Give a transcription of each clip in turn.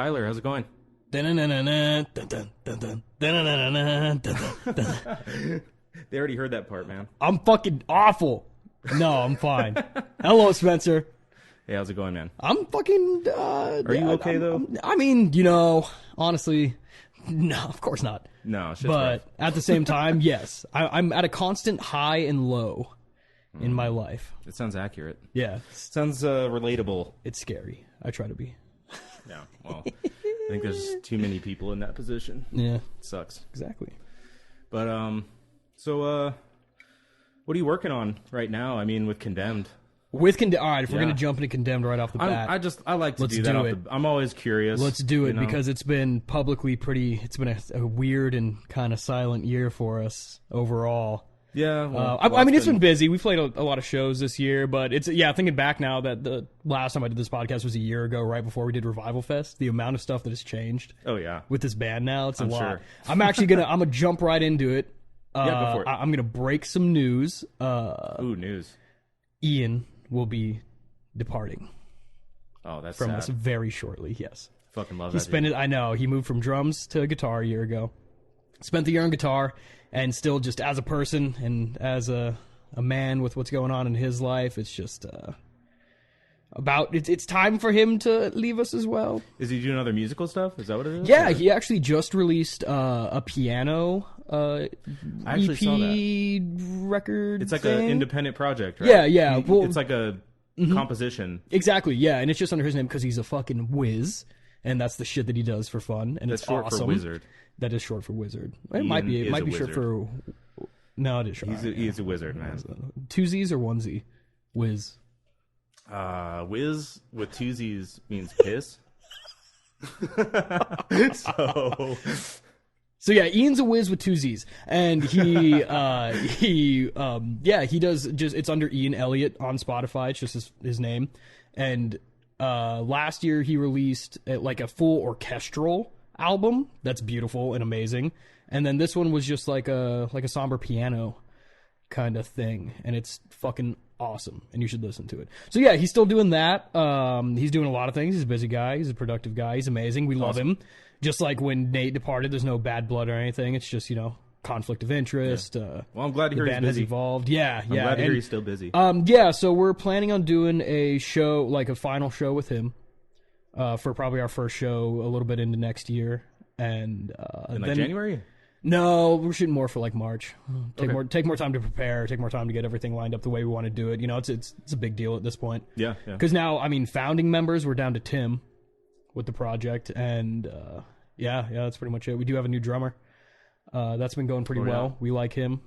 Tyler, how's it going? They already heard that part, man. I'm fucking awful. No, I'm fine. Hello, Spencer. Hey, how's it going, man? I'm fucking... Are you okay, though? I mean, honestly, no, of course not. No, shit's but rough. at the same time, yes. I'm at a constant high and low in my life. It sounds accurate. Yeah. Sounds relatable. It's scary. I try to be. Yeah, well, I think there's too many people in that position. Yeah. It sucks. Exactly. But, so, what are you working on right now? I mean, with Condemned. All right, if we're going to jump into Condemned right off the bat. I like to do that. I'm always curious. Let's do it, because it's been publicly it's been a weird and kind of silent year for us overall. Yeah. Well, I mean, it's been busy. We played a lot of shows this year, but thinking back now that the last time I did this podcast was a year ago, right before we did Revival Fest. The amount of stuff that has changed. Oh, yeah. With this band now, it's a lot. Sure. I'm actually I'm gonna jump right into it. Yeah, go for it. I'm gonna break some news. Ooh, news. Ian will be departing. Oh, that's from sad. us very shortly. Yes. Fucking love that. I know. He moved from drums to guitar a year ago. Spent the year on guitar, and still just as a person and as a man with what's going on in his life, it's just it's time for him to leave us as well. Is he doing other musical stuff? Is that what it is? Yeah, he actually just released a piano I actually saw that. record. It's like an independent project, right? Yeah. It's like a composition. Exactly, yeah, and it's just under his name because he's a fucking whiz, and that's the shit that he does for fun, and That's it's short awesome. for wizard. That is short for wizard. It Ian might be. It is might a be short wizard. for. No, it is short. He is a wizard, man. Two Z's or one Z? Whiz. Whiz with two Z's means piss. So yeah, Ian's a whiz with two Z's, and he does just, it's under Ian Elliott on Spotify. It's just his name, and last year he released like a full orchestral album that's beautiful and amazing, and then this one was just like a somber piano kind of thing, and it's fucking awesome, and you should listen to it. So yeah, he's still doing that. He's doing a lot of things. He's a busy guy. He's a productive guy. He's amazing. We love him. Just like when Nate departed, there's no bad blood or anything. It's just, conflict of interest. Yeah. Well, I'm glad to hear he's busy. The band has evolved. Yeah. I'm glad to hear he's still busy. So we're planning on doing a show, like a final show with him, for probably our first show a little bit into next year. And in then, January? No, we're shooting more for like March. Take Okay. more time to prepare. Take more time to get everything lined up the way we want to do it. It's a big deal at this point. Yeah. Because now, I mean, founding members, we're down to Tim with the project, and that's pretty much it. We do have a new drummer. That's been going pretty well. We like him.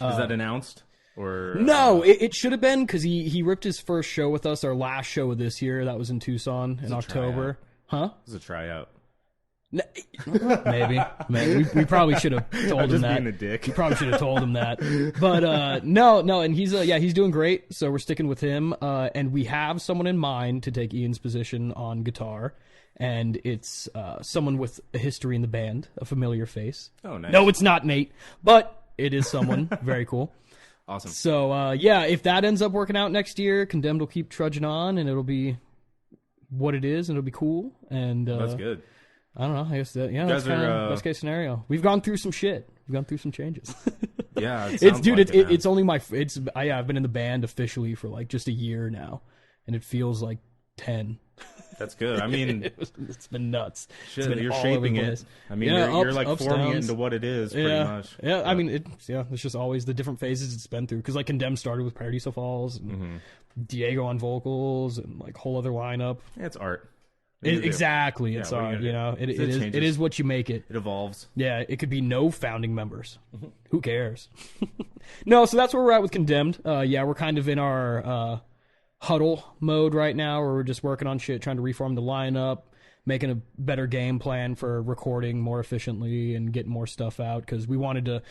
Is that announced? Or no, it should have been, because he ripped his first show with us, our last show of this year. That was in Tucson in October. Huh? It was a tryout. Maybe. We probably should have told him that. Being a dick. We probably should have told him that. But no, and he's doing great. So we're sticking with him. And we have someone in mind to take Ian's position on guitar, and it's someone with a history in the band, a familiar face. Oh, nice. No, it's not Nate, but it is someone very cool. Awesome. So if that ends up working out next year, Condemned will keep trudging on, and it'll be what it is, and it'll be cool. And that's good. I don't know. I guess that's kind of best case scenario. We've gone through some shit. We've gone through some changes. Yeah, it's only I've been in the band officially for like just a year now, and it feels like 10. That's good. I mean, it's been nuts. Shit, it's been you're shaping it. I mean, you're like forming it into what it is, pretty much. Yeah. I mean, it's just always the different phases it's been through. Because like Condemned started with Paradiso Falls, and Diego on vocals, and like whole other lineup. Yeah, it's art. Exactly, it's art. It is what you make it. It evolves. Yeah, it could be no founding members. Who cares? No, so that's where we're at with Condemned. We're kind of in our huddle mode right now, where we're just working on shit, trying to reform the lineup, making a better game plan for recording more efficiently and getting more stuff out, because we wanted to,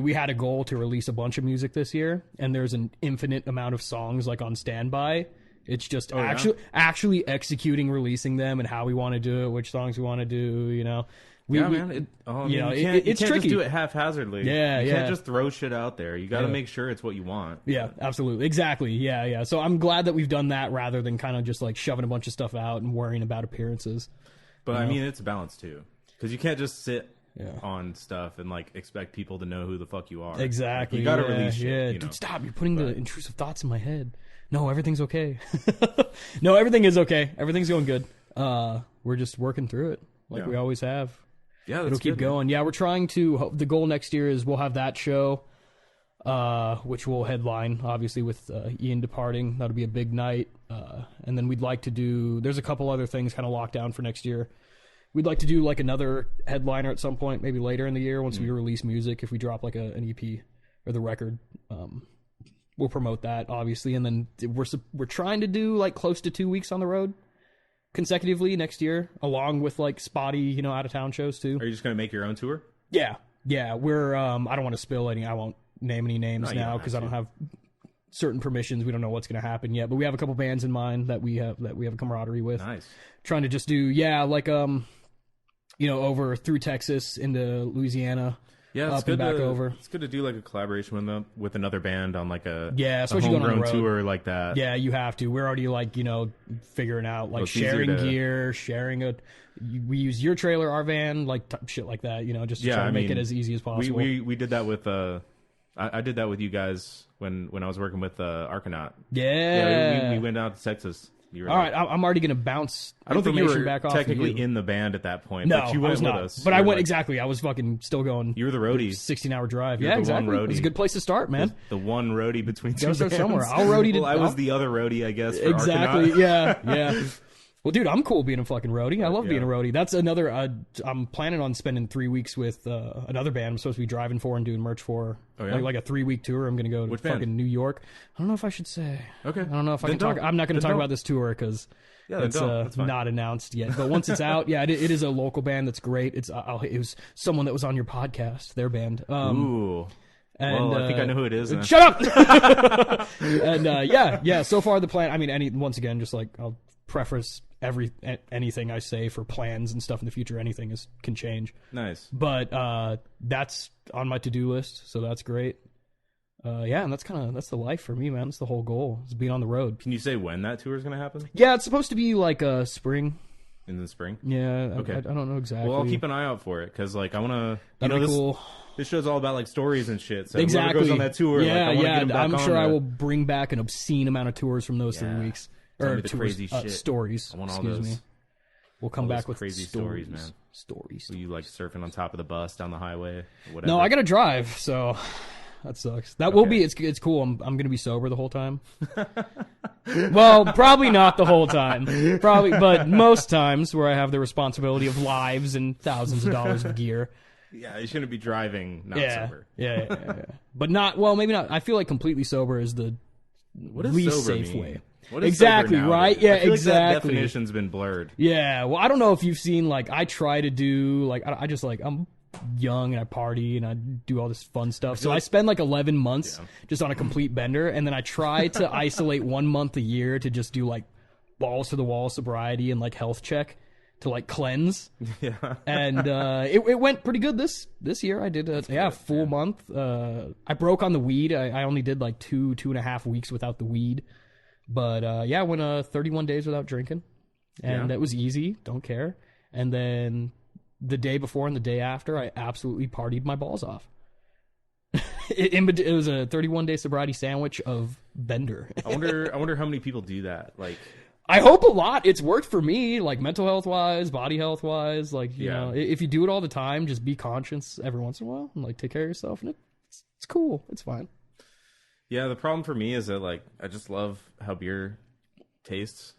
we had a goal to release a bunch of music this year, and there's an infinite amount of songs like on standby. It's just actually executing, releasing them, and how we want to do it, which songs we want to do, man. It's can't tricky. Just do it haphazardly. Yeah, you can't just throw shit out there. You got to make sure it's what you want. Yeah, absolutely, exactly. Yeah. So I'm glad that we've done that rather than kind of just like shoving a bunch of stuff out and worrying about appearances. But I mean, it's a balance too, because you can't just sit on stuff and like expect people to know who the fuck you are. Exactly. Like, you gotta release shit. Yeah, You know? dude, stop! You're putting the intrusive thoughts in my head. No, everything's okay. No, everything is okay. Everything's going good. We're just working through it like we always have. Yeah, that's it'll keep good, going. Yeah, we're trying to. The goal next year is we'll have that show, which will headline obviously with Ian departing. That'll be a big night. And then we'd like to do. There's a couple other things kind of locked down for next year. We'd like to do like another headliner at some point, maybe later in the year once we release music. If we drop like an EP or the record, we'll promote that obviously. And then we're trying to do like close to 2 weeks on the road consecutively next year, along with like spotty, out of town shows too. Are you just gonna make your own tour? Yeah. We're I don't want to spill any. I won't name any names now because I don't have certain permissions. We don't know what's going to happen yet, but we have a couple bands in mind that we have a camaraderie with. Nice. Trying to just do like over through Texas into Louisiana. Yeah, it's up good and back over. It's good to do like a collaboration with another band on like a especially going on the road tour like that. Yeah, you have to. We're already like figuring out like sharing gear, sharing we use your trailer, our van, like shit like that. Just to try to make it as easy as possible. We did that with I did that with you guys when I was working with Arconaut. Yeah, we went out to Texas. All right, I'm already going to bounce. I don't think you were back off technically in the band at that point. No, but you went with us. But I went exactly. I was fucking still going. You were the roadie. 16-hour drive. You're the exactly. one roadie. It was a good place to start, man. The one roadie between two bands. Gotta start somewhere. I'll roadie. I was the other roadie, I guess. For exactly. Arconaut. Yeah. Well, dude, I'm cool being a fucking roadie. I love being a roadie. That's another. I'm planning on spending 3 weeks with another band I'm supposed to be driving for and doing merch for. Oh, yeah? Like a 3-week tour. I'm going to go to fucking New York. I don't know if I should say. Okay. I don't know if I can talk. I'm not going to talk about this tour because it's not announced yet. But once it's out, it is a local band that's great. It was someone that was on your podcast, their band. Ooh. And, I think I know who it is. Shut up! And so far the plan. I mean, once again, just like I'll preface anything I say for plans and stuff in the future. Anything can change. Nice. But that's on my to-do list, so that's great. And that's the life for me, man. That's the whole goal, is being on the road. Can you say when that tour is going to happen? Yeah, it's supposed to be like spring. In the spring? Yeah. Okay. I don't know exactly. Well, I'll keep an eye out for it because like I want to. That'd be cool. This show's all about like stories and shit. So exactly. whoever goes on that tour, I'm sure I will bring back an obscene amount of tours from those 3 weeks. Or tours, crazy shit. Stories. I want all Excuse those. Me. We'll come back with crazy stories, man. Stories. Were you like surfing on top of the bus down the highway? Or whatever? No, I got to drive, so that sucks. That will be. It's cool. I'm going to be sober the whole time. Well, probably not the whole time. Probably, but most times where I have the responsibility of lives and thousands of dollars of gear. Yeah, you shouldn't be driving not sober. Yeah. But not. Well, maybe not. I feel like completely sober is the least safe way. What is exactly sober right. Yeah, I feel exactly. Like that definition's been blurred. Yeah. Well, I don't know if you've seen like I try to do like I just like I'm young and I party and I do all this fun stuff. So I spend like 11 months just on a complete bender, and then I try to isolate 1 month a year to just do like balls to the wall sobriety and like health check to like cleanse. Yeah. And it went pretty good this year. I did a full month. I broke on the weed. I only did like 2.5 weeks without the weed. But I went 31 days without drinking, and it was easy. Don't care. And then the day before and the day after, I absolutely partied my balls off. It was a 31-day sobriety sandwich of bender. I wonder how many people do that. Like, I hope a lot. It's worked for me, like mental health wise, body health wise. Like, you know, if you do it all the time, just be conscious every once in a while and like take care of yourself, and it's cool. It's fine. Yeah, the problem for me is that like I just love how beer tastes.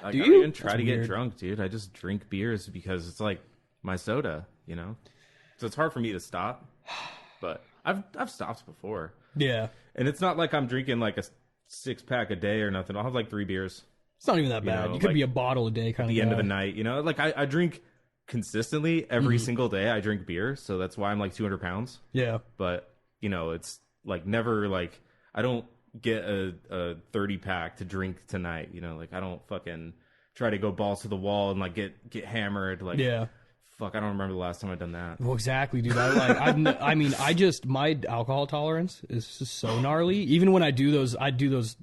I don't even try to get drunk, dude. I just drink beers because it's like my soda, you know. So it's hard for me to stop. But I've stopped before. Yeah. And it's not like I'm drinking like a 6-pack a day or nothing. I'll have like 3 beers. It's not even that bad. You could be a bottle a day kind of at the end of the night, you know. Like I drink consistently every single day. I drink beer, so that's why I'm like 200 pounds. Yeah. But you know, it's like never like. I don't get a 30-pack to drink tonight, you know, like I don't fucking try to go balls to the wall and like get hammered. Like, fuck, I don't remember the last time I've done that. Well, exactly, dude. I just my alcohol tolerance is just so gnarly. Even when I do those,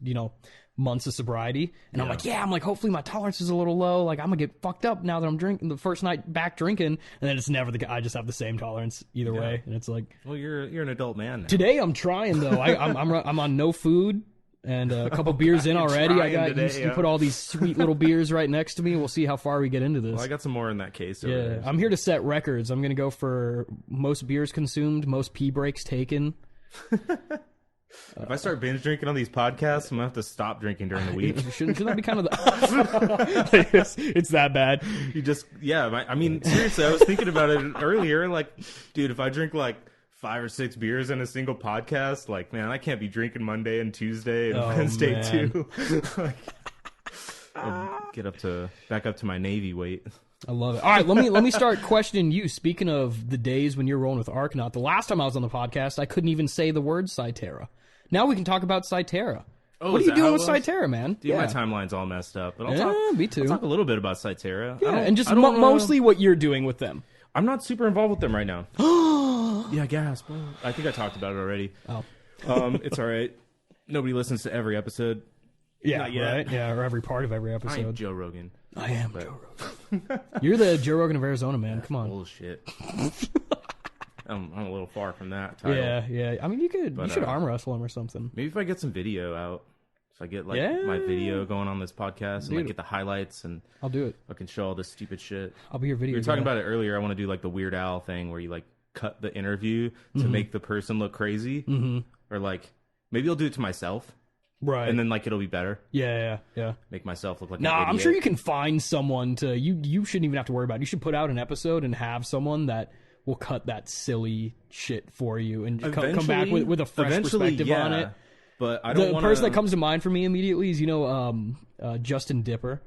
you know, months of sobriety, and I'm like, hopefully my tolerance is a little low. Like, I'm gonna get fucked up now that I'm drinking the first night back drinking, and then it's never I just have the same tolerance either way, and it's like, well, you're an adult man now. Today I'm trying though. I'm on no food and a couple beers in already. I got today, you put all these sweet little beers right next to me. We'll see how far we get into this. Well, I got some more in that case. Yeah, I'm here to set records. I'm gonna go for most beers consumed, most pee breaks taken. If I start binge drinking on these podcasts, I'm gonna have to stop drinking during the week. Shouldn't that be kind of the... it's that bad? You just, I mean, seriously, I was thinking about it earlier. Like, dude, if I drink like 5 or 6 beers in a single podcast, like, man, I can't be drinking Monday and Tuesday and Wednesday too. Like, I'll get back up to my Navy weight. I love it. All right, let me start questioning you. Speaking of the days when you're rolling with Arkanaut, the last time I was on the podcast, I couldn't even say the word Cytera. Now we can talk about Cytera. Oh, what are you doing with Cytera, man? Dude, my timeline's all messed up. But me too. I'll talk a little bit about Cytera. Yeah, and just mostly what you're doing with them. I'm not super involved with them right now. Yeah, gasp. I think I talked about it already. Oh. It's all right. Nobody listens to every episode. Yeah, right? Yeah, or every part of every episode. I am Joe Rogan. I am Joe Rogan. You're the Joe Rogan of Arizona, man. Come on. Bullshit. I'm a little far from that title. Yeah. I mean, you should arm wrestle him or something. Maybe if I get some video out. If I get my video going on this podcast and get the highlights, and I'll do it. I can show all this stupid shit. I'll be your video. We were talking about it earlier. I want to do like the Weird Al thing where you like cut the interview to make the person look crazy, or like maybe I'll do it to myself. Right. And then, like, it'll be better. Yeah. Make myself look like an idiot. I'm sure you can find someone to... You shouldn't even have to worry about it. You should put out an episode and have someone that will cut that silly shit for you and come back with a fresh perspective on it. But I don't The person that comes to mind for me immediately is, Justin Dipper,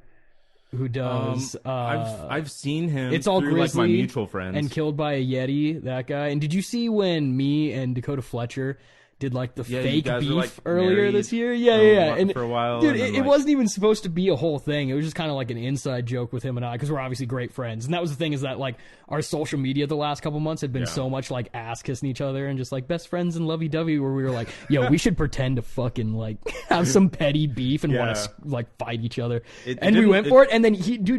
who does... I've seen him it's all through, Grizzly like, my mutual friends. And Killed by a Yeti, that guy. And did you see when me and Dakota Fletcher... did like the fake beef earlier this year? Yeah. And for a while, dude, it wasn't even supposed to be a whole thing. It was just kind of like an inside joke with him and I, because we're obviously great friends. And that was the thing, is that like our social media the last couple months had been so much like ass kissing each other and just like best friends and lovey dovey, where we were like, yo, we should pretend to fucking like have some petty beef and want to like fight each other. And we went for it. And then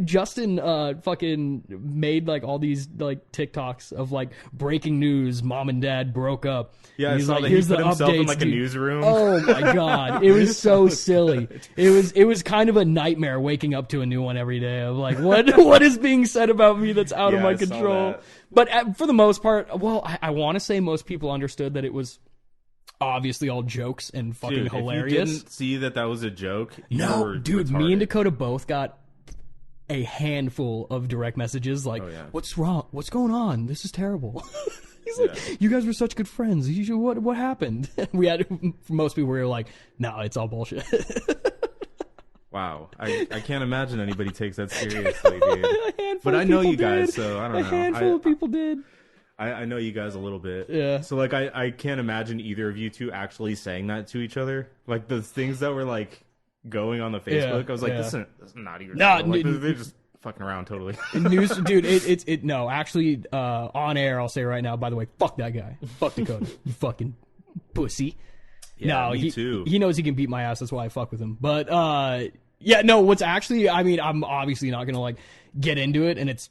Justin fucking made like all these like TikToks of like breaking news, mom and dad broke up. Yeah, he's like, here's the updates, in like a newsroom. Oh my god, it was so silly. It was kind of a nightmare waking up to a new one every day of like what is being said about me that's out of my control. But for the most part, I want to say most people understood that it was obviously all jokes and fucking hilarious. If you didn't see that was a joke, no, dude, me and Dakota both got a handful of direct messages like, "What's wrong? What's going on? This is terrible." He's like, you guys were such good friends. What happened? We had, for most people, we were like, no, it's all bullshit. Wow. I can't imagine anybody takes that seriously, dude. But I know you guys, so I don't know. A handful of people did. I know you guys a little bit. Yeah. So, like, I can't imagine either of you two actually saying that to each other. Like, the things that were, like, going on the Facebook, I was like, this is not even real. Like, they're just fucking around totally. News, dude, no, actually, on air, I'll say right now, by the way, fuck that guy. Fuck Dakota. You fucking pussy. Yeah, no, me too. He knows he can beat my ass, that's why I fuck with him. But, what's actually, I mean, I'm obviously not gonna, like, get into it, and it's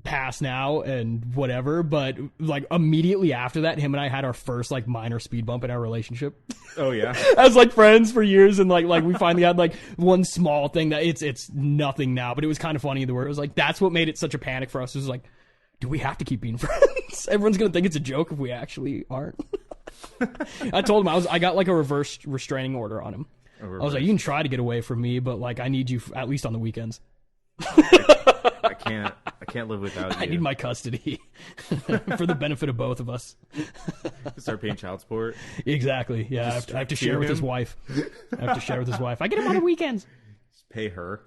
past now and whatever, but, like, immediately after that, him and I had our first, like, minor speed bump in our relationship. Oh, yeah? As, like, friends for years, and, like we finally had, like, one small thing that it's nothing now, but it was kind of funny, the word. It was, like, that's what made it such a panic for us. It was, like, do we have to keep being friends? Everyone's gonna think it's a joke if we actually aren't. I told him, I got, like, a reverse restraining order on him. I was like, you can try to get away from me, but, like, I need you at least on the weekends. I can't live without you. I need my custody for the benefit of both of us. Start paying child support. Exactly. Yeah, I have to share with his wife. I get him on the weekends. Just pay her.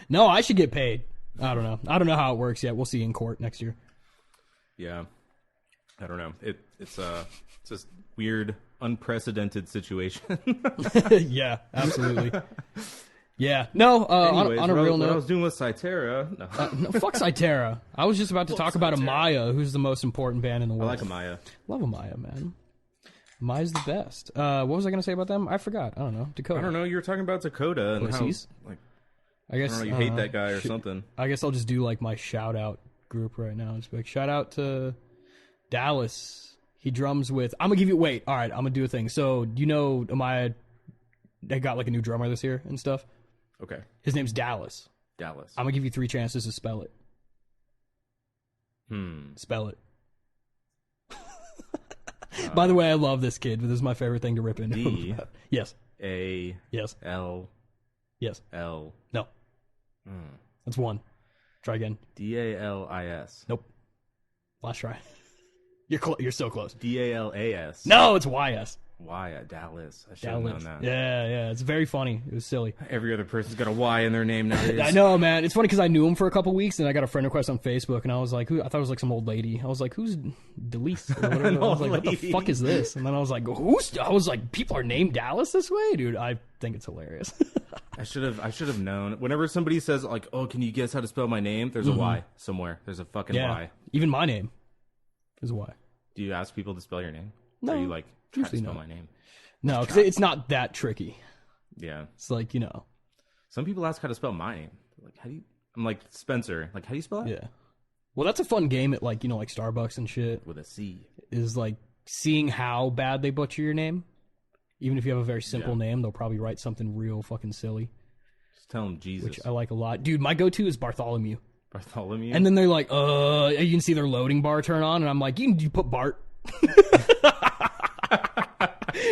No, I should get paid. I don't know how it works yet. We'll see in court next year. Yeah, I don't know. It's just weird, unprecedented situation. Yeah, absolutely. Yeah, no. Anyways, on a real note, what I was doing with Cytera. No, fuck Cytera. I was just about to talk about Amaya, who's the most important band in the world. I like Amaya. Love Amaya, man. Mai's the best. What was I going to say about them? I forgot. I don't know. Dakota. I don't know. You were talking about Dakota and Pussies? how, like, I guess I don't know, you hate that guy or something. I guess I'll just do like my shout out group right now. Just be like, shout out to Dallas. He drums with. I'm gonna give you. Wait, all right. I'm gonna do a thing. So you know, Amaya, they got like a new drummer this year and stuff. Okay. His name's Dallas. Dallas. I'm gonna give you 3 chances to spell it. Spell it. By the way, I love this kid, but this is my favorite thing to rip into. D. Yes. A. Yes. L. Yes. L. No. That's 1. Try again. D-A-L-I-S. Nope. Last try. You're so close. D-A-L-A-S. No, it's Y-S. Y. Dallas. I should have known that. Yeah. It's very funny. It was silly. Every other person's got a Y in their name nowadays. I know, man. It's funny because I knew him for a couple weeks, and I got a friend request on Facebook, and I was like, I thought it was like some old lady. I was like, who's Delise? Or whatever. I was like, what the fuck is this? And then I was like, I was like, people are named Dallas this way? Dude, I think it's hilarious. I should have known. Whenever somebody says, like, oh, can you guess how to spell my name? There's a Y somewhere. There's a fucking Y. Even my name is a Y. Do you ask people to spell your name? No. Or you, like, try to spell my name? No, because it's not that tricky. Yeah. It's like, you know. Some people ask how to spell my name. Like, how do you... I'm like, Spencer. Like, how do you spell it? Yeah. Well, that's a fun game at, like, you know, like Starbucks and shit. With a C. Is, like, seeing how bad they butcher your name. Even if you have a very simple name, they'll probably write something real fucking silly. Just tell them Jesus. Which I like a lot. Dude, my go-to is Bartholomew. Bartholomew? And then they're like, you can see their loading bar turn on, and I'm like, you put Bart.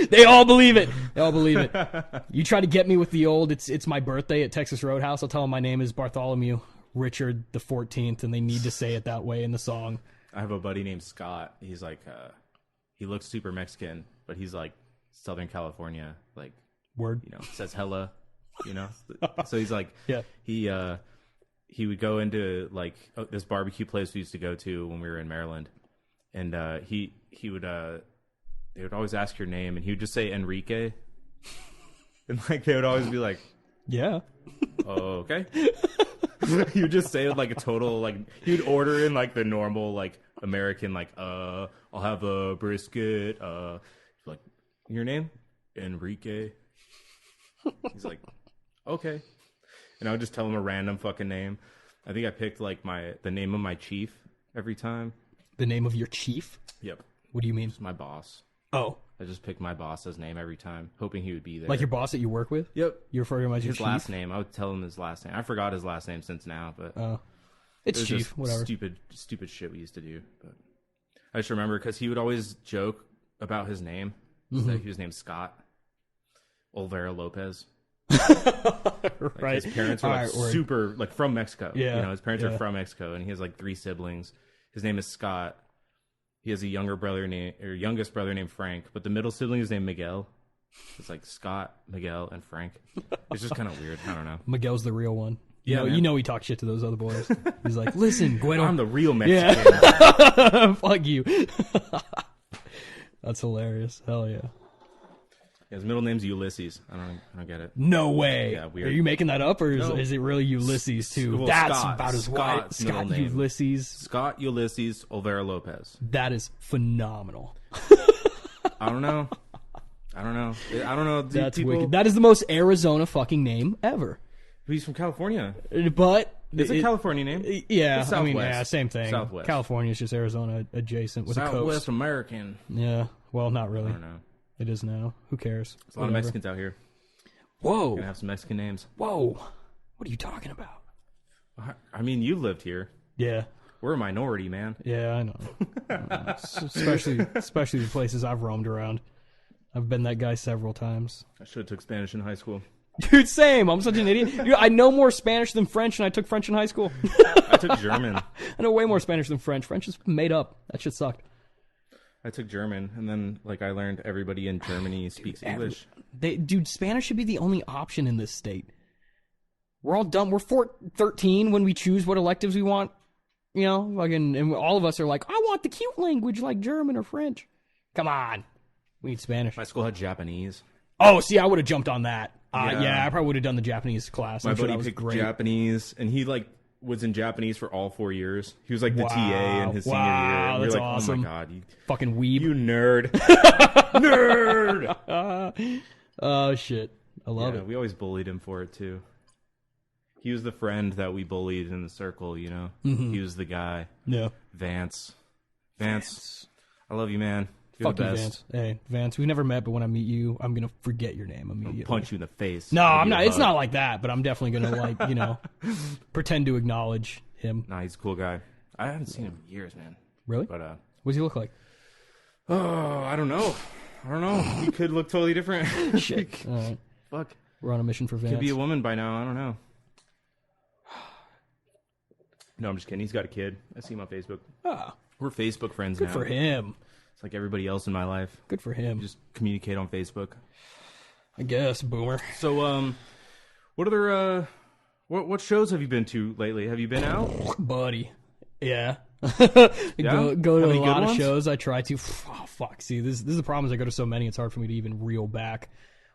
They all believe it. You try to get me with the old, it's my birthday at Texas Roadhouse. I'll tell them my name is Bartholomew Richard the 14th, and they need to say it that way in the song. I have a buddy named Scott. He's like, he looks super Mexican, but he's like Southern California, like, word, you know, says hella, you know. So he's like, yeah. He would go into like this barbecue place we used to go to when we were in Maryland, and he would they would always ask your name, and he would just say Enrique, and like they would always be like, yeah, oh, okay. He would just say it like a total, like, he would order in like the normal like American, like, I'll have a brisket, like, your name Enrique. He's like, okay. And I would just tell him a random fucking name. I think I picked like the name of my chief every time. The name of your chief? Yep. What do you mean? It's my boss. Oh. I just picked my boss's name every time, hoping he would be there. Like your boss that you work with? Yep. You refer to him as your his chief? last name. I would tell him his last name. I forgot his last name since now, but it's chief, whatever. Stupid shit we used to do. But I just remember because he would always joke about his name. That he was named Scott Olvera Lopez. Like right. His parents were like super, like, from Mexico. Yeah. You know, his parents are from Mexico, and he has like 3 siblings. His name is Scott. He has a youngest brother named Frank, but the middle sibling is named Miguel. It's like Scott, Miguel, and Frank. It's just kind of weird. I don't know. Miguel's the real one. Yeah, you know he talks shit to those other boys. He's like, listen, Guido. I'm the real Mexican. Yeah. Fuck you. That's hilarious. Hell yeah. His middle name's Ulysses. I don't get it. No way. Yeah, weird. Are you making that up, or No. is it really Ulysses too? Well, That's Scott. about as white. Scott's middle Scott name. Ulysses. Scott Ulysses Olvera Lopez. That is phenomenal. I don't know. Dude, That's people... wicked. That is the most Arizona fucking name ever. He's from California. But It's a California name. Yeah, It's I mean, Southwest. yeah, same thing. Southwest. California is just Arizona adjacent with a Southwest coast. American. Yeah, well, not really. I don't know. It is now. Who cares? There's a lot of Mexicans out here. Whoa. Gonna have some Mexican names. Whoa. What are you talking about? I mean, you lived here. Yeah. We're a minority, man. Yeah, I know. Especially the places I've roamed around. I've been that guy several times. I should have took Spanish in high school. Dude, same. I'm such an idiot. Dude, I know more Spanish than French, and I took French in high school. I took German. I know way more Spanish than French. French is made up. That shit sucked. I took German, and then like I learned everybody in Germany speaks English. Dude, Spanish should be the only option in this state. We're all dumb. We're 13 when we choose what electives we want. You know, fucking, and all of us are like, I want the cute language like German or French. Come on. We need Spanish. My school had Japanese. Oh, see, I would have jumped on that. Yeah. Yeah, I probably would have done the Japanese class. My I'm sure buddy that was picked great. Japanese, and he like was in Japanese for all 4 years. He was like the TA in his senior year. And That's like, awesome. Oh my god, you fucking weeb. You nerd. Nerd! Oh, shit. I love it. We always bullied him for it, too. He was the friend that we bullied in the circle, you know? Mm-hmm. He was the guy. Yeah. Vance. I love you, man. You're Fuck the you, best. Vance. Hey, Vance, we never met, but when I meet you, I'm going to forget your name immediately. I'll punch you in the face. No, I'm not. It's not like that, but I'm definitely going to, like, you know, pretend to acknowledge him. Nah, he's a cool guy. I haven't seen him in years, man. Really? But, what does he look like? Oh, I don't know. He could look totally different. Shit. All right. Fuck. We're on a mission for Vance. Could be a woman by now. I don't know. No, I'm just kidding. He's got a kid. I see him on Facebook. Ah, we're Facebook friends good now. for him. It's like everybody else in my life. Good for him. We just communicate on Facebook. I guess, boomer. So, what other what shows have you been to lately? Have you been out, buddy? Yeah. Yeah? Go to Have a any good lot of ones? shows. I try to. Oh, fuck. See, this is the problem. Is I go to so many. It's hard for me to even reel back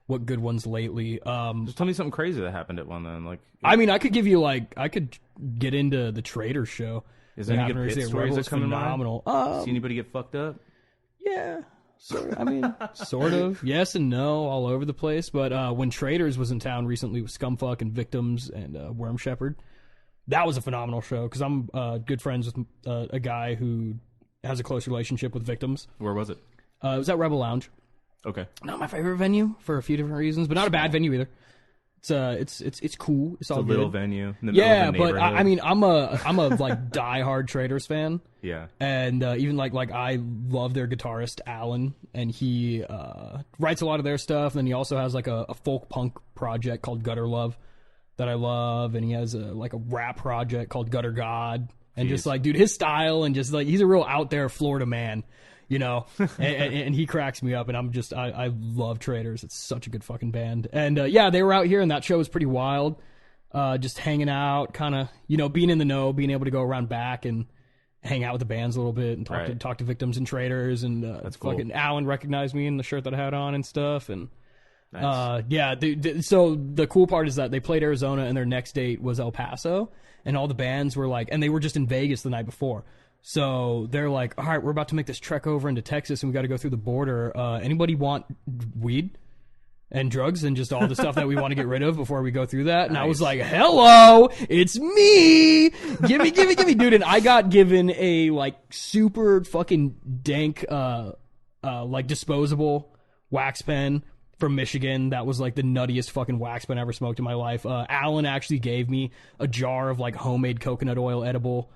what good ones lately. Just tell me something crazy that happened at one then. Like, I mean, I could give you I could get into the Trader show. is there any good pit stories that come to mind? Phenomenal. See anybody get fucked up? Yeah. I mean, sort of. Yes and no, all over the place. But when Traders was in town recently with Scumfuck and Victims and Worm Shepherd, that was a phenomenal show because I'm good friends with a guy who has a close relationship with Victims. Where was it? It was at Rebel Lounge. Okay. Not my favorite venue for a few different reasons, but not a bad venue either. It's cool. It's all a good. little venue. In the Yeah, middle of a but I neighborhood. mean, I'm a like diehard Traders fan. Yeah. And even like I love their guitarist Alan, and he writes a lot of their stuff. And then he also has like a folk punk project called Gutter Love that I love, and he has a rap project called Gutter God. And just like, dude, his style and just like he's a real out there Florida man, you know. and he cracks me up, and I love Traders. It's such a good fucking band. And yeah, they were out here, and that show was pretty wild. Just hanging out, kind of, you know, being in the know, being able to go around back and hang out with the bands a little bit and talk to Victims and Traders, and That's cool. fucking Alan recognized me in the shirt that I had on and stuff, and Nice. yeah. So the cool part is that they played Arizona, and their next date was El Paso, and all the bands were like, and they were just in Vegas the night before. So they're like, all right, we're about to make this trek over into Texas, and we got to go through the border. Anybody want weed and drugs and just all the stuff that we want to get rid of before we go through that? And I was like, hello, it's me. Give me, dude. And I got given a like super fucking dank, like disposable wax pen from Michigan. That was like the nuttiest fucking wax pen I ever smoked in my life. Alan actually gave me a jar of like homemade coconut oil edible,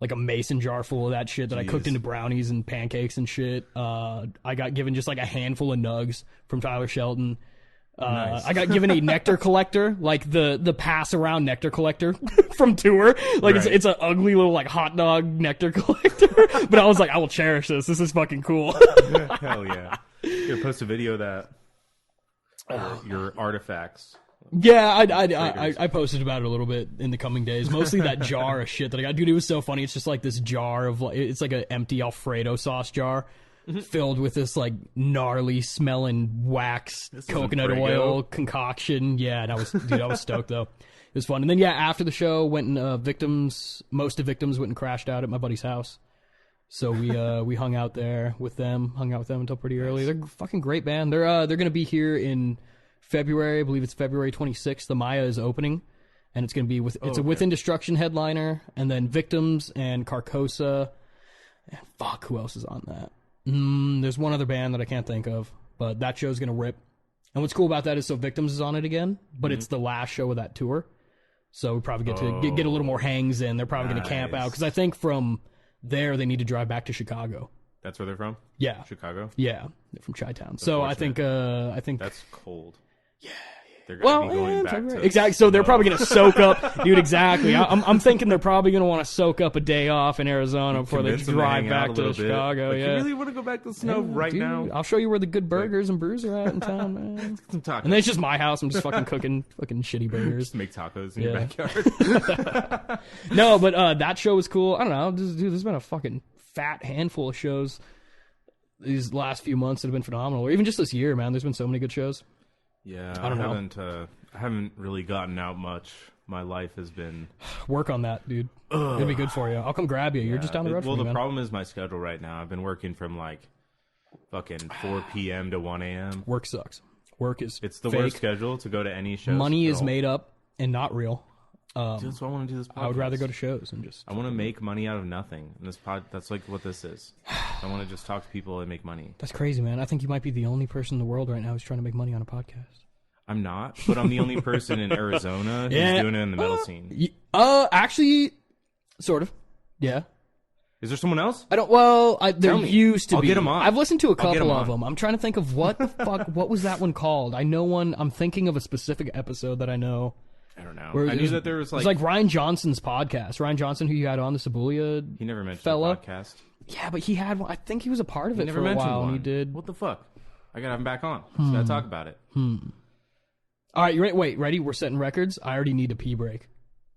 like a mason jar full of that shit that I cooked into brownies and pancakes and shit. I got given just like a handful of nugs from Tyler Shelton. Nice. I got given a nectar collector, like the pass around nectar collector from Tour. Like Right. it's an ugly little like hot dog nectar collector. But I was like, I will cherish this. This is fucking cool. Hell yeah. Here, post a video of that. Your artifacts. Yeah, I posted about it a little bit in the coming days. Mostly that jar of shit that I got. Dude, it was so funny. It's just like this jar of like, it's like an empty Alfredo sauce jar filled with this like gnarly smelling wax coconut oil concoction. Yeah, and I was stoked though. It was fun. And then yeah, after the show, went and most of Victims went and crashed out at my buddy's house. So we hung out there with them, until pretty early. They're a fucking great band. They're gonna be here in February. I believe it's February 26th. The Maya is opening, and it's gonna be a Within Destruction headliner, and then Victims and Carcosa. And fuck, who else is on that? There's one other band that I can't think of, but that show's gonna rip. And what's cool about that is Victims is on it again, but it's the last show of that tour. So we probably get to get a little more hangs in. They're probably gonna camp out because I think from there they need to drive back to Chicago. That's where they're from? Yeah. Chicago? Yeah. They're from Chi-Town. So I think That's cold. Yeah. They're going to be going back to exactly. So they're probably going to soak up, dude. Exactly. I'm thinking they're probably going to want to soak up a day off in Arizona before they Convince them to drive hang out back a to little bit. Chicago. Like, Yeah. You really want to go back to the snow Dude, now? I'll show you where the good burgers and brews are at in town, man. Some tacos. And then it's just my house. I'm just fucking cooking fucking shitty burgers. Just make tacos in your Yeah. backyard. No, but that show was cool. I don't know. There's been a fucking fat handful of shows these last few months that have been phenomenal. Or even just this year, man. There's been so many good shows. Yeah, I don't know. I haven't really gotten out much. my life has been. Work on that, dude. It'll be good for you. I'll come grab you. You're just down the road from me, Well, the man. problem is my schedule right now. I've been working from like fucking 4 p.m. to 1 a.m. Work sucks. Work is It's the fake. worst schedule to go to any shows. Money is all. made up and not real. Dude, that's why I want to do this podcast. I would rather go to shows and just... I want to make money out of nothing. And that's like what this is. I want to just talk to people and make money. That's crazy, man. I think you might be the only person in the world right now who's trying to make money on a podcast. I'm not, but I'm the only person in Arizona who's doing it in the metal scene. Actually, sort of. Yeah. Is there someone else? I don't. Well, there used to I'll be. get 'em on. I've listened to a I'll get 'em couple of on. them. I'm trying to think of what the fuck. What was that one called? I know one. I'm thinking of a specific episode that I know. I don't know. Where I knew that there was it was like Ryan Johnson's podcast. Ryan Johnson, who you had on the Cebulia. He never mentioned fella. the podcast. Yeah, but he had one. I think he was a part of it Never for a mentioned while. one. And he did. What the fuck? I gotta have him back on. So gotta talk about it. All right, you ready? Wait, ready? We're setting records. I already need a pee break.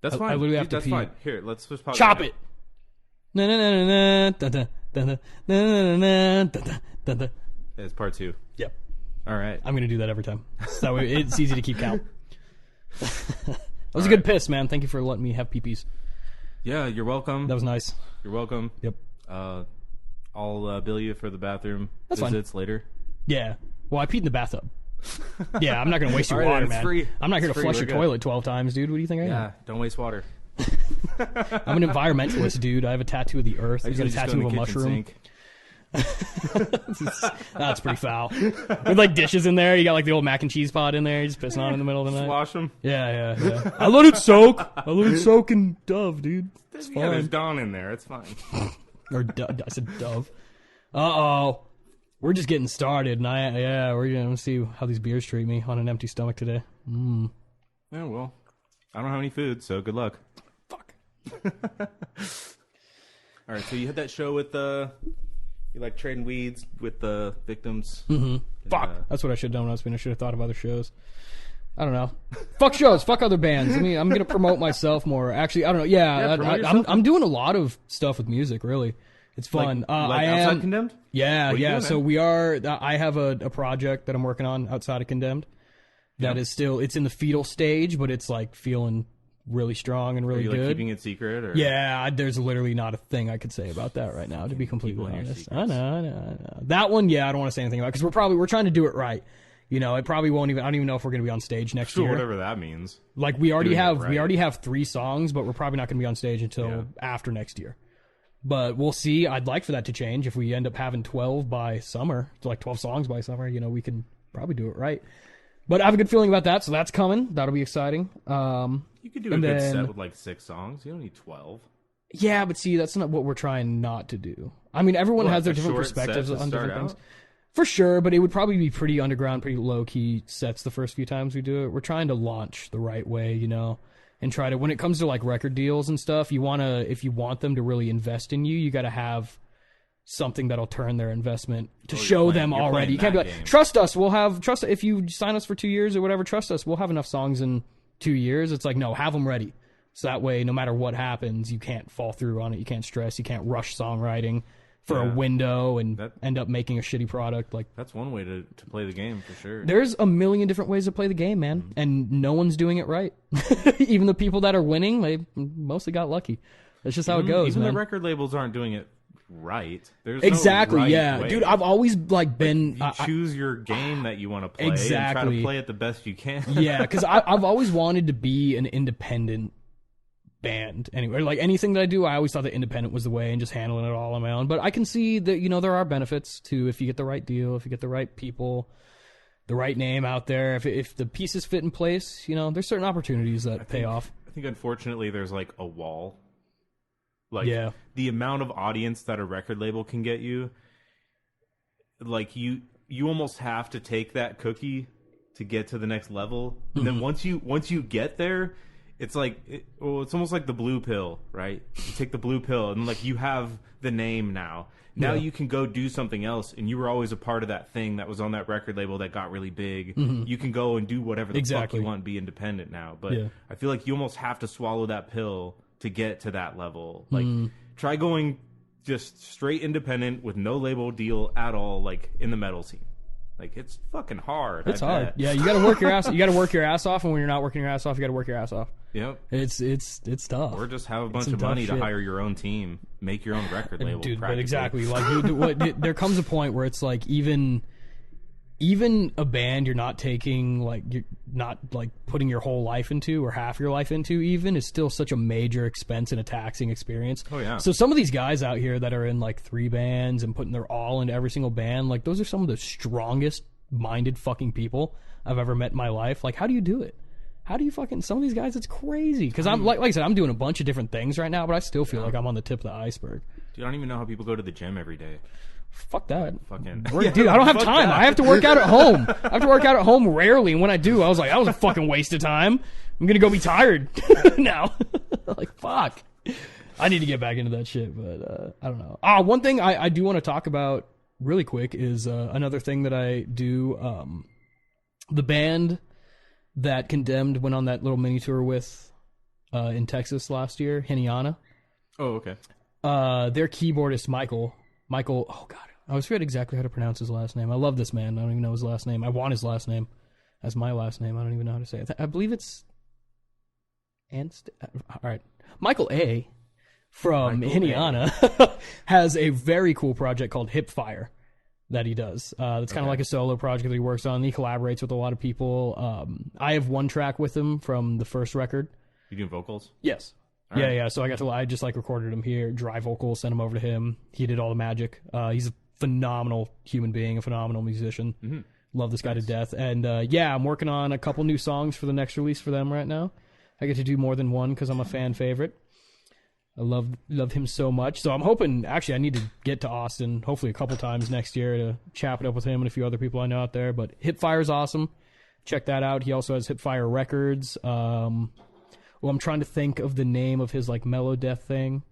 That's fine. I literally have to That's pee. fine. Here, let's just pause Chop right it. Na na na na na da da da na na da da da. now. It's part 2. Yep. All right. I'm gonna do that every time. So it's easy to keep count. That was a good piss, man. Thank you for letting me have pee-pees. Yeah, you're welcome. That was nice. You're welcome. Yep. I'll bill you for the bathroom That's fine. visits later. Yeah. Well, I peed in the bathtub. Yeah, I'm not gonna waste your All right, water, it's man. free. I'm not here to It's free. flush We're your good. toilet 12 times, dude. What do you think I am? Yeah, don't waste water. I'm an environmentalist, dude. I have a tattoo of the earth. I got a usually just go tattoo in of the a kitchen mushroom. sink. That's pretty foul. With like dishes in there, you got like the old mac and cheese pot in there. You're just pissing on it in the middle of the night. Wash them. Yeah. I let it soak. I let it soak in Dove, dude. It's Yeah, there's fine. Dawn in there. It's fine. Or I said Dove. Uh-oh. We're just getting started, and we're gonna see how these beers treat me on an empty stomach today. Yeah, well, I don't have any food, so good luck. Fuck. All right, so you had that show with you like trading weeds with the victims. Fuck. That's what I should have done when I was. I should have thought of other shows. I don't know. Fuck shows. Fuck other bands. I mean, I'm gonna promote myself more. Actually, I don't know. Yeah, promote yourself. I'm doing a lot of stuff with music. Really, it's fun. Like I outside am. Condemned? Yeah. What are you doing, So man? we are. I have a project that I'm working on outside of Condemned. That is still. It's in the fetal stage, but it's like feeling really strong and Are really you like good. keeping it secret? Or? Yeah, there's literally not a thing I could say about that right now, to be completely People and your honest. I know. That one, yeah, I don't want to say anything about it because we're trying to do it right. You know, it probably won't even. I don't even know if we're going to be on stage next Sure, year. whatever that means. Like we already Doing it have, right. we already have 3 songs, but we're probably not going to be on stage until after next year. But we'll see. I'd like for that to change. If we end up having 12 by summer, like 12 songs by summer, you know, we can probably do it right. But I have a good feeling about that, so that's coming. That'll be exciting. You could do a And good then- set with like 6 songs. You don't need 12. Yeah, but see, that's not what we're trying not to do. I mean, everyone has their a different short set perspectives to on start different things. out? For sure, but it would probably be pretty underground, pretty low-key sets the first few times we do it. We're trying to launch the right way, you know, and try to, when it comes to like record deals and stuff, if you want them to really invest in you, you got to have something that'll turn their investment to show them you're already. playing You can't be that like, game. trust us, if you sign us for 2 years or whatever, trust us, we'll have enough songs in 2 years. It's like, no, have them ready. So that way, no matter what happens, you can't fall through on it. You can't stress. You can't rush songwriting for a window and end up making a shitty product. Like, That's one way to play the game for sure. there's a million different ways to play the game, man, and no one's doing it right. Even the people that are winning, they mostly got lucky. That's just how it goes, Even man. the record labels aren't doing it right. There's Exactly, no right yeah, way. dude. I've always like been. You choose your game that you want to play and try Exactly. to play it the best you can. Yeah, because I've always wanted to be an independent band. Anyway, like anything that I do, I always thought that independent was the way and just handling it all on my own. But I can see that, you know, there are benefits to if you get the right deal, if you get the right people, the right name out there, if the pieces fit in place, you know, there's certain opportunities that pay off. I think unfortunately there's like a wall. Like Yeah. the amount of audience that a record label can get you, like you almost have to take that cookie to get to the next level. And then once you get there, it's like it's almost like the blue pill, right? You take the blue pill and like you have the name now. Now you can go do something else, and you were always a part of that thing that was on that record label that got really big. You can go and do whatever the fuck you want and be independent now. But I feel like you almost have to swallow that pill to get to that level. Like, try going just straight independent with no label deal at all, like in the metal scene. Like, it's fucking hard. It's hard. Yeah, you got to work your ass. You got to work your ass off, and when you're not working your ass off, you got to work your ass off. Yep. It's tough. Or just have a bunch of money to hire your own team, make your own record label. Dude, but exactly. Like, there comes a point where it's like even a band you're not taking, like, you're not like putting your whole life into or half your life into, even, is still such a major expense and a taxing experience. Oh yeah. So some of these guys out here that are in like 3 bands and putting their all into every single band, like, those are some of the strongest minded fucking people I've ever met in my life. Like, how do you do it? How do you fucking, some of these guys, it's crazy. Because I'm like I said, I'm doing a bunch of different things right now, but I still feel like I'm on the tip of the iceberg. Dude, I don't even know how people go to the gym every day. Fuck that. Fucking dude, I don't have time. I have to work out at home. I have to work out at home rarely, and when I do, I was like, that was a fucking waste of time. I'm gonna go be tired now. Like, fuck. I need to get back into that shit, but I don't know. One thing I do want to talk about really quick is another thing that I do. The band that Condemned went on that little mini tour with in Texas last year, Heniana. Oh, okay. Their keyboardist, Michael, oh god, I always forget exactly how to pronounce his last name. I love this man. I don't even know his last name. I want his last name as my last name. I don't even know how to say it. I believe it's all right. Michael A. from Heniana has a very cool project called Hipfire that he does. It's kind of like a solo project that he works on. He collaborates with a lot of people. I have one track with him from the first record. You doing vocals? Yes. All right. Yeah. So I just like recorded him here, dry vocals, sent him over to him. He did all the magic. He's a phenomenal human being, a phenomenal musician. Mm-hmm. Love this guy to death. And I'm working on a couple new songs for the next release for them right now. I get to do more than one because I'm a fan favorite. I love him so much. So I'm hoping, actually, I need to get to Austin hopefully a couple times next year to chop it up with him and a few other people I know out there. But Hipfire is awesome. Check that out. He also has Hipfire Records. I'm trying to think of the name of his, like, mellow death thing.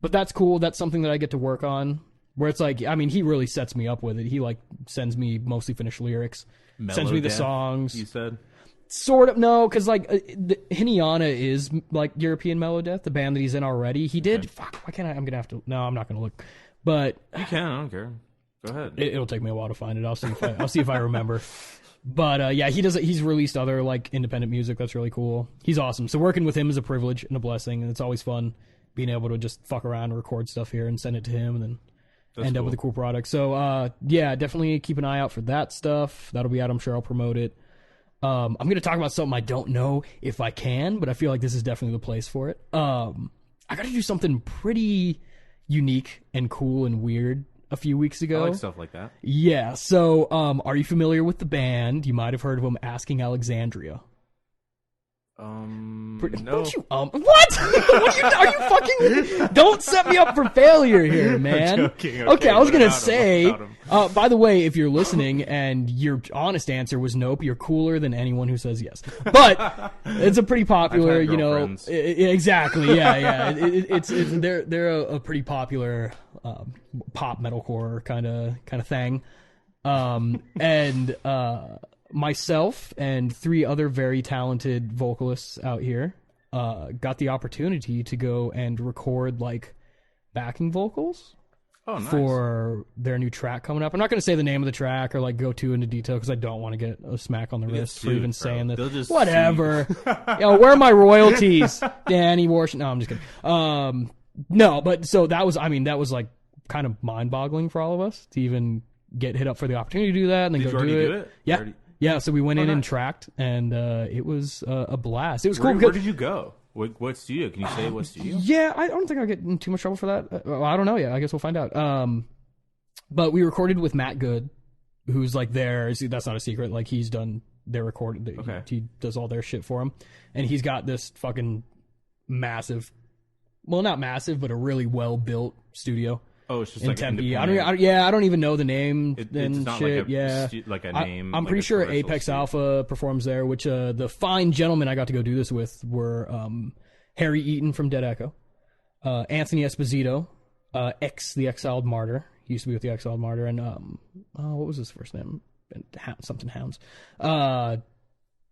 But that's cool. That's something that I get to work on. Where it's like, I mean, he really sets me up with it. He, like, sends me mostly finished lyrics. Mellow sends me the death, songs. you said? Sort of, no, because, like, Heniana is, like, European Melodeath, the band that he's in already. He did, why can't I, I'm going to have to, no, I'm not going to look. But. You can, I don't care. Go ahead. It'll take me a while to find it. I'll see if I remember. But, he's released other, like, independent music that's really cool. He's awesome. So working with him is a privilege and a blessing, and it's always fun being able to just fuck around and record stuff here and send it to him and then end up with a cool product. So, definitely keep an eye out for that stuff. That'll be out. I'm sure I'll promote it. I'm going to talk about something I don't know if I can, but I feel like this is definitely the place for it. I got to do something pretty unique and cool and weird a few weeks ago. I like stuff like that. Yeah. So, are you familiar with the band? You might have heard of them, Asking Alexandria. No. What? Are you fucking? Don't set me up for failure here, man. I'm joking. Okay, I was gonna say. By the way, if you're listening and your honest answer was nope, you're cooler than anyone who says yes. But it's a pretty popular, I've had exactly. Yeah. They're a pretty popular pop metalcore kind of thing, and myself and 3 other very talented vocalists out here got the opportunity to go and record, like, backing vocals for their new track coming up. I'm not going to say the name of the track or, like, go too into detail because I don't want to get a smack on the wrist for even saying that. Whatever. Where are my royalties? Danny Warsh. No, I'm just kidding. No, but so that was like kind of mind-boggling for all of us to even get hit up for the opportunity to do that and then Did go you do already it. Do Yeah. Yeah, so we went in and tracked, and it was a blast. It was cool. Where did you go? What studio? Can you say what studio? Yeah, I don't think I'll get in too much trouble for that. Well, I don't know yet. I guess we'll find out. But we recorded with Matt Good, who's like that's not a secret. Like, he's done their recording. Okay. He does all their shit for him. And he's got this fucking massive, well, not massive, but a really well-built studio. Oh, it's just in like Tempe. I don't even know the name it's not shit. Like a name. I'm pretty sure Apex Alpha performs there. Which the fine gentlemen I got to go do this with were Harry Eaton from Dead Echo, Anthony Esposito, the Exiled Martyr. He used to be with the Exiled Martyr, and what was his first name? Something Hounds.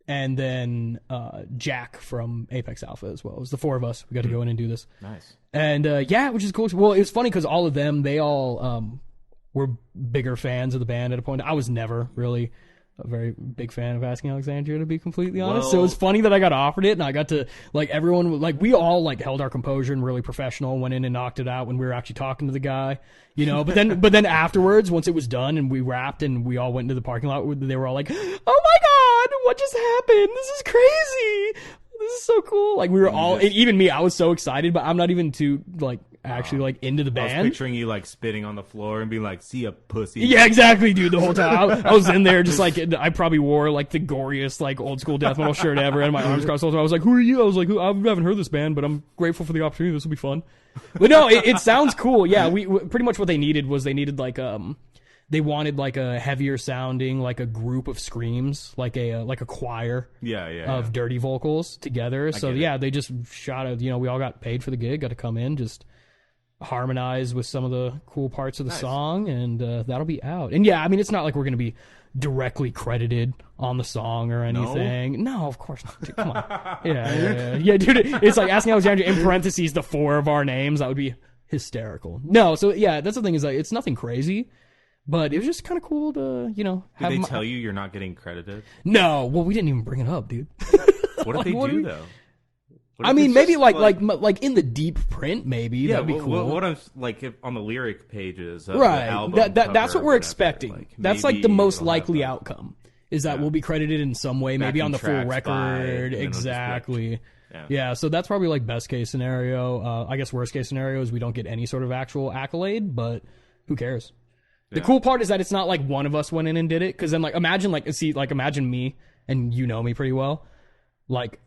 And then Jack from Apex Alpha as well. It was the 4 of us. We got to go in and do this. Nice. And which is cool. Well, it was funny because all of them, they all were bigger fans of the band at a point. I was never really a very big fan of Asking Alexandria, to be completely honest. Well, so it's funny that I got offered it, and I got to, like, everyone, like, we all, like, held our composure and really professional, went in and knocked it out when we were actually talking to the guy, you know, but then afterwards, once it was done and we wrapped and we all went into the parking lot, they were all like, oh my God, what just happened? This is crazy. This is so cool. Like, we were all, and even me, I was so excited, but I'm not even too, like, actually, like, into the band. I was picturing you, like, spitting on the floor and being like, see ya, pussy. Yeah, exactly, dude, the whole time. I was in there just, like, I probably wore, like, the goriest, like, old school death metal shirt ever, and my arms crossed the whole time. I was like, who are you? I was like, I haven't heard this band, but I'm grateful for the opportunity. This will be fun. But no, it sounds cool. Yeah, we pretty much what they needed was like, they wanted, like, a heavier sounding, like, a group of screams, like a choir of dirty vocals together. So, yeah, they just shot it. You know, we all got paid for the gig, got to come in, just harmonize with some of the cool parts of the song, and that'll be out. And, yeah, I mean, it's not like we're going to be directly credited on the song or anything. No, of course not. Dude, come on. Yeah, dude, it's like Asking Alexandria in parentheses the 4 of our names. That would be hysterical. No, so, yeah, that's the thing is, like, it's nothing crazy. But it was just kind of cool to, you know, have. Did they tell you you're not getting credited? No. Well, we didn't even bring it up, dude. What if they do, though? I mean, maybe like in the deep print, maybe. Yeah, that'd be cool. What I'm like if on the lyric pages of right. the album that's what we're expecting. Like, that's like the most likely outcome is that we'll be credited in some way, maybe on the full record. Exactly. Yeah, so that's probably like best case scenario. I guess worst case scenario is we don't get any sort of actual accolade, but who cares? The cool part is that it's not like one of us went in and did it, because then like imagine me, and you know me pretty well. Like,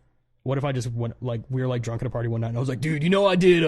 what if I just went, like, we were like drunk at a party one night and I was like, dude, you know, I did,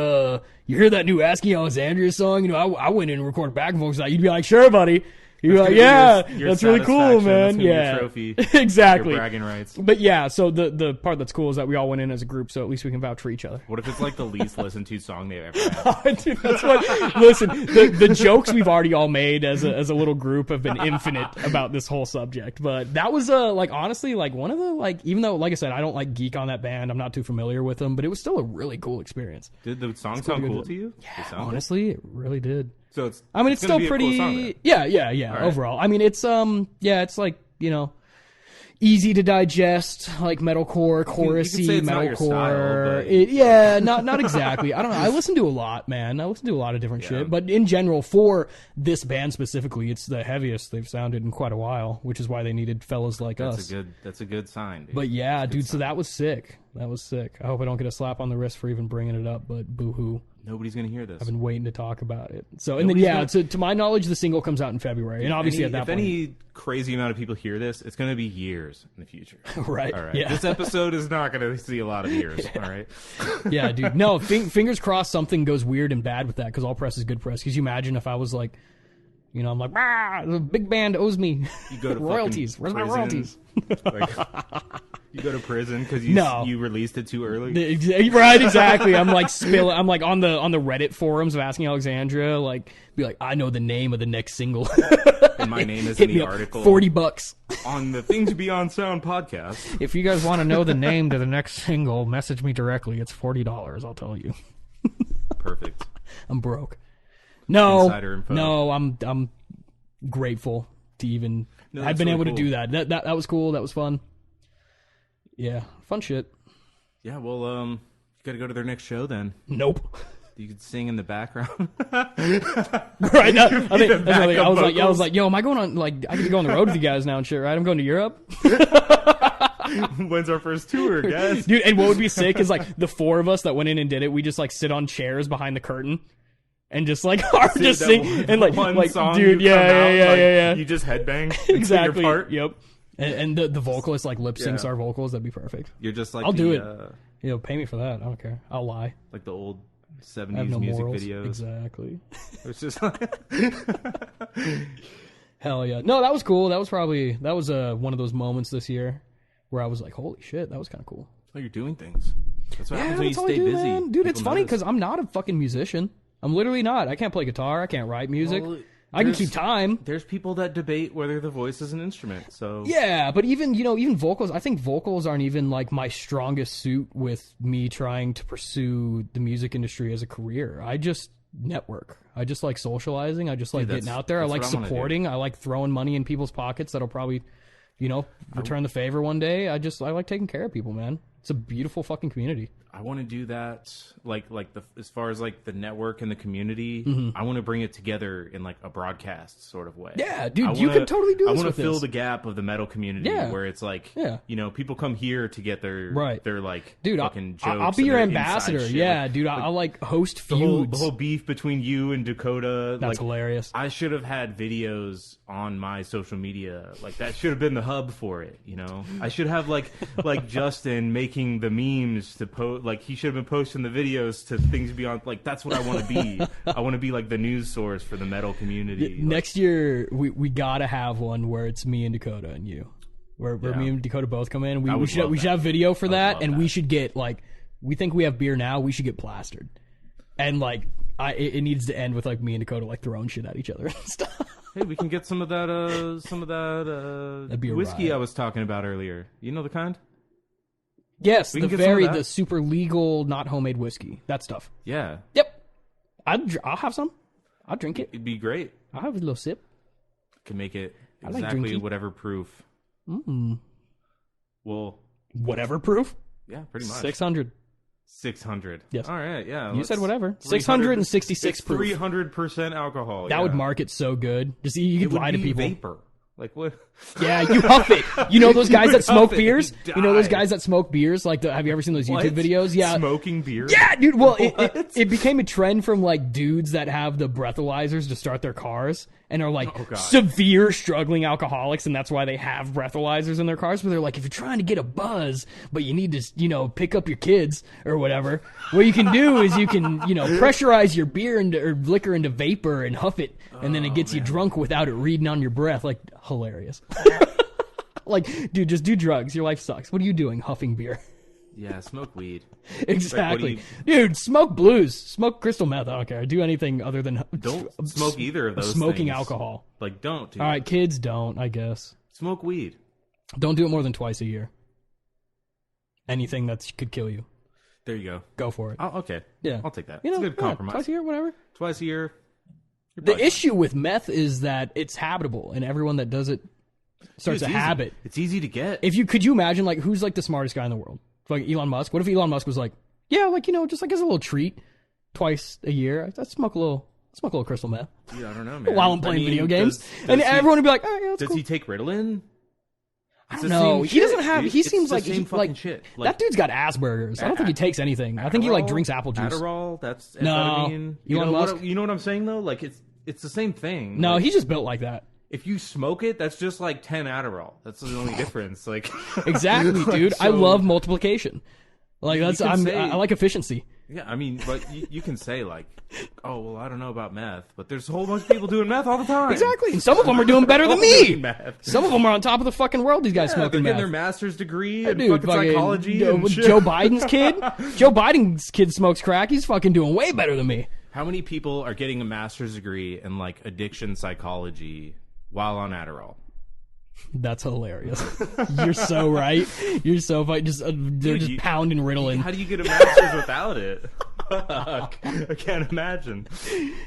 you hear that new Asking Alexandria song? You know, I went in and recorded back and vocals. You'd be like, sure, buddy. You'd be like, yeah, that's really cool, man. Yeah, trophy, exactly. your bragging rights. But yeah, so the part that's cool is that we all went in as a group, so at least we can vouch for each other. What if it's like the least listened to song they've ever had? Dude, that's what. Listen, the jokes we've already all made as a little group have been infinite about this whole subject. But that was like honestly like one of the like, even though like I said I don't like geek on that band, I'm not too familiar with them, but it was still a really cool expence. Did the song sound cool to you? Yeah, honestly, it really did. So it's. I mean, it's still pretty. Cool yeah. Right. Overall, I mean, it's it's like, you know, easy to digest, like metalcore, chorusy metalcore. Not exactly. I don't know. I listen to a lot, man. I listen to a lot of different shit, but in general, for this band specifically, it's the heaviest they've sounded in quite a while, which is why they needed fellas like us. That's a good sign, dude. But yeah, dude. So that was sick. I hope I don't get a slap on the wrist for even bringing it up, but boo-hoo. Nobody's going to hear this. I've been waiting to talk about it. So, and then, to my knowledge, the single comes out in February. And obviously at that point. If any crazy amount of people hear this, it's going to be years in the future. Right. All right. Yeah. This episode is not going to see a lot of years. All right. Yeah, dude. No, fingers crossed something goes weird and bad with that, because all press is good press. Because you imagine if I was like, you know, I'm like, the big band owes me you go to royalties. Where's my royalties? Like, you go to prison because you released it too early. Right, exactly. I'm like I'm like on the Reddit forums of Asking Alexandria, like be like, I know the name of the next single. And my name is in the article. $40 on the Things Beyond Sound podcast. If you guys want to know the name to the next single, message me directly. It's $40. I'll tell you. Perfect. I'm broke. No, Insider info. No, I'm grateful to even. I've been able to do that. That was cool. That was fun. Yeah, fun shit. Yeah, well, you got to go to their next show then. Nope. You could sing in the background. Right now, I was like, yo, am I going on? Like, I get to go on the road with you guys now and shit, right? I'm going to Europe. When's our first tour, guys? Dude, and what would be sick is like the 4 of us that went in and did it. We just like sit on chairs behind the curtain. And just like just sing and like song dude, yeah. You just headbang exactly. Your part. Yep. And the vocalist like lip syncs our vocals. That'd be perfect. You're just like I'll do it. Pay me for that. I don't care. I'll lie. Like the old 70s music morals. videos. Exactly. It's just like hell yeah. No, that was cool. That was one of those moments this year where I was like, holy shit, that was kind of cool. That's why you're doing things. That's what happens when you stay busy. Man. Dude, it's funny because I'm not a fucking musician. I'm literally not. I can't play guitar. I can't write music. Well, I can keep time. There's people that debate whether the voice is an instrument. So yeah, but even vocals. I think vocals aren't even like my strongest suit with me trying to pursue the music industry as a career. I just network. I just like socializing. I just like getting out there. I like supporting. I like throwing money in people's pockets that'll probably, return the favor one day. I like taking care of people, man. It's a beautiful fucking community. I want to do that, as far as like the network and the community. I want to bring it together in like a broadcast sort of way. Yeah, dude, you could totally do this. I want to fill the gap of the metal community, where it's like, people come here to get their like, dude, fucking jokes. I'll be your ambassador. Yeah, dude, I'll like host feuds. The whole beef between you and Dakota. That's hilarious. I should have had videos on my social media. Like that should have been the hub for it. I should have like Justin making the memes to post. Like he should have been posting the videos to things beyond. Like that's what I want to be. I want to be like the news source for the metal community. Next year, we gotta have one where it's me and Dakota and you, where me and Dakota both come in. We should have video for that, and we should get like, we think we have beer now. We should get plastered, and like it needs to end with like me and Dakota like throwing shit at each other and stuff. Hey, we can get some of that whiskey I was talking about earlier. You know the kind? Yes, the super legal, not homemade whiskey. That stuff. Yeah. Yep. I'll have some. I'll drink it. It'd be great. I'll have a little sip. Can make it exactly whatever proof. Well, whatever proof? Yeah, pretty much. 600. 600. Yes. All right, yeah. You said whatever. 666 proof. 300% alcohol. That would mark it so good. Just you could lie to people. Vapor. Like what? Yeah, you huff it. You know those guys that smoke beers? You know those guys that smoke beers? Like, have you ever seen those YouTube videos? Yeah, smoking beer. Yeah, dude. Well, it became a trend from like dudes that have the breathalyzers to start their cars and are like severe struggling alcoholics, and that's why they have breathalyzers in their cars. But they're like, if you're trying to get a buzz, but you need to, pick up your kids or whatever, what you can do is you can, pressurize your beer or liquor into vapor and huff it, and then it gets you drunk without it reading on your breath. Like, hilarious. Like, dude, just do drugs. Your life sucks. What are you doing? Huffing beer. Yeah, smoke weed. Exactly. Dude, smoke blues. Smoke crystal meth. I don't care. Do anything other than... Don't smoke either of those smoking things. Alcohol. Like, don't, dude. All right, kids, don't, I guess. Smoke weed. Don't do it more than twice a year. Anything that could kill you. There you go. Go for it. Oh, okay. Yeah. I'll take that. It's a good compromise. Twice a year, whatever. Twice a year. The issue with meth is that it's habitable, and everyone that does it starts a habit. It's easy to get. Could you imagine, like, who's like the smartest guy in the world? Like Elon Musk. What if Elon Musk was like, yeah, like, just like as a little treat, twice a year, I smoke a little crystal meth. Yeah, I don't know, man. While I'm playing video games, and everyone would be like, oh yeah, that's cool. Does he take Ritalin? I don't know. He doesn't have. He seems like he's like shit. That dude's got Asperger's. I don't think he takes anything. I think he like drinks apple juice. Adderall. That's no. Elon Musk. You know what I'm saying though? Like it's the same thing. No, he's just built like that. If you smoke it, that's just like 10 Adderall. That's the only difference. Like exactly, dude. I love multiplication. Like I like efficiency. Yeah, I mean, but you can say like, oh well, I don't know about meth, but there's a whole bunch of people doing meth all the time. Exactly, and some of them are doing better than me. Some of them are on top of the fucking world. These guys smoking they're meth. Getting their master's degree in fucking psychology. Joe Biden's kid. Joe Biden's kid smokes crack. He's fucking doing way better than me. How many people are getting a master's degree in like addiction psychology while on Adderall? That's hilarious. You're so right. You're so funny. They're just pounding Ritalin. How do you get a master's without it? I can't imagine.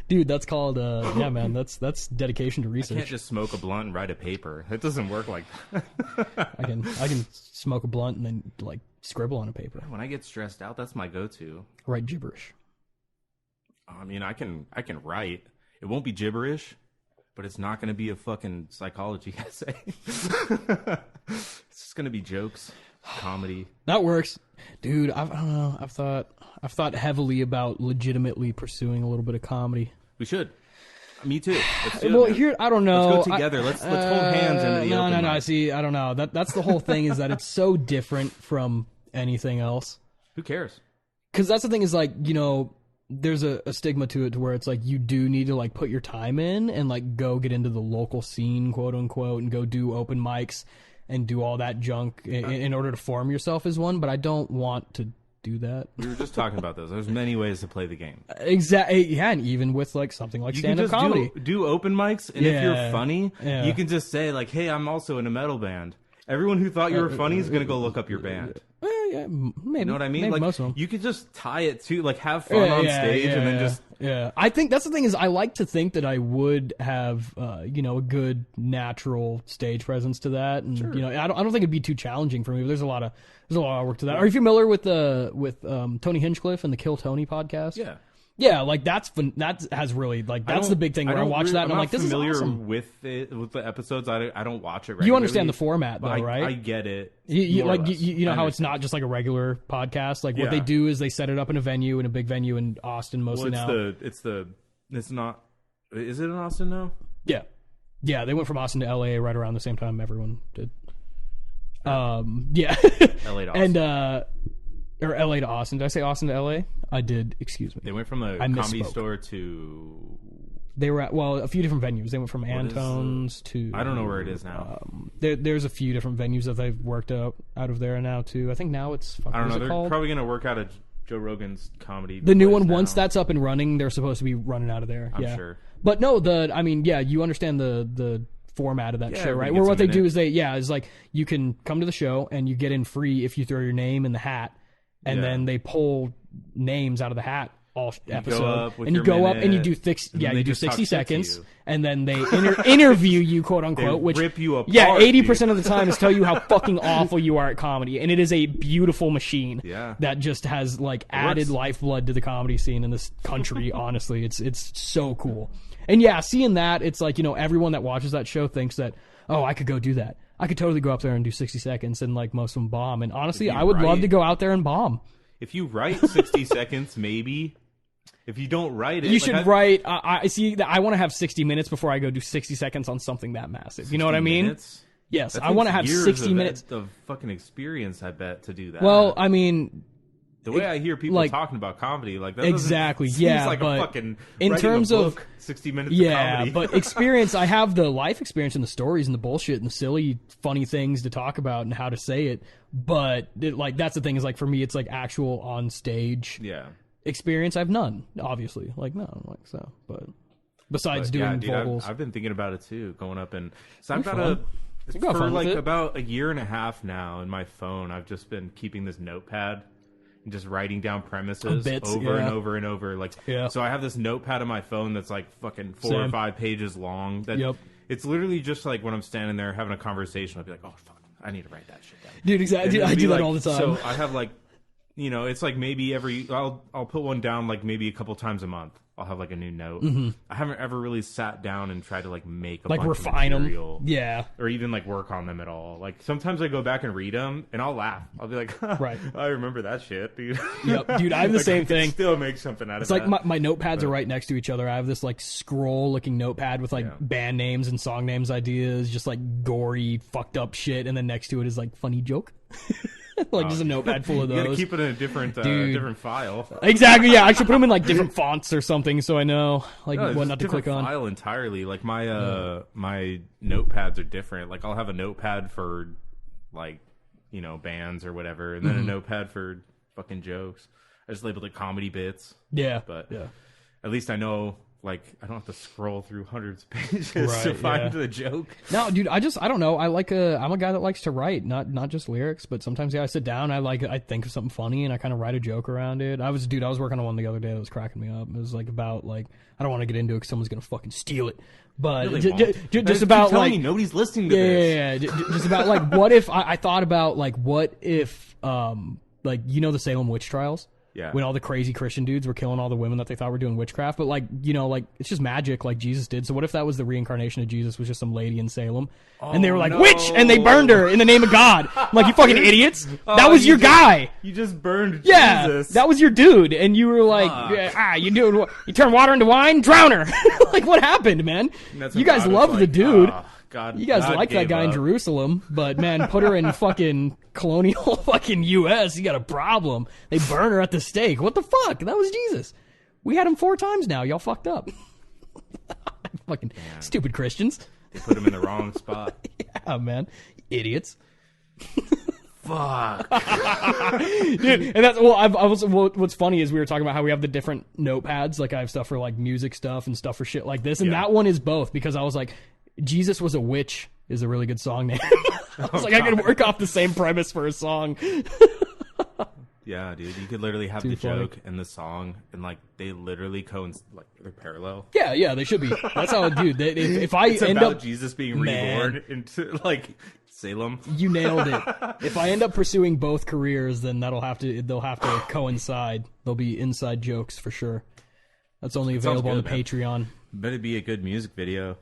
Dude, that's called yeah, man. That's dedication to research. I can't just smoke a blunt and write a paper. It doesn't work like that. I can smoke a blunt and then like scribble on a paper. When I get stressed out, that's my go-to. Write gibberish. I mean, I can write. It won't be gibberish, but it's not going to be a fucking psychology essay. It's just going to be jokes, comedy. That works, dude. I don't know. I've thought heavily about legitimately pursuing a little bit of comedy. We should. Me too. Here, I don't know. Let's go together. Let's hold hands into the open mic. See, I don't know. That's the whole thing. Is that it's so different from anything else. Who cares? Because that's the thing. Is like there's a stigma to it to where it's like you do need to like put your time in and like go get into the local scene, quote unquote, and go do open mics and do all that junk in order to form yourself as one. But I don't want to do that. We were just talking about those. There's many ways to play the game. Exactly. Yeah, and even with like something like stand-up comedy. Do open mics, and if you're funny, you can just say like, hey, I'm also in a metal band. Everyone who thought you were funny is going to go look up your band. Yeah, maybe. You know what I mean? Maybe Like, most of them. you could just tie it to, like, have fun on stage and then just... Yeah, I think that's the thing is I like to think that I would have, a good natural stage presence to that. And, I don't think it'd be too challenging for me, but there's a lot of work to that. Are you familiar with Tony Hinchcliffe and the Kill Tony podcast? Yeah. Yeah, like that has really like that's the big thing where I watch that and I'm like, this is awesome. With the episodes. I don't watch it regularly. You understand the format though, right? I get it. You know how it's not just like a regular podcast. Like what they do is they set it up in a big venue in Austin mostly now. It's not. Is it in Austin now? Yeah, yeah. They went from Austin to LA right around the same time everyone did. Yeah. LA to Austin. And or LA to Austin. Did I say Austin to LA? I did. Excuse me. They went from a comedy store to... They were at, a few different venues. They went from Antone's to... I don't know where it is now. There's a few different venues that they've worked out of there now, too. I think now it's... I don't know. They're probably going to work out of Joe Rogan's comedy. The new one, once that's up and running, they're supposed to be running out of there. I'm sure. But no, you understand the format of that show, right? Where what they do is is like, you can come to the show and you get in free if you throw your name in the hat. And then they pull names out of the hat all episode, and you go up and you do 60 seconds, and then they interview you, quote unquote, which rip you apart. Yeah, 80% of the time is tell you how fucking awful you are at comedy, and it is a beautiful machine that just has like added lifeblood to the comedy scene in this country. Honestly, it's so cool, and seeing that, it's like everyone that watches that show thinks that I could go do that. I could totally go up there and do 60 seconds and like most of them bomb. And honestly, I would love to go out there and bomb. If you write 60 seconds, maybe. If you don't write it, you should write. I see that I want to have 60 minutes before I go do 60 seconds on something that massive. You know what I mean? Minutes? Yes, I want to have 60 minutes of fucking experience. I bet to do that. Well, I mean. The way I hear people talking about comedy, like that exactly, seems like a fucking in terms of 60 minutes of comedy. But experience, I have the life experience and the stories and the bullshit and the silly, funny things to talk about and how to say it. But that's the thing is like for me, it's like actual on stage experience. I have none, obviously. But besides doing vocals, I've been thinking about it too, going up and so I've got for like about a year and a half now in my phone. I've just been keeping this notepad. Just writing down premises over and over and over. So I have this notepad on my phone that's like fucking 4 or 5 pages long. It's literally just like when I'm standing there having a conversation, I'll be like, oh fuck, I need to write that shit down. Dude, exactly. I do that all the time. So I have like, it's like maybe I'll put one down like maybe a couple times a month. I'll have like a new note. Mm-hmm. I haven't ever really sat down and tried to like make a bunch refine of material, them, or even like work on them at all. Like sometimes I go back and read them and I'll laugh. I'll be like, right, I remember that shit, dude. Yep, dude, I have the same thing. Still make something out of it. It's like my notepads are right next to each other. I have this like scroll-looking notepad with like band names and song names, ideas, just like gory, fucked up shit, and then next to it is like funny joke. Just a notepad full of those. You gotta keep it in a different file. Exactly, yeah. I should put them in like different fonts or something so I know what not to click on. File entirely. Like my my notepads are different. Like I'll have a notepad for like bands or whatever, and then a notepad for fucking jokes. I just labeled it comedy bits. Yeah, but at least I know. Like I don't have to scroll through hundreds of pages to find the joke. No, dude, I don't know. I'm a guy that likes to write, not just lyrics, but sometimes I sit down, I think of something funny and I kind of write a joke around it. I was working on one the other day that was cracking me up. It was like about like I don't want to get into it because someone's gonna fucking steal it, but just about like me, nobody's listening to this. Yeah, just about like what if I thought about like what if like the Salem witch trials. Yeah. When all the crazy Christian dudes were killing all the women that they thought were doing witchcraft. But, like, it's just magic like Jesus did. So what if that was the reincarnation of Jesus was just some lady in Salem? And they were like, witch! And they burned her in the name of God. I'm like, you fucking idiots. That was your guy. You just burned Jesus. That was your dude. And you were like, you turn water into wine? Drown her. Like, what happened, man? You guys love the dude. God, you guys God like that guy in Jerusalem, but man, put her in fucking colonial fucking U.S., you got a problem. They burn her at the stake. What the fuck? That was Jesus. We had him 4 times now. Y'all fucked up. Fucking stupid Christians. They put him in the wrong spot. Yeah, man. Idiots. Fuck. Dude, and that's what's funny is we were talking about how we have the different notepads. Like I have stuff for like music stuff and stuff for shit like this, and that one is both because I was like, Jesus was a witch is a really good song name. I was I could work off the same premise for a song. Yeah, dude. You could literally have Too the funny. joke and the song, and like they literally like they're parallel. Yeah, they should be. That's how, dude. If I It's end about up Jesus being Man. reborn into like Salem. You nailed it. If I end up pursuing both careers, then they'll have to coincide. There'll be inside jokes for sure. That's only available on the Patreon. Bet it'd be a good music video.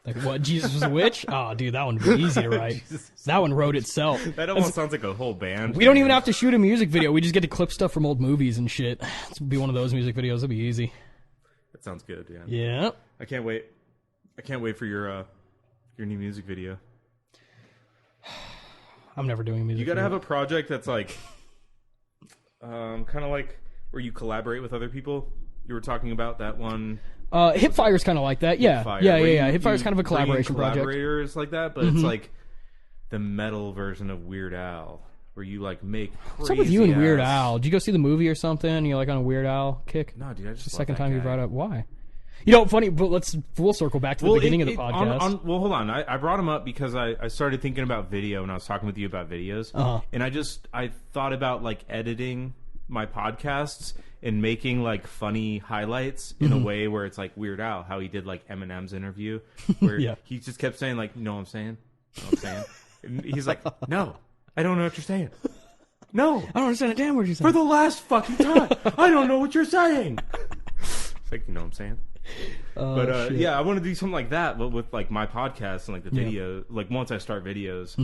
Like what? Jesus was a witch? Oh, dude, that one would be easy to write. That one wrote itself. That almost sounds like a whole band. We don't even have to shoot a music video. We just get to clip stuff from old movies and shit. This would be one of those music videos. It'd be easy. That sounds good, yeah. Yeah. I can't wait. I can't wait for your new music video. I'm never doing a music You gotta video. have a project that's like, kind of like where you collaborate with other people. You were talking about that one. Hipfire's kind of like that. Yeah. Hipfire, Yeah. where Hipfire's kind of a bring in collaboration project. collaborators like that, but it's like the metal version of Weird Al, where you like make crazy. What's up with you and Weird ass- Al? Did you go see the movie or something? You're like on a Weird Al kick? No, dude, I just The love second that time you guy. brought up why? You know, funny, but we'll circle back to the beginning of the podcast. Well, hold on. I brought him up because I started thinking about video when I was talking with you about videos, and I thought about like editing my podcasts and making like funny highlights in a way where it's like Weird Al, how he did like Eminem's interview, where he just kept saying like, "You know what I'm saying? You know what I'm saying?" And he's like, "No, I don't know what you're saying. No, I don't understand a damn word you're saying. for the last fucking time, I don't know what you're saying." It's like, you know what I'm saying? But yeah, I want to do something like that, but with like my podcast and like the video. Like once I start videos,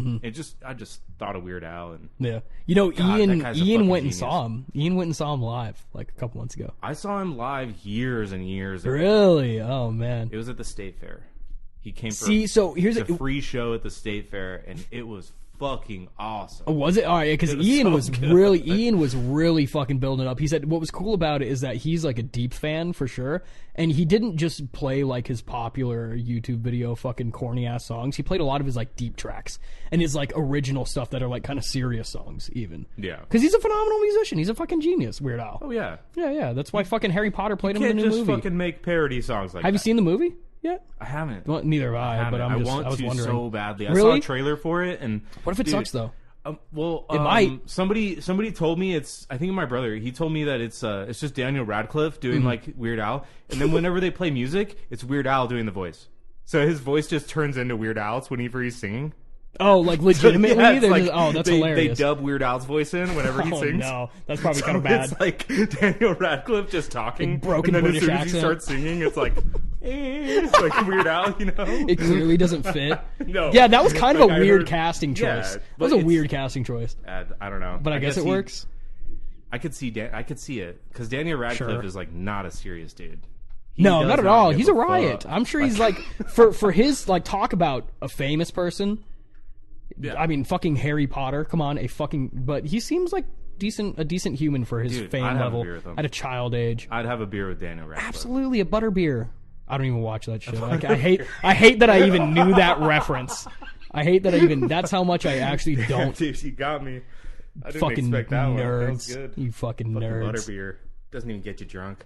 I just thought of Weird Al, and Yeah, you know, God, that guy's a Ian fucking went and genius. saw him. Ian went and saw him live like a couple months ago. I saw him live years and years ago. Really? Oh man. It was at the State Fair. He came for See, so here's a free show at the State Fair, and it was fucking awesome. Was it? All right, because It was Ian so was good. Ian was really fucking building it up. He said what was cool about it is that he's like a deep fan for sure, and he didn't just play like his popular YouTube video fucking corny ass songs. He played a lot of his like deep tracks and his like original stuff that are like kind of serious songs even. Yeah. Because he's a phenomenal musician. He's a fucking genius. Weird Al. Oh yeah. Yeah. That's why fucking Harry Potter played him in Can't the new just movie. fucking make parody songs like Have you that. seen the movie yet? I haven't. Well, neither have I, but I I want was to wondering. so badly. I Really? saw a trailer for it, and What if it dude, sucks though? It might. Somebody told me it's. I think my brother. He told me that it's just Daniel Radcliffe doing like Weird Al, and then whenever they play music, it's Weird Al doing the voice. So his voice just turns into Weird Al's whenever he's singing. Oh, like legitimately? Yeah, it's They're like just, that's they hilarious. dub Weird Al's voice in whenever he Oh sings. no, that's probably So kind of bad. It's like Daniel Radcliffe just talking, broken and then British as soon as accent. he starts singing, it's like, it's like Weird Al, you know? It clearly doesn't fit. No. Yeah, that was kind of Like, a I weird heard- casting choice. Yeah, that but was a it's- weird casting choice. I don't know, But I guess it works. I could see it because Daniel Radcliffe Sure. is like not a serious dude. He No, does not at all. give He's a riot. fuck. I'm sure he's like for his like talk about a famous person. Yeah. I mean, fucking Harry Potter. Come on, but he seems like a decent human for his Dude, I'd fame have a level beer with him. at a child age. I'd have a beer with Daniel Radcliffe. Absolutely, a butterbeer. I don't even watch that shit. Like, I hate that I even knew that reference. I hate that I even. That's how much I actually don't. Dude, you got me. I didn't Fucking expect that one. nerds. That's good. You fucking Fucking nerds. butterbeer doesn't even get you drunk.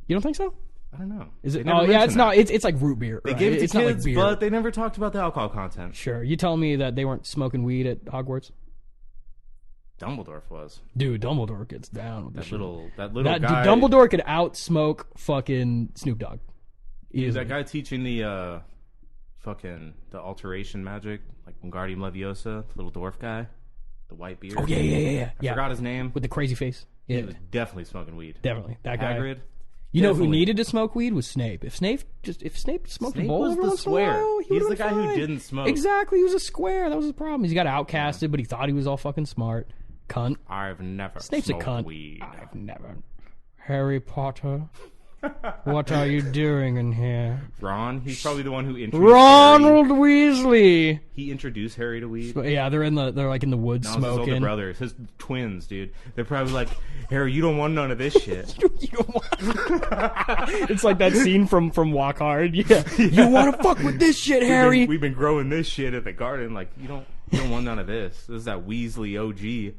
You don't think so? I don't know. Is it? They never Oh yeah, mention it's that. not. It's like root beer. They right? gave it to it's kids, not like beer. but they never talked about the alcohol content. Sure. You tell me that they weren't smoking weed at Hogwarts? Dumbledore was Dude, Dumbledore gets down with this that shit. little That guy. Dumbledore could outsmoke fucking Snoop Dogg. Is that guy teaching the the alteration magic, like Wingardium Leviosa, the little dwarf guy, the white beard? Oh yeah. I forgot his name. With the crazy face. He Yeah, was definitely smoking weed. definitely that guy. Hagrid. You know who Definitely. needed to smoke weed was Snape. If Snape smoked Snape a bowl was every the once in a square. while, he He's would've the been guy who fine. didn't smoke. Exactly, he was a square. That was his problem. He's got outcasted, but he thought he was all fucking smart. Cunt. I've never Snape's a smoked cunt. weed. I've never. Harry Potter, what are you doing in here? Ron, he's probably the one who introduced Ronald Harry. Weasley. He introduced Harry to weed. Yeah, they're like in the woods No, it's his older smoking. brothers, his twins, dude. They're probably like, Harry, you don't want none of this shit. You don't want- it's like that scene from Walk Hard. Yeah, you want to fuck with this shit, Harry? We've been growing this shit at the garden. Like, you don't want none of this. This is that Weasley OG.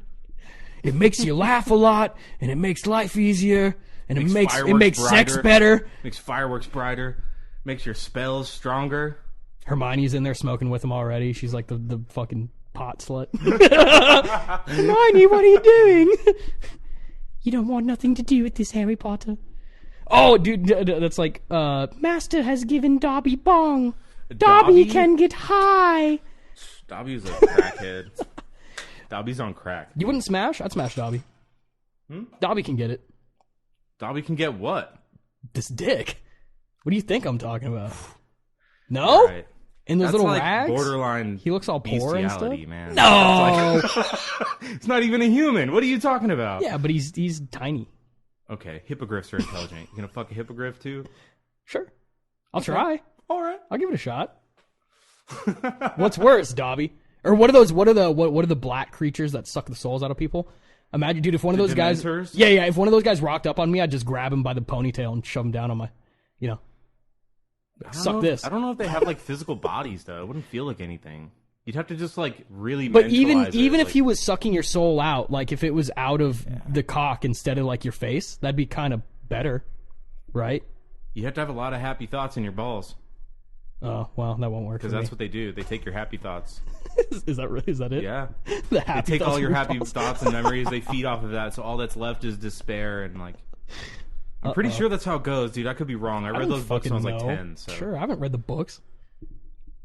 It makes you laugh a lot, and it makes life easier, and it makes fireworks sex brighter. better. Makes fireworks brighter. Makes your spells stronger. Hermione's in there smoking with him already. She's like the fucking pot slut. Hermione, what are you doing? You don't want nothing to do with this, Harry Potter. Oh, dude, that's like, Master has given Dobby bong. Dobby can get high. Dobby's a crackhead. Dobby's on crack. You wouldn't smash? I'd smash Dobby. Dobby can get it. Dobby can get what? This dick. What do you think I'm talking about? No? Right. In those That's little like rags? Borderline. He looks all poor and stuff? Man. No! It's not even a human. What are you talking about? Yeah, but he's tiny. Okay, hippogriffs are intelligent. You gonna fuck a hippogriff too? Sure. I'll try. All right. I'll give it a shot. What's worse, Dobby? Or what are the black creatures that suck the souls out of people? Imagine, dude, if one of those guys... Yeah, if one of those guys rocked up on me, I'd just grab him by the ponytail and shove him down on my... Suck this. I don't know if they have, like, physical bodies, though. It wouldn't feel like anything. You'd have to just, like, really But mentalize even it, if he was sucking your soul out, like, if it was out of the cock instead of, like, your face, that'd be kind of better, right? You have to have a lot of happy thoughts in your balls. Oh, well, that won't work. Because that's what they do. They take your happy thoughts. Is that it? Yeah. The happy they take all your happy balls. thoughts and memories. They feed off of that. So all that's left is despair and like. I'm pretty sure that's how it goes, dude. I could be wrong. I read those books when I was like 10. So. Sure, I haven't read the books.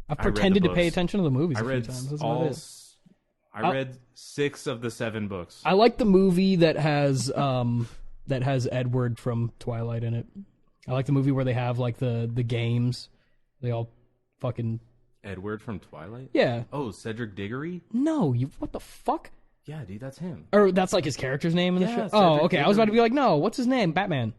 I've pretended to pay attention to the movies a few times. That's about it. I read 6 of the 7 books. I like the movie that has Edward from Twilight in it. I like the movie where they have like the games. They all fucking Edward from Twilight? Yeah. Oh, Cedric Diggory? No, what the fuck? Yeah, dude, that's him. Or that's like his character's name in the show? Cedric Oh, okay. Diggory. I was about to be like, no, what's his name? Batman.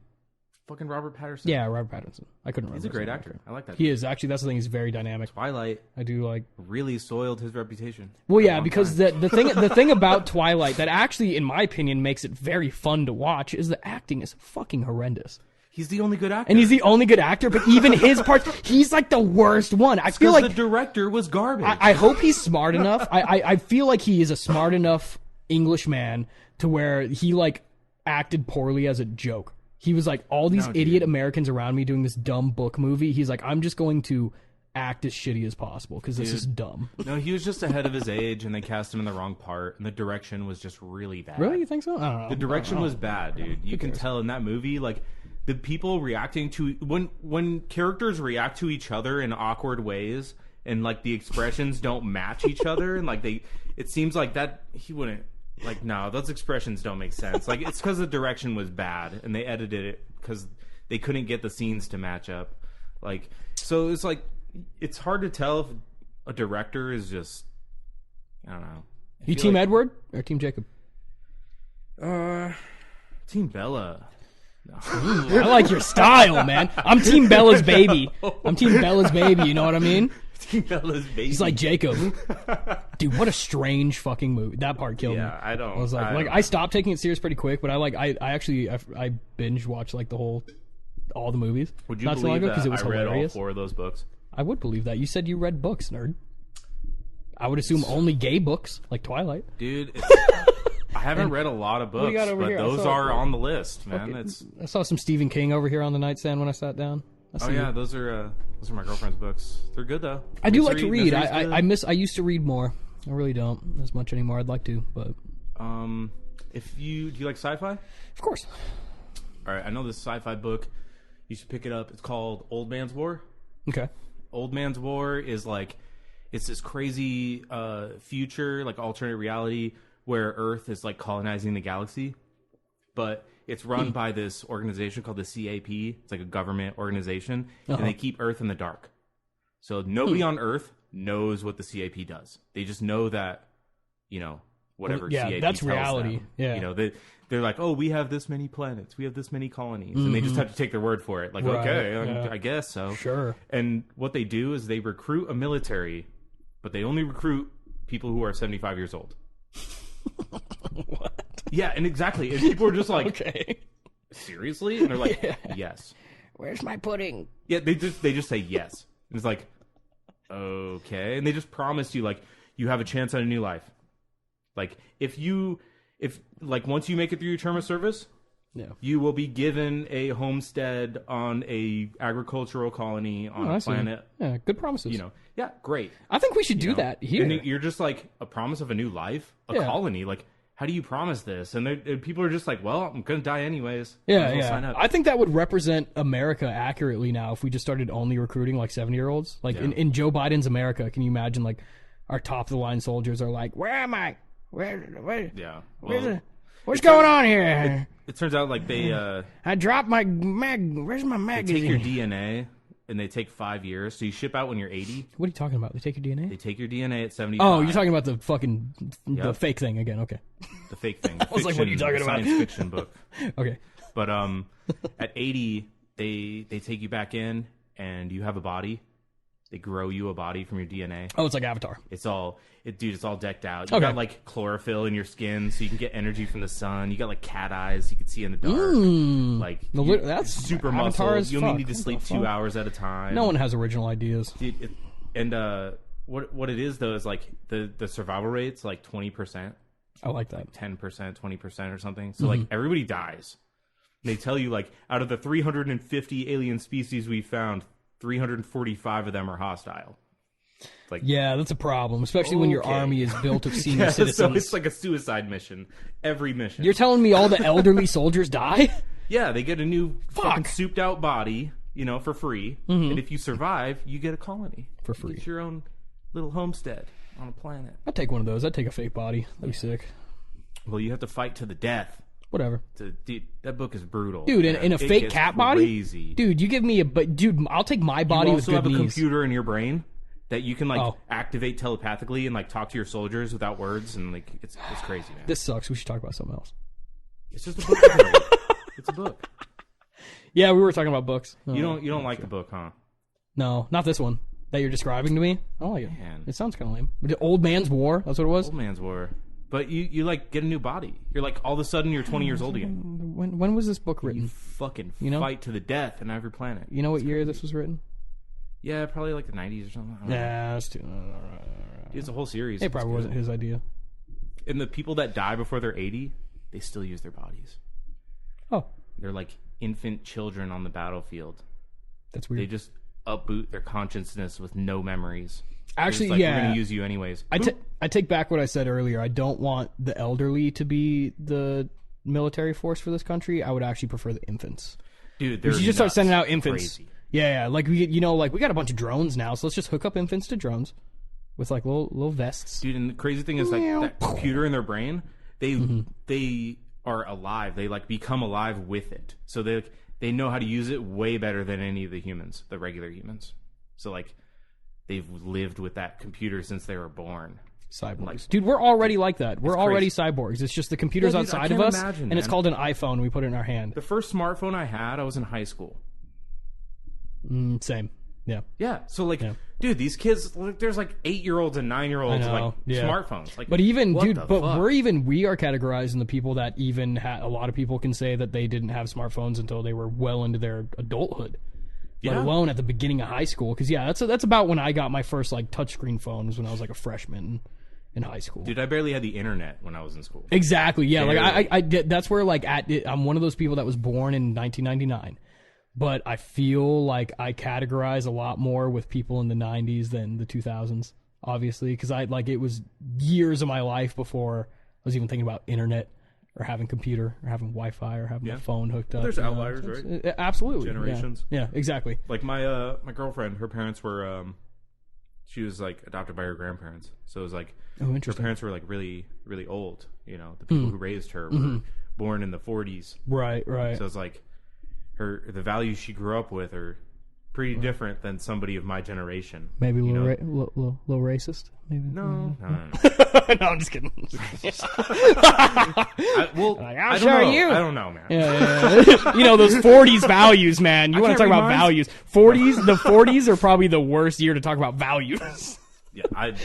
Fucking Robert Pattinson. Yeah, Robert Pattinson. I couldn't remember. He's a great actor. I like that. He is. Actually, that's the thing. He's very dynamic. Twilight I do like. really soiled his reputation. Well, yeah, because the thing about Twilight that actually, in my opinion, makes it very fun to watch is the acting is fucking horrendous. He's the only good actor. And he's the only good actor, but even his parts, he's like the worst one. I feel like the director was garbage. I hope he's smart enough. I feel like he is a smart enough Englishman to where he like acted poorly as a joke. He was like, all these idiot Americans around me doing this dumb book movie. He's like, I'm just going to act as shitty as possible because this is dumb. No, he was just ahead of his age, and they cast him in the wrong part, and the direction was just really bad. Really? You think so? I don't know. The direction was bad, dude. You can tell in that movie, like, the people reacting to... When characters react to each other in awkward ways, and, like, the expressions don't match each other, and, like, it seems like that... He wouldn't... Like, no, those expressions don't make sense. Like, it's because the direction was bad, and they edited it because they couldn't get the scenes to match up. Like, so it's like... It's hard to tell if a director is just... I don't know. You Team Edward or Team Jacob? Team Bella. No. I like your style, man. I'm Team Bella's baby. I'm Team Bella's baby, you know what I mean? Team Bella's baby. He's like Jacob. Dude, what a strange fucking movie. That part killed me. Yeah, I was like, I stopped taking it serious pretty quick, but I actually binge watched like all the movies. Would you believe that it was I read hilarious. all 4 of those books? I would believe that. You said you read books, nerd. I would assume only gay books, like Twilight. Dude, I haven't read a lot of books, but here? those are on the list, man. I saw some Stephen King over here on the nightstand when I sat down. Those are my girlfriend's books. They're good though. I do like to read. I used to read more. I really don't as much anymore. I'd like to, but do you like sci-fi? Of course. All right, I know this sci-fi book. You should pick it up. It's called Old Man's War. Okay. Old Man's War is like, it's this crazy future, like alternate reality where Earth is like colonizing the galaxy, but it's run by this organization called the CAP. It's like a government organization, and they keep Earth in the dark. So nobody on Earth knows what the CAP does. They just know that, whatever CAP that's tells reality. them. Yeah. They're like, oh, we have this many planets, we have this many colonies, and they just have to take their word for it. Like, okay, I guess so. Sure. And what they do is they recruit a military, but they only recruit people who are 75 years old. What? Yeah, and exactly. And people are just like, okay, seriously? And they're like, yes. Where's my pudding? Yeah, they just say yes. And it's like, okay. And they just promise you, like, you have a chance at a new life. Like, if once you make it through your term of service, Yeah. You will be given a homestead on a agricultural colony on a planet. Yeah, good promises. You know, yeah, great. I think we should do that here. And you're just like, a promise of a new life, a colony. Like, how do you promise this? And people are just like, well, I'm going to die anyways. Yeah. Sign up. I think that would represent America accurately now if we just started only recruiting like 70-year-olds. Like in Joe Biden's America, can you imagine like our top of the line soldiers are like, where am I? Where? Yeah. Well, what's going on here? It turns out like they I dropped my where's my magazine? They take your DNA and they take 5 years. So you ship out when you're 80. What are you talking about? They take your DNA? They take your DNA at 75. Oh, you're talking about the fucking the fake thing again. Okay. The fake thing. I was like, what are you talking about? Science fiction book. Okay. But at 80 they take you back in and you have a body. They grow you a body from your DNA. Oh, it's like Avatar. It's all decked out. You got like chlorophyll in your skin, so you can get energy from the sun. You got like cat eyes, you can see in the dark. Like that's super muscle. You only need to sleep 2 hours at a time. No one has original ideas. Dude, what it is though is like the survival rate's like 20%. I like that. Like 10%, 20% or something. So like everybody dies. They tell you like out of the 350 alien species we found, 345 of them are hostile. Like, yeah, that's a problem, especially when your army is built of senior citizens. So it's like a suicide mission. Every mission. You're telling me all the elderly soldiers die? Yeah, they get a new fucking souped out body, you know, for free. And if you survive, you get a colony. For free. You get your own little homestead on a planet. I'd take one of those. I'd take a fake body. That'd be sick. Well, you have to fight to the death. Whatever. Dude, that book is brutal. Dude, in a fake cat crazy. body? Dude, you give me Dude, I'll take my body with good knees. You also have a computer in your brain that you can like activate telepathically and like talk to your soldiers without words, and like it's crazy, man. This sucks. We should talk about something else. It's just a book. It's a book. Yeah, we were talking about books. You don't like the book, huh? No, not this one that you're describing to me. I don't like it. Man. It sounds kind of lame. Old Man's War. That's what it was. Old Man's War. But you like get a new body. You're like all of a sudden you're 20 years old again. When was this book written? You fucking fight to the death on every planet. You know what year this was written? Yeah, probably like the 90s or something. Yeah, that's too. It's a whole series. It probably wasn't his idea. And the people that die before they're 80, they still use their bodies. Oh. They're like infant children on the battlefield. That's weird. They just upboot their consciousness with no memories. Actually, like, we're going to use you anyways. I take back what I said earlier. I don't want the elderly to be the military force for this country. I would actually prefer the infants. Dude, we should just start sending out infants. Crazy. Yeah, like we got a bunch of drones now, so let's just hook up infants to drones with like little vests. Dude, and the crazy thing is like that computer in their brain, they are alive. They like become alive with it. So they know how to use it way better than any of the humans, the regular humans. So like they've lived with that computer since they were born. Cyborgs. Dude, we're already like that. We're already cyborgs. It's just the computer's outside of us, and it's called an iPhone. We put it in our hand. The first smartphone I had, I was in high school. Same. Yeah. Yeah. So like, dude, these kids, there's like 8-year-olds and 9-year-olds like smartphones. Like, but even, dude, we are categorized in the people that even a lot of people can say that they didn't have smartphones until they were well into their adulthood. Let alone at the beginning of high school. Because that's about when I got my first like touchscreen phone, was when I was like a freshman in high school. Dude, I barely had the internet when I was in school. Exactly. Yeah. Barely. Like that's where like I'm one of those people that was born in 1999. But I feel like I categorize a lot more with people in the 90s than the 2000s, obviously, because it was years of my life before I was even thinking about internet or having computer or having Wi-Fi or having a phone hooked up. There's outliers, right? Absolutely. Generations. Yeah, exactly. Like my girlfriend, her parents were, she was like adopted by her grandparents. So it was like, her parents were like really, really old. You know, the people who raised her were born in the 40s. Right. So it's like, the values she grew up with are pretty different than somebody of my generation. Maybe a little racist. Maybe. No. No, I'm just kidding. I don't know, man. Yeah. You know, those 40s values, man. You want to talk about values. The 40s are probably the worst year to talk about values. Yeah, I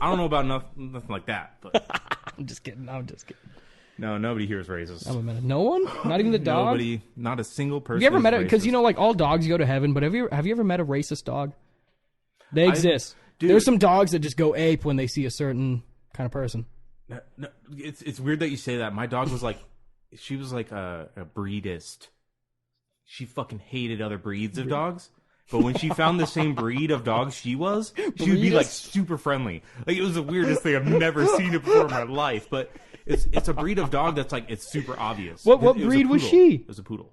don't know about nothing like that. But I'm just kidding. No, nobody here is racist. No one? Not even the dog? Nobody. Not a single person. Have you ever met it? Because, like, all dogs go to heaven, but have you ever met a racist dog? They exist. There's some dogs that just go ape when they see a certain kind of person. No, it's weird that you say that. My dog was like, she was like a breedist. She fucking hated other breeds of dogs. But when she found the same breed of dog she would be like super friendly. Like it was the weirdest thing. I've never seen it before in my life. But it's a breed of dog that's like it's super obvious. What breed was she? It was a poodle.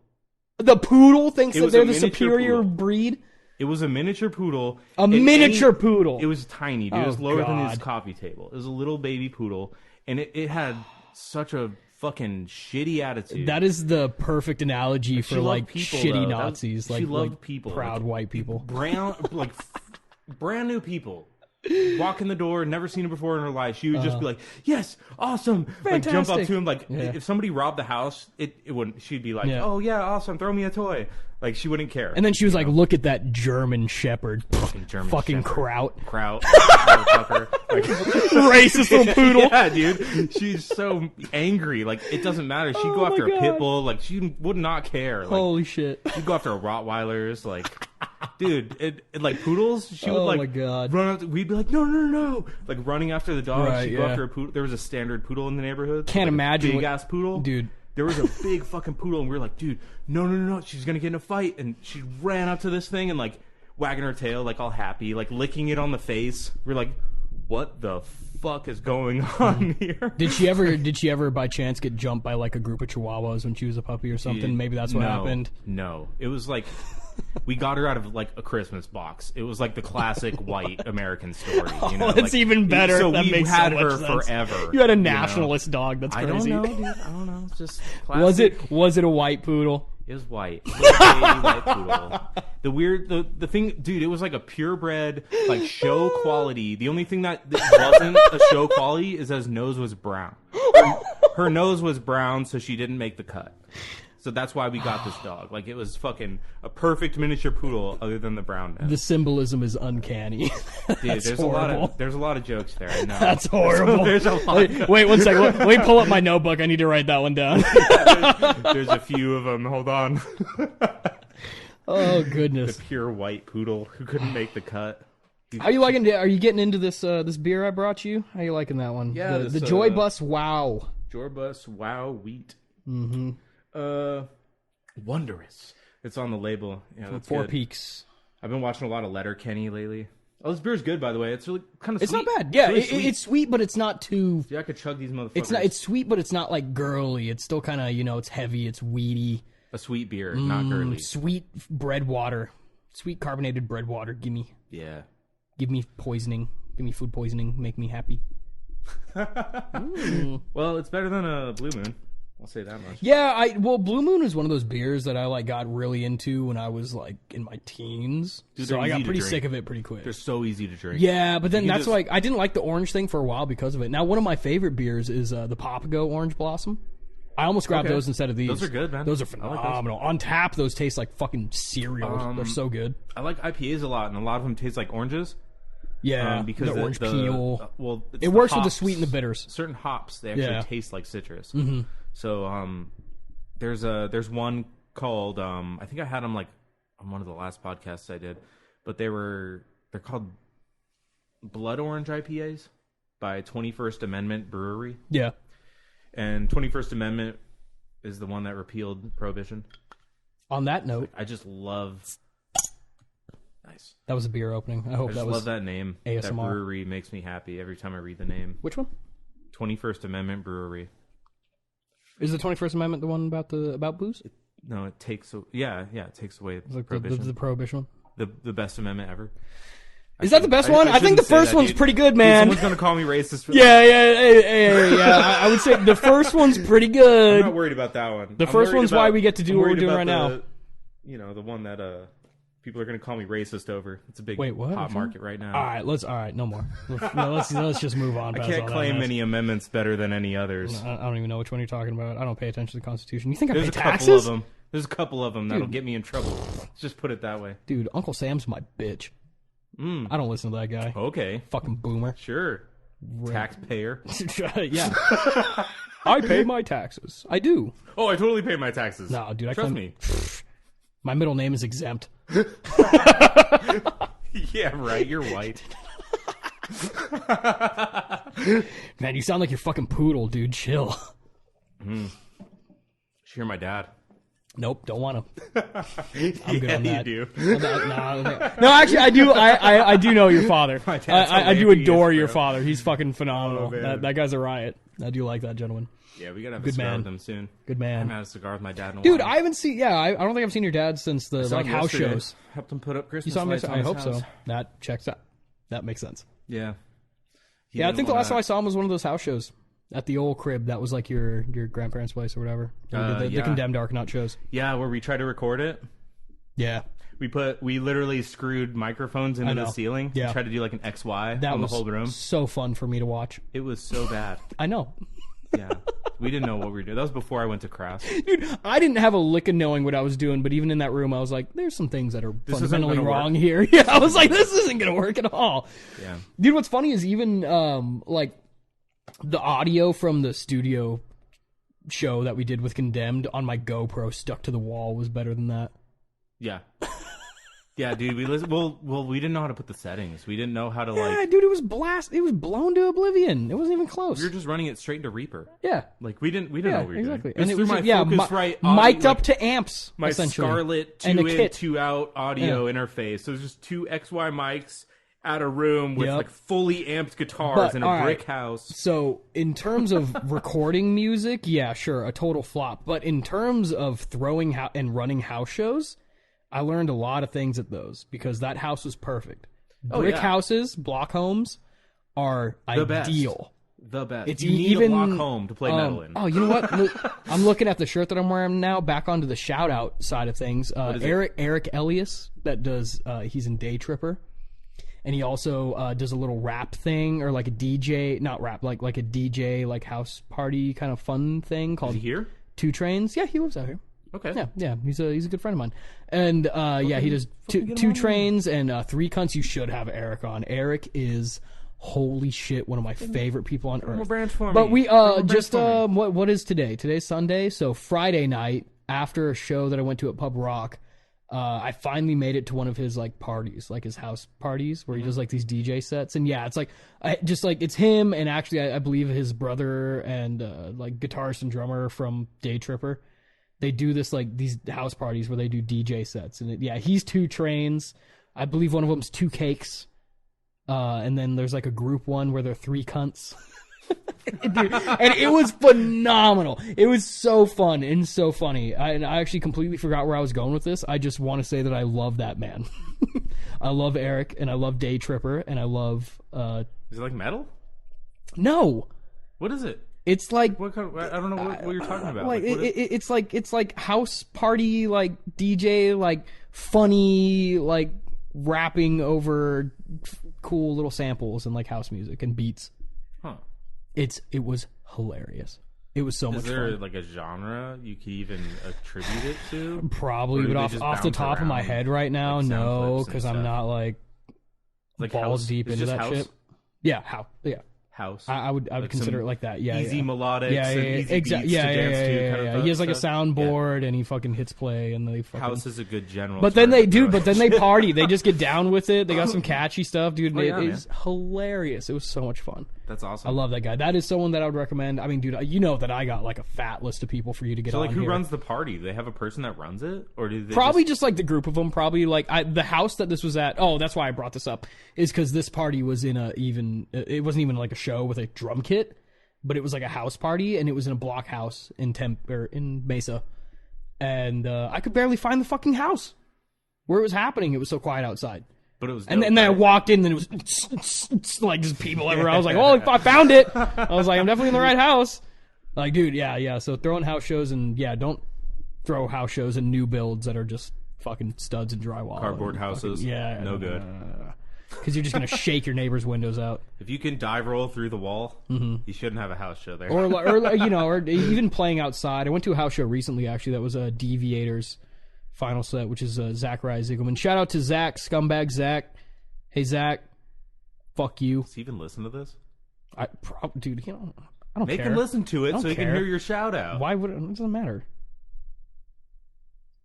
The poodle thinks that they're the superior breed? It was a miniature poodle. A miniature poodle. It was tiny, dude. It was lower than his coffee table. It was a little baby poodle, and it had such a fucking shitty attitude. That is the perfect analogy for like people, shitty Nazis. Like, she loved like people, proud like, white people, brand new people. Walk in the door, never seen him before in her life. She would just be like, "Yes, awesome!" Fantastic. Like jump up to him. Like if somebody robbed the house, it wouldn't. She'd be like, "Oh yeah, awesome! Throw me a toy." Like she wouldn't care. And then she was like, "Look at that German Shepherd, fucking Kraut, motherfucker, like, racist little poodle." Yeah, dude, she's so angry. Like it doesn't matter. She'd go after a pit bull. Like she would not care. Like, holy shit! She'd go after a Rottweilers. Like, dude, it like poodles. She would like my God. run up. We'd be like, no, like running after the dog. She'd go after a poodle. There was a standard poodle in the neighborhood. Can't imagine big ass poodle, dude. There was a big fucking poodle, and we were like, dude, no, she's gonna get in a fight. And she ran up to this thing and like wagging her tail, like all happy, like licking it on the face. We're like, what the fuck is going on here? Did she ever by chance get jumped by like a group of chihuahuas when she was a puppy or something? Maybe that's what happened. No, it was like we got her out of like a Christmas box. It was like the classic white American story. You know? It's like, even better. So that we makes had so her much sense. forever. You had a nationalist dog. That's I crazy. don't know, dude. I don't know. It's just classic. Was it a white poodle? It was white. Little baby white poodle. The thing, dude, it was like a purebred, like show quality. The only thing that wasn't a show quality is that his nose was brown. Her nose was brown, so she didn't make the cut. So that's why we got this dog. Like it was fucking a perfect miniature poodle, other than the brownness. The symbolism is uncanny. Dude, there's a lot of jokes there. I know. That's horrible. There's a lot. Wait 1 second. Let me pull up my notebook. I need to write that one down. There's a few of them. Hold on. Oh goodness. The pure white poodle who couldn't make the cut. How you liking? Are you getting into this beer I brought you? How you liking that one? Yeah, the Joy Bus Wow. Joy Bus Wow Wheat. Mm-hmm. Wondrous. It's on the label. Yeah, that's Four good. Peaks. I've been watching a lot of Letterkenny lately. Oh, this beer's good, by the way. It's really kind of It's sweet. not bad. Yeah, really it's sweet, but it's not too. Yeah, I could chug these motherfuckers. It's sweet, but it's not like girly. It's still kind of it's heavy. It's weedy. A sweet beer, not girly. Sweet bread water, sweet carbonated bread water. Yeah. Give me poisoning. Give me food poisoning. Make me happy. Well, it's better than a Blue Moon. I'll say that much. Yeah, Blue Moon is one of those beers that I like got really into when I was like in my teens. Dude, so I got pretty drink. sick of it pretty quick. They're so easy to drink. Yeah, but then that's like I didn't like the orange thing for a while because of it. Now one of my favorite beers is the Papago Orange Blossom. I almost grabbed those instead of these. Those are good, man. Those are phenomenal. On tap, those taste like fucking cereal. They're so good. I like IPAs a lot, and a lot of them taste like oranges. Yeah, because the orange peel. It's it works hops, with the sweet and the bitters. Certain hops, they actually taste like citrus. Mm-hmm. So there's one called I think I had them like on one of the last podcasts I did, but they're called Blood Orange IPAs by 21st Amendment Brewery. Yeah. And 21st Amendment is the one that repealed Prohibition. On that note, I just love. Nice. That was a beer opening. I hope that was. Love that name. ASMR. That brewery makes me happy every time I read the name. Which one? 21st Amendment Brewery. Is the 21st Amendment the one about booze? No, it takes. It takes away like Prohibition. The Prohibition one. The best amendment ever. Is that the best one? I think the first one's pretty good, man. Someone's gonna call me racist. For yeah. I would say the first one's pretty good. I'm not worried about that one. The first one's why we get to do what we're doing right now. The one that people are gonna call me racist over. It's a big what? hot market right now. All right, no more. Let's just move on. I can't claim any amendments better than any others. I don't even know which one you're talking about. I don't pay attention to the Constitution. You think I There's pay a taxes? couple of them. There's a couple of them that'll get me in trouble. Let's just put it that way. Dude, Uncle Sam's my bitch. I don't listen to that guy. Okay. Fucking boomer. Sure. Taxpayer. Yeah. I pay my taxes. I do. Oh, I totally pay my taxes. No, dude, Trust me. My middle name is exempt. Yeah, right. You're white. Man, you sound like you're fucking poodle, dude. Chill. you hear my dad? Nope, don't want to. I'm good on that. You do. No, actually, I do. I do know your father. I do adore your father. He's fucking phenomenal. That guy's a riot. I do like that gentleman. Yeah, we gotta have a cigar with him soon. Good man. I haven't had a cigar with my dad in a while. Dude, I haven't seen. Yeah, I don't think I've seen your dad since the house shows. Helped him put up Christmas You saw him lights. I hope so. That checks out. That makes sense. Yeah. Yeah, I think the last time I saw him was one of those house shows at the old crib. That was like your grandparents' place or whatever. The Condemned Argonaut shows. Yeah, where we tried to record it. Yeah. We literally screwed microphones into the ceiling. Yeah. Tried to do like an XY on the whole room. So fun for me to watch. It was so bad. I know. Yeah. We didn't know what we were doing. That was before I went to Craft. Dude, I didn't have a lick of knowing what I was doing, but even in that room, I was like, there's some things that are fundamentally wrong here. Yeah, I was like, this isn't going to work at all. Yeah. Dude, what's funny is even, like, the audio from the studio show that we did with Condemned on my GoPro stuck to the wall was better than that. Yeah. Yeah, dude, we listened. Well, we didn't know how to put the settings. We didn't know how to Yeah, dude, it was blown to oblivion. It wasn't even close. We were just running it straight into Reaper. Yeah, like we didn't know what we were exactly. doing. And it was my Focusrite mic'd up to amps. My essentially. Scarlett 2-in, 2-out audio interface. So it was just two XY mics at a room with like fully amped guitars in a brick house. So in terms of recording music, yeah, sure, a total flop. But in terms of throwing and running house shows, I learned a lot of things at those because that house was perfect. Brick houses, block homes are ideal. The best. It's you need a block home to play metal in. Oh, you know what? Look, I'm looking at the shirt that I'm wearing now. Back onto the shout out side of things. Eric Elias that does. He's in Day Tripper, and he also does a little rap thing or like a DJ, not rap, like a DJ like house party kind of fun thing called. Is he here? 2 Trains. Yeah, he lives out here. Okay. Yeah. He's a good friend of mine, and he does 2 Trains and 3 Cunts. You should have Eric on. Eric is holy shit, one of my favorite people on earth. But we just what is today? Today's Sunday, so Friday night after a show that I went to at Pub Rock, I finally made it to one of his like parties, like his house parties, where he does like these DJ sets, and yeah, it's like it's him and actually I believe his brother and like guitarist and drummer from Day Tripper. They do this like these house parties where they do DJ sets, and he's 2 Trains. I believe one of them's 2 Cakes, and then there's like a group one where they're 3 Cunts. Dude, and it was phenomenal. It was so fun and so funny. I actually completely forgot where I was going with this. I just want to say that I love that man. I love Eric, and I love Day Tripper, and I love. Is it like metal? No. What is it? It's like what kind of, I don't know what you're talking about. Like it's like house party, like DJ, like funny, like rapping over cool little samples and like house music and beats. Huh. It was hilarious. It was so much fun. Is there like a genre you could even attribute it to? Probably, but off the top of my head right now, like no, because I'm not like balls deep into that shit. Yeah, house. I would consider it like that. Yeah, easy melodics. Easy beats to dance to. He has like a soundboard and he fucking hits play and they fucking. House is a good general. But then they party. They just get down with it. They got some catchy stuff, dude. It's hilarious. It was so much fun. That's awesome. I love that guy. That is someone that I would recommend. I mean, dude, you know that I got like a fat list of people for you to get on. So like, who here. runs the party? Do they have a person that runs it, or do they probably just like the group of them? Probably like the house that this was at. Oh, that's why I brought this up. Is because this party was in it wasn't even like a show with a drum kit, but it was like a house party, and it was in a block house in Mesa, and I could barely find the fucking house where it was happening. It was so quiet outside. But it was dope, and then I walked in, and it was like just people everywhere. I was like, "Oh, I found it!" I was like, "I'm definitely in the right house." Like, dude, yeah. So throwing house shows, and don't throw house shows in new builds that are just fucking studs and drywall, cardboard houses. No good. Because you're just gonna shake your neighbor's windows out. If you can dive roll through the wall, you shouldn't have a house show there. or even playing outside. I went to a house show recently, actually. That was a Deviator's final set, which is Zachariah Ziegelman. Shout out to Zach, scumbag Zach. Hey Zach, fuck you. Does he even listen to this? Dude, I don't care. Make him listen to it so he can hear your shout out. Why would it doesn't matter?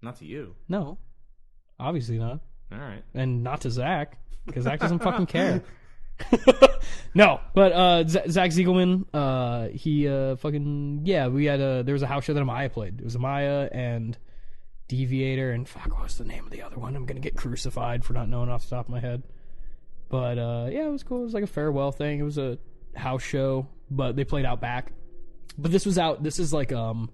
Not to you. No, obviously not. All right, and not to Zach because Zach doesn't fucking care. No, but Zach Ziegelman, he we had there was a house show that Amaya played. It was Amaya and Deviator and fuck, what was the name of the other one? I'm gonna get crucified for not knowing off the top of my head. But it was cool. It was like a farewell thing. It was a house show, but they played out back. But this is like where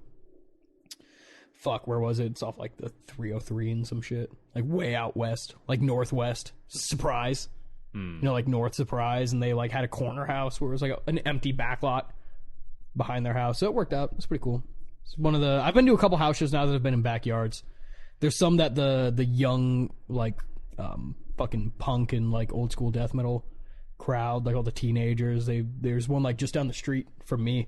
was it? It's off like the 303 and some shit. Like way out west, like northwest. Surprise. You know, like North Surprise, and they like had a corner house where it was like an empty backlot behind their house. So it worked out. It's pretty cool. It's I've been to a couple house shows now that have been in backyards. There's some that the young like fucking punk and like old school death metal crowd, like all the teenagers. There's one like just down the street from me,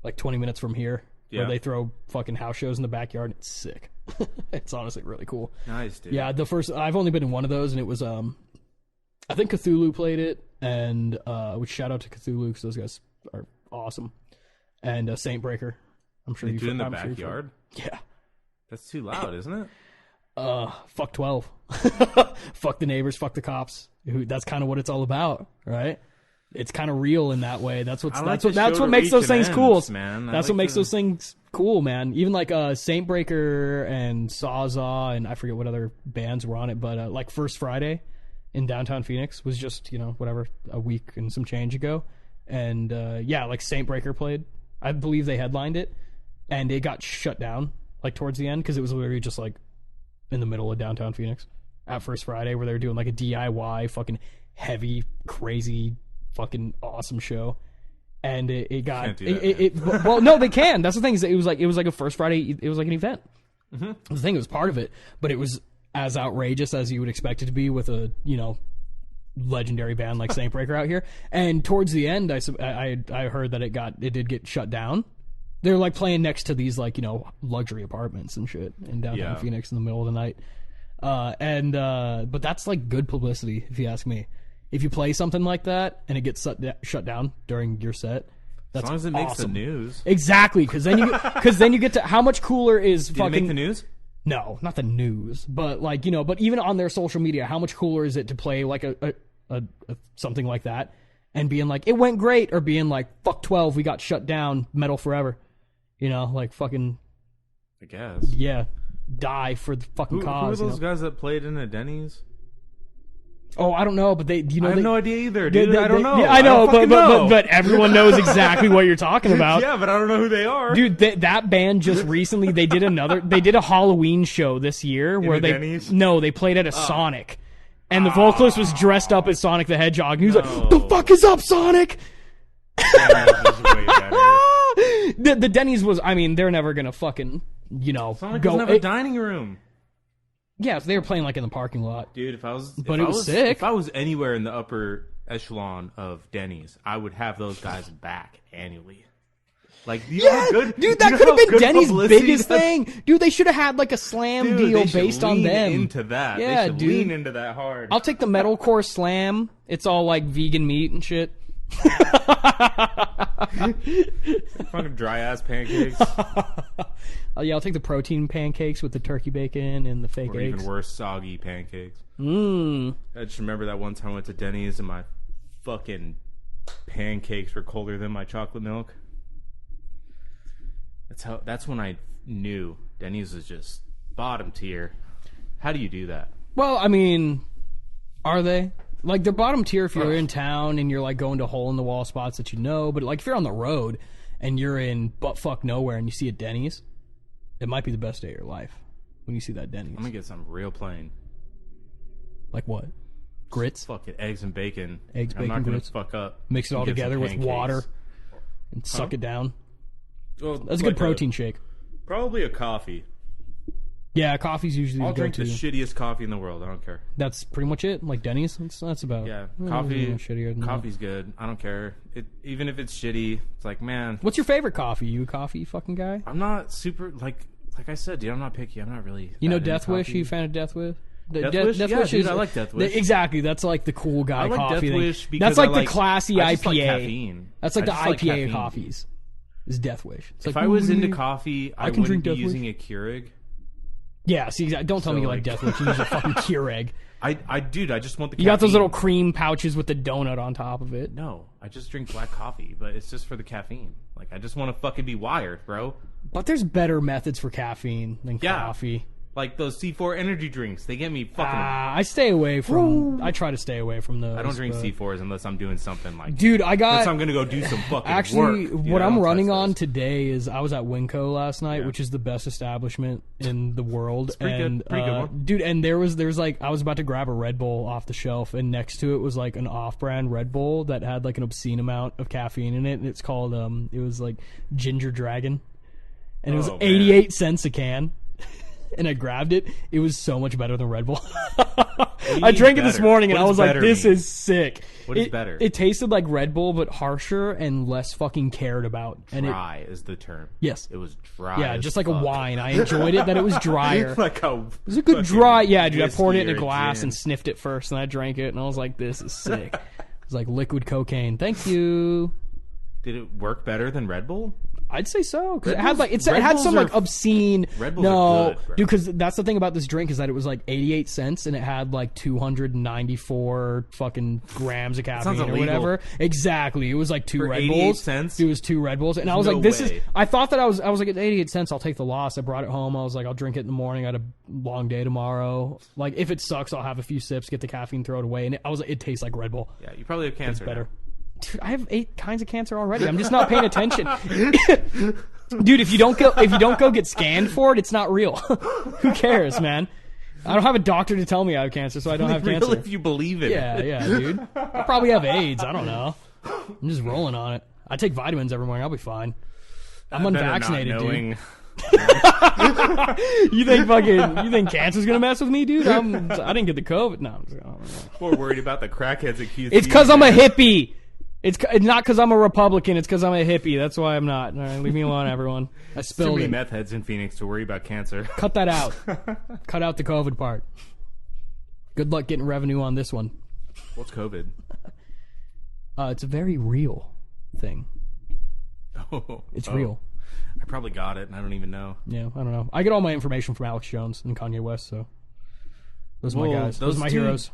like 20 minutes from here, where they throw fucking house shows in the backyard. It's sick. It's honestly really cool. Nice, dude. Yeah, I've only been in one of those, and it was I think Cthulhu played it, and which shout out to Cthulhu because those guys are awesome. And Saint Breaker, I'm sure you do it in the backyard. Yeah, that's too loud, isn't it? Fuck 12. Fuck the neighbors. Fuck the cops. That's kind of what it's all about, right? It's kind of real in that way. That's what makes those things cool, man. That's what makes those things cool, man. Even like Saint Breaker and Sawzaw and I forget what other bands were on it, but like First Friday in downtown Phoenix was just, a week and some change ago. And like Saint Breaker played. I believe they headlined it, and it got shut down like towards the end because it was literally just like in the middle of downtown Phoenix at First Friday, where they were doing like a DIY fucking heavy, crazy, fucking awesome show. And it got well, no, they can. That's the thing, is it was like a First Friday. It was like an event. Mm-hmm. The thing, it was part of it, but it was as outrageous as you would expect it to be with a legendary band like Saint Breaker out here. And towards the end, I heard that it did get shut down. They're like playing next to these like luxury apartments and shit in downtown Phoenix in the middle of the night. But that's like good publicity, if you ask me. If you play something like that and it gets shut down during your set, that's as long as it makes the news. Exactly, because then you get to how much cooler is fucking. Did it make the news? No, not the news, but like but even on their social media, how much cooler is it to play like a something like that and being like it went great, or being like fuck 12, we got shut down, metal forever, like fucking. I guess. Yeah, die for the fucking cause. Who are those guys that played in a Denny's? Oh, I don't know, but I have no idea either, dude. I don't know. Yeah, I know, but everyone knows exactly what you're talking about. Yeah, but I don't know who they are. Dude, that band just recently they did a Halloween show this year where they played at a Sonic. And the vocalist was dressed up as Sonic the Hedgehog. And he was like, "What the fuck is up, Sonic?" The Denny's was, they're never gonna fucking, Sonic doesn't have a dining room. Yeah, so they were playing like in the parking lot. Dude, it was sick. If I was anywhere in the upper echelon of Denny's, I would have those guys back annually. Like, dude, that could have been Denny's biggest thing. Dude, they should have had like a slam deal based on them. Into that. Yeah, they should lean into that hard. I'll take the metalcore slam. It's all like vegan meat and shit. Fucking dry ass pancakes. I'll take the protein pancakes with the turkey bacon and the fake eggs. Even worse, soggy pancakes. I just remember that one time I went to Denny's and my fucking pancakes were colder than my chocolate milk. That's when I knew Denny's was just bottom tier. How do you do that? Well, are they? Like, they're bottom tier if you're in town and you're like going to hole in the wall spots that but like if you're on the road and you're in buttfuck nowhere and you see a Denny's, it might be the best day of your life when you see that Denny's. I'm gonna get something real plain. Like what? Grits? Fucking eggs and bacon. Eggs, bacon, I'm not grits. gonna fuck up. Mix it all together with water and suck it down. Well, that's a good protein shake. Probably a coffee. Yeah, coffee's usually I'll the drink the shittiest coffee in the world. I don't care. That's pretty much it. Like Denny's, that's about. Yeah, coffee's good. I don't care. Even if it's shitty, it's like, man. What's your favorite coffee? You a coffee fucking guy? I'm not super like I said, dude. I'm not picky. I'm not really. Death Wish? Are you a fan of Death Wish? Death Wish? Dude, I like Death Wish. Exactly. That's like the cool guy I like coffee Death thing. Wish because that's like the classy IPA. Like caffeine. That's like the IPA like coffees. Is Death Wish. It's if like, I was into coffee, I wouldn't be using a Keurig. Yeah, see, don't tell me you like Death Wish. You use a fucking Keurig. Dude, I just want the caffeine. You got those little cream pouches with the donut on top of it. No, I just drink black coffee, but it's just for the caffeine. Like, I just want to fucking be wired, bro. But there's better methods for caffeine than coffee. Like those C4 energy drinks. They get me fucking... I stay away from... I try to stay away from those. I don't drink C4s unless I'm doing something like... Dude, I got... Unless I'm going to go do some fucking actually, work. What I'm running on today is... I was at Winco last night, which is the best establishment in the world. It's pretty good one. Dude, and there was like... I was about to grab a Red Bull off the shelf, and next to it was like an off-brand Red Bull that had like an obscene amount of caffeine in it, and it's called... It was like Ginger Dragon. And it was 88 cents a can. And I grabbed it. It was so much better than Red Bull. I drank it this morning, and I was like, this is sick. What is better? It tasted like Red Bull, but harsher and less fucking cared about. Dry is the term. Yes. It was dry. Yeah, just like a wine. I enjoyed it that it was drier. Like a... It was a good dry... Yeah, dude, I poured it in a glass gin. and sniffed it first, and I drank it, and I was like, this is sick. It was like liquid cocaine. Thank you. Did it work better than Red Bull? I'd say so, because it had like it had some like obscene. Red Bulls are good, bro. Dude, because that's the thing about this drink is that it was like 88 cents and it had like 294 fucking grams of caffeine or whatever. Exactly, it was like two Red Bulls. Cents? It was 2 Red Bulls, and I was like, "This is." I thought that I was like, "At 88 cents, I'll take the loss." I brought it home. I was like, "I'll drink it in the morning. I had a long day tomorrow. Like, if it sucks, I'll have a few sips, get the caffeine, throw it away." And I was like, "It tastes like Red Bull." Yeah, you probably have cancer. It's better. Now. Dude, I have 8 kinds of cancer already. I'm just not paying attention. Dude, if you don't go get scanned for it, it's not real. Who cares, man? I don't have a doctor to tell me I have cancer, so I don't have real cancer. If you believe it. Yeah, dude. I probably have AIDS. I don't know. I'm just rolling on it. I take vitamins every morning. I'll be fine. I'm unvaccinated, dude. You think cancer's gonna mess with me, dude? I didn't get the COVID. No, I'm More worried about the crackheads at QC. It's because I'm a hippie. It's not because I'm a Republican. It's because I'm a hippie. That's why I'm not. All right, leave me alone, everyone. I spilled too many it. meth heads in Phoenix to worry about cancer. Cut that out. Cut out the COVID part. Good luck getting revenue on this one. What's COVID? It's a very real thing. It's real. I probably got it, and I don't even know. Yeah, I don't know. I get all my information from Alex Jones and Kanye West, so those are my guys. Those are my heroes.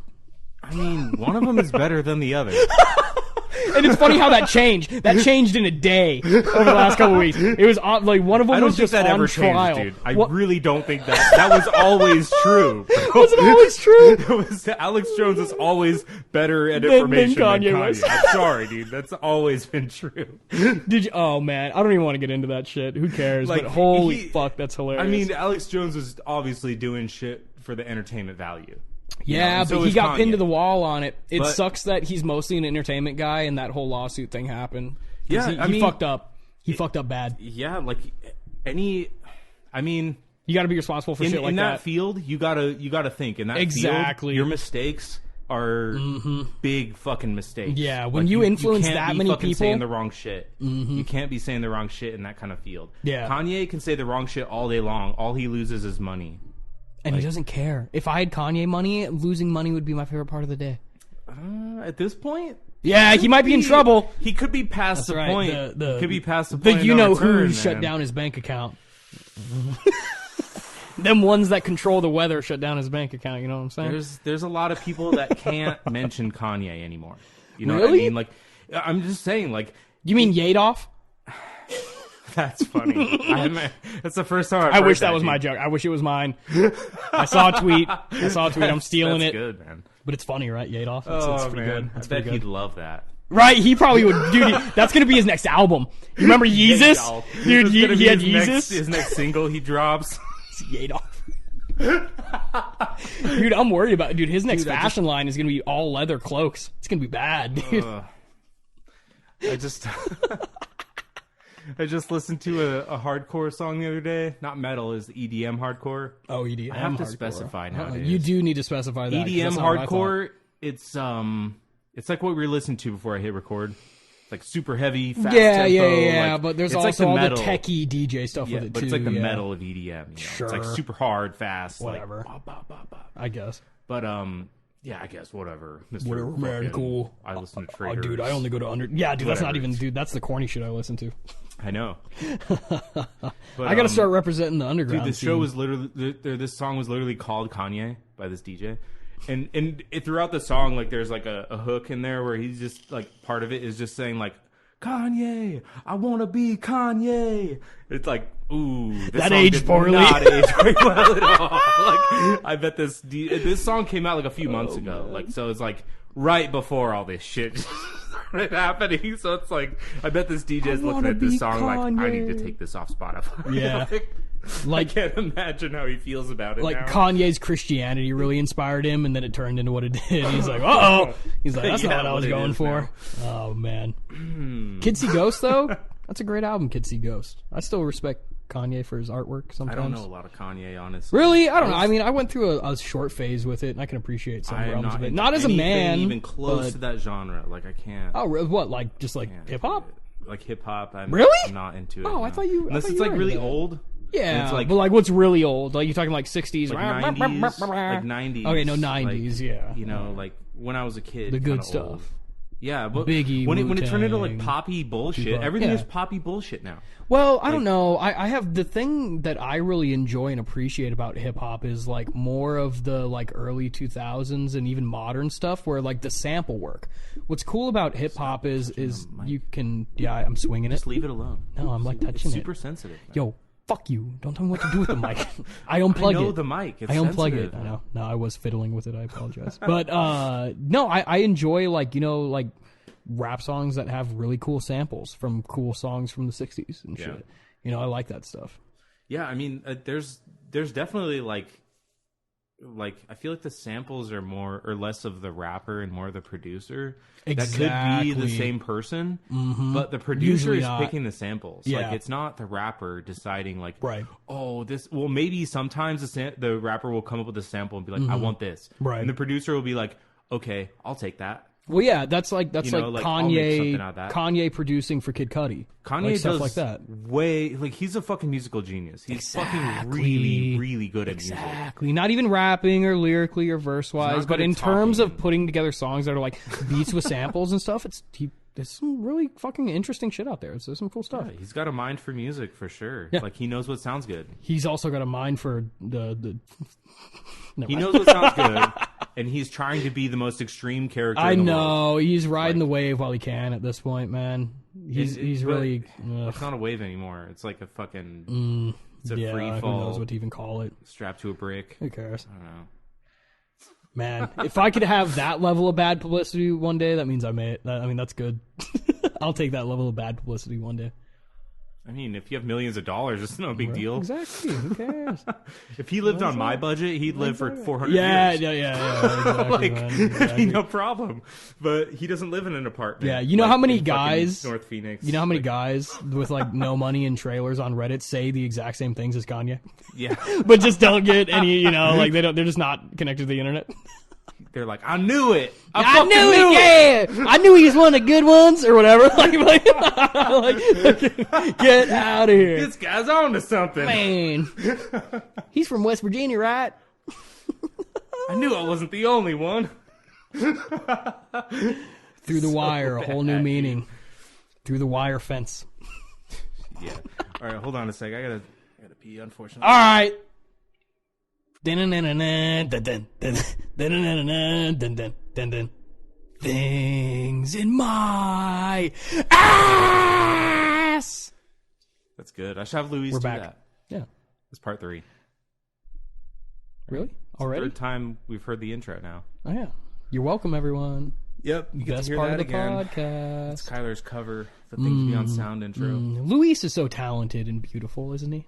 I mean, one of them is better than the other. And it's funny how that changed. That changed in a day over the last couple of weeks. It was like one of them was just that on ever trial. Changed, dude. I really don't think that was always true. Was it always true? Alex Jones is always better at information than Kanye West. I'm sorry, dude. That's always been true. Did you? Oh man, I don't even want to get into that shit. Who cares? Like, but holy fuck, that's hilarious. I mean, Alex Jones is obviously doing shit for the entertainment value. Yeah, but he got pinned to the wall on it. It sucks that he's mostly an entertainment guy, and that whole lawsuit thing happened. Yeah, he fucked up. He fucked up bad. Yeah, like you got to be responsible for shit like that. In that field, you gotta think. In that field, your mistakes are big fucking mistakes. Yeah, when you influence that many people, saying the wrong shit. You can't be saying the wrong shit in that kind of field. Yeah, Kanye can say the wrong shit all day long. All he loses is money. And he doesn't care. If I had Kanye money, losing money would be my favorite part of the day. At this point? Yeah, he might be in trouble. He could be past the point. Could be past the point. The you-know-who shut down his bank account. Them ones that control the weather shut down his bank account, you know what I'm saying? There's a lot of people that can't mention Kanye anymore. You know really? what I mean? Like, I'm just saying, like... You mean Yadoff? That's funny. That's the first time I wish that was my joke. I wish it was mine. I saw a tweet. I'm stealing it. That's good, man. But it's funny, right? Yadoff. It's pretty good. I bet he'd love that. Right? He probably would. Dude, that's going to be his next album. You remember Yeezus? Dude, he had Yeezus. His next single he drops. Yadoff. Dude, I'm worried about it. Dude, his next fashion line is going to be all leather cloaks. It's going to be bad, dude. I just listened to a hardcore song the other day. Not metal, is EDM hardcore. Oh, EDM. I have to specify nowadays. You do need to specify that. EDM hardcore. It's like what we were listening to before I hit record. It's like super heavy, fast tempo. Yeah. Like, but there's also all the techie DJ stuff with it too. But it's like the metal of EDM. You know? Sure. It's like super hard, fast, whatever. Like, I guess. But Yeah, I guess whatever. Mr. Whatever, man, cool. I listen to Oh, Traders. dude, I only go to under. Yeah, dude, that's not Whatever. even. Dude, that's the corny shit I listen to. I know. But, I gotta start representing the underground. Dude, this scene. show was literally this song was literally called Kanye by this DJ, and throughout the song, like there's like a hook in there where he's just like part of it is just saying like Kanye, I want to be Kanye. It's like, ooh, this That song aged did poorly. Not age very well at all. Like, I bet this song came out like a few months ago. Like, so it's like right before all this shit started happening. So it's like, I bet this DJ is looking at this song like, I need to take this off Spotify. Yeah. I can't imagine how he feels about it like now. Kanye's Christianity really inspired him, and then it turned into what it did. He's like, uh-oh. He's like, that's Yeah, not what I was what it going is for. Oh, man. Kid See Ghost, though? That's a great album, Kid See Ghost. I still respect Kanye for his artwork sometimes. I don't know a lot of Kanye, honestly. Really? I don't know. I mean, I went through a short phase with it, and I can appreciate some I am realms not of it. into Not as a anything man. even close but- to that genre. Like, I can't. Oh, what? Like, just like can't hip-hop? do it. Like hip-hop, I'm Really? not into it. Oh, I no. thought you- I Unless thought it's you like were really into that. old. Yeah, It's like- but like what's really old? Like you talking like 60s? Like 90s. Like 90s. Okay, no, 90s, like, yeah. You know, like when I was a kid. The good kinda stuff. old. Yeah, but Biggie, when it turned into like Wu-Tang, poppy bullshit, Tupac. everything Yeah. is poppy bullshit now. Well, I don't know. I have the thing that I really enjoy and appreciate about hip hop is like more of the like early 2000s and even modern stuff where like the sample work. What's cool about hip hop is you can I'm swinging it. Just leave it alone. No, I'm like It's touching it. super sensitive. Man. Yo, fuck you! Don't tell me what to do with the mic. I unplug I know it. the mic. It's I unplug sensitive. it. I know. No, I was fiddling with it. I apologize. But no, I enjoy like like rap songs that have really cool samples from cool songs from the 60s and Yeah. shit. You know, I like that stuff. Yeah, I mean, there's definitely like I feel like the samples are more or less of the rapper and more the producer. That could be Exactly. the same person, but the producer Usually is not. picking the samples. Yeah. Like it's not the rapper deciding like, Right. oh, this. Well, maybe sometimes the rapper will come up with a sample and be like, I want this. Right. And the producer will be like, okay, I'll take that. Well, yeah, that's like You know, like, I'll make something out of that. Kanye producing for Kid Cudi. Kanye like, does stuff like that. way like he's a fucking musical genius. He's fucking Exactly. really, really good at music. Exactly. Not even rapping or lyrically or verse wise, not but good in at terms talking. of putting together songs that are like beats with samples and stuff, there's some really fucking interesting shit out there. There's some cool stuff. Yeah, he's got a mind for music for sure. Yeah. Like he knows what sounds good. He's also got a mind for the Never He mind. knows what sounds good, and he's trying to be the most extreme character. I in the world. know he's riding the wave while he can at this point, man. He's But really It's not a wave anymore. It's like a fucking. It's a free who fall. knows what to even call it. Strapped to a brick. Who cares, I don't know. man? If I could have that level of bad publicity one day, that means I made it. I mean, that's good. I'll take that level of bad publicity one day. I mean, if you have millions of dollars, it's no big deal. Exactly. Who cares? If he lived on my budget, he'd live for 400 yeah, years. yeah. Exactly, Like, man. it'd be Exactly. no problem. But he doesn't live in an apartment. Yeah, you know like, how many in fucking guys- North Phoenix. You know how many Like, guys with like no money and trailers on Reddit say the exact same things as Kanye, Yeah. but just don't get any. You know, like they're just not connected to the internet. They're like, I knew it. I fucking knew it. Yeah, I knew he was one of the good ones or whatever. Like, get out of here, This guy's on to something. man. He's from West Virginia, right? I knew I wasn't the only one. Through the wire, a whole new bad, meaning. Through the wire fence. Yeah. All right, hold on a sec. I gotta pee, unfortunately. All right. Things in my ass. That's good. I should have Louise We're do back. that. Yeah. It's part 3. Really? Already? Third time we've heard the intro now. Oh yeah. You're welcome, everyone. Yep. You get Best to hear part that of the again. podcast. It's Kyler's cover. The thing to be on sound intro. Luis is so talented and beautiful, isn't he?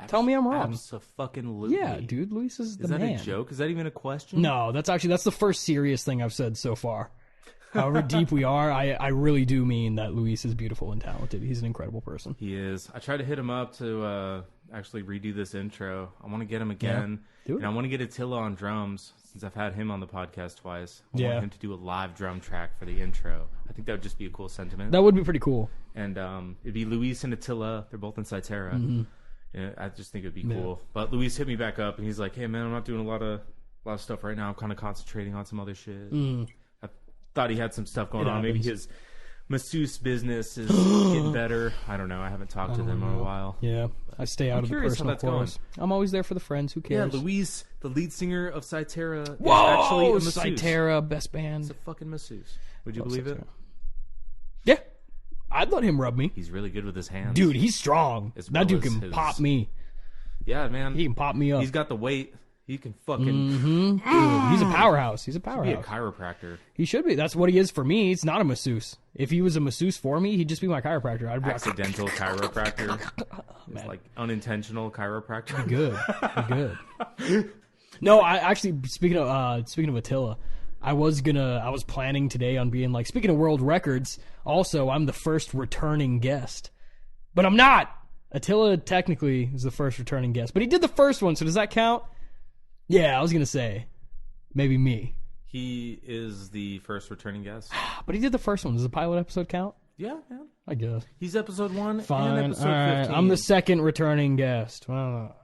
Tell me I'm wrong. Abso-fucking-lutely. Yeah, dude. Luis is the Is that man. a joke? Is that even a question? No, that's the first serious thing I've said so far. However deep we are, I really do mean that Luis is beautiful and talented. He's an incredible person. He is. I tried to hit him up to actually redo this intro. I want to get him again. Do it. And I want to get Attila on drums since I've had him on the podcast twice. I Yeah. want him to do a live drum track for the intro. I think that would just be a cool sentiment. That would be pretty cool. And it'd be Luis and Attila. They're both in Cytera. Yeah, I just think it'd be cool. But Luis hit me back up and he's like, hey, man, I'm not doing a lot of a lot of stuff right now. I'm kind of concentrating on some other shit. I thought he had some stuff going on. Maybe his masseuse business is getting better. I don't know. I haven't talked to them in a while. Yeah, I stay out of the personal quarters. I'm always there for the friends. Who cares? Yeah, Louise, the lead singer of Cytera, is Whoa, actually a masseuse. Cytera, best band. It's a fucking masseuse. Would you believe it? Yeah, I'd let him rub me. He's really good with his hands. Dude, he's strong. That dude can pop me. Yeah, man. He can pop me up. He's got the weight. He can fucking... Dude, he's a powerhouse. He's a powerhouse. He should be a chiropractor. He should be. That's what he is for me. He's not a masseuse. If he was a masseuse for me, he'd just be my chiropractor. I'd be accidental chiropractor. It's like unintentional chiropractor. Good. No, I actually, speaking of Attila, I was planning today on being like, speaking of world records, also, I'm the first returning guest. But I'm not. Attila technically is the first returning guest. But he did the first one, so does that count? Yeah, I was going to say. Maybe me. He is the first returning guest. But he did the first one. Does the pilot episode count? Yeah, man. I guess. He's episode 1 Fine. and episode All right. 15. I'm the second returning guest. Well,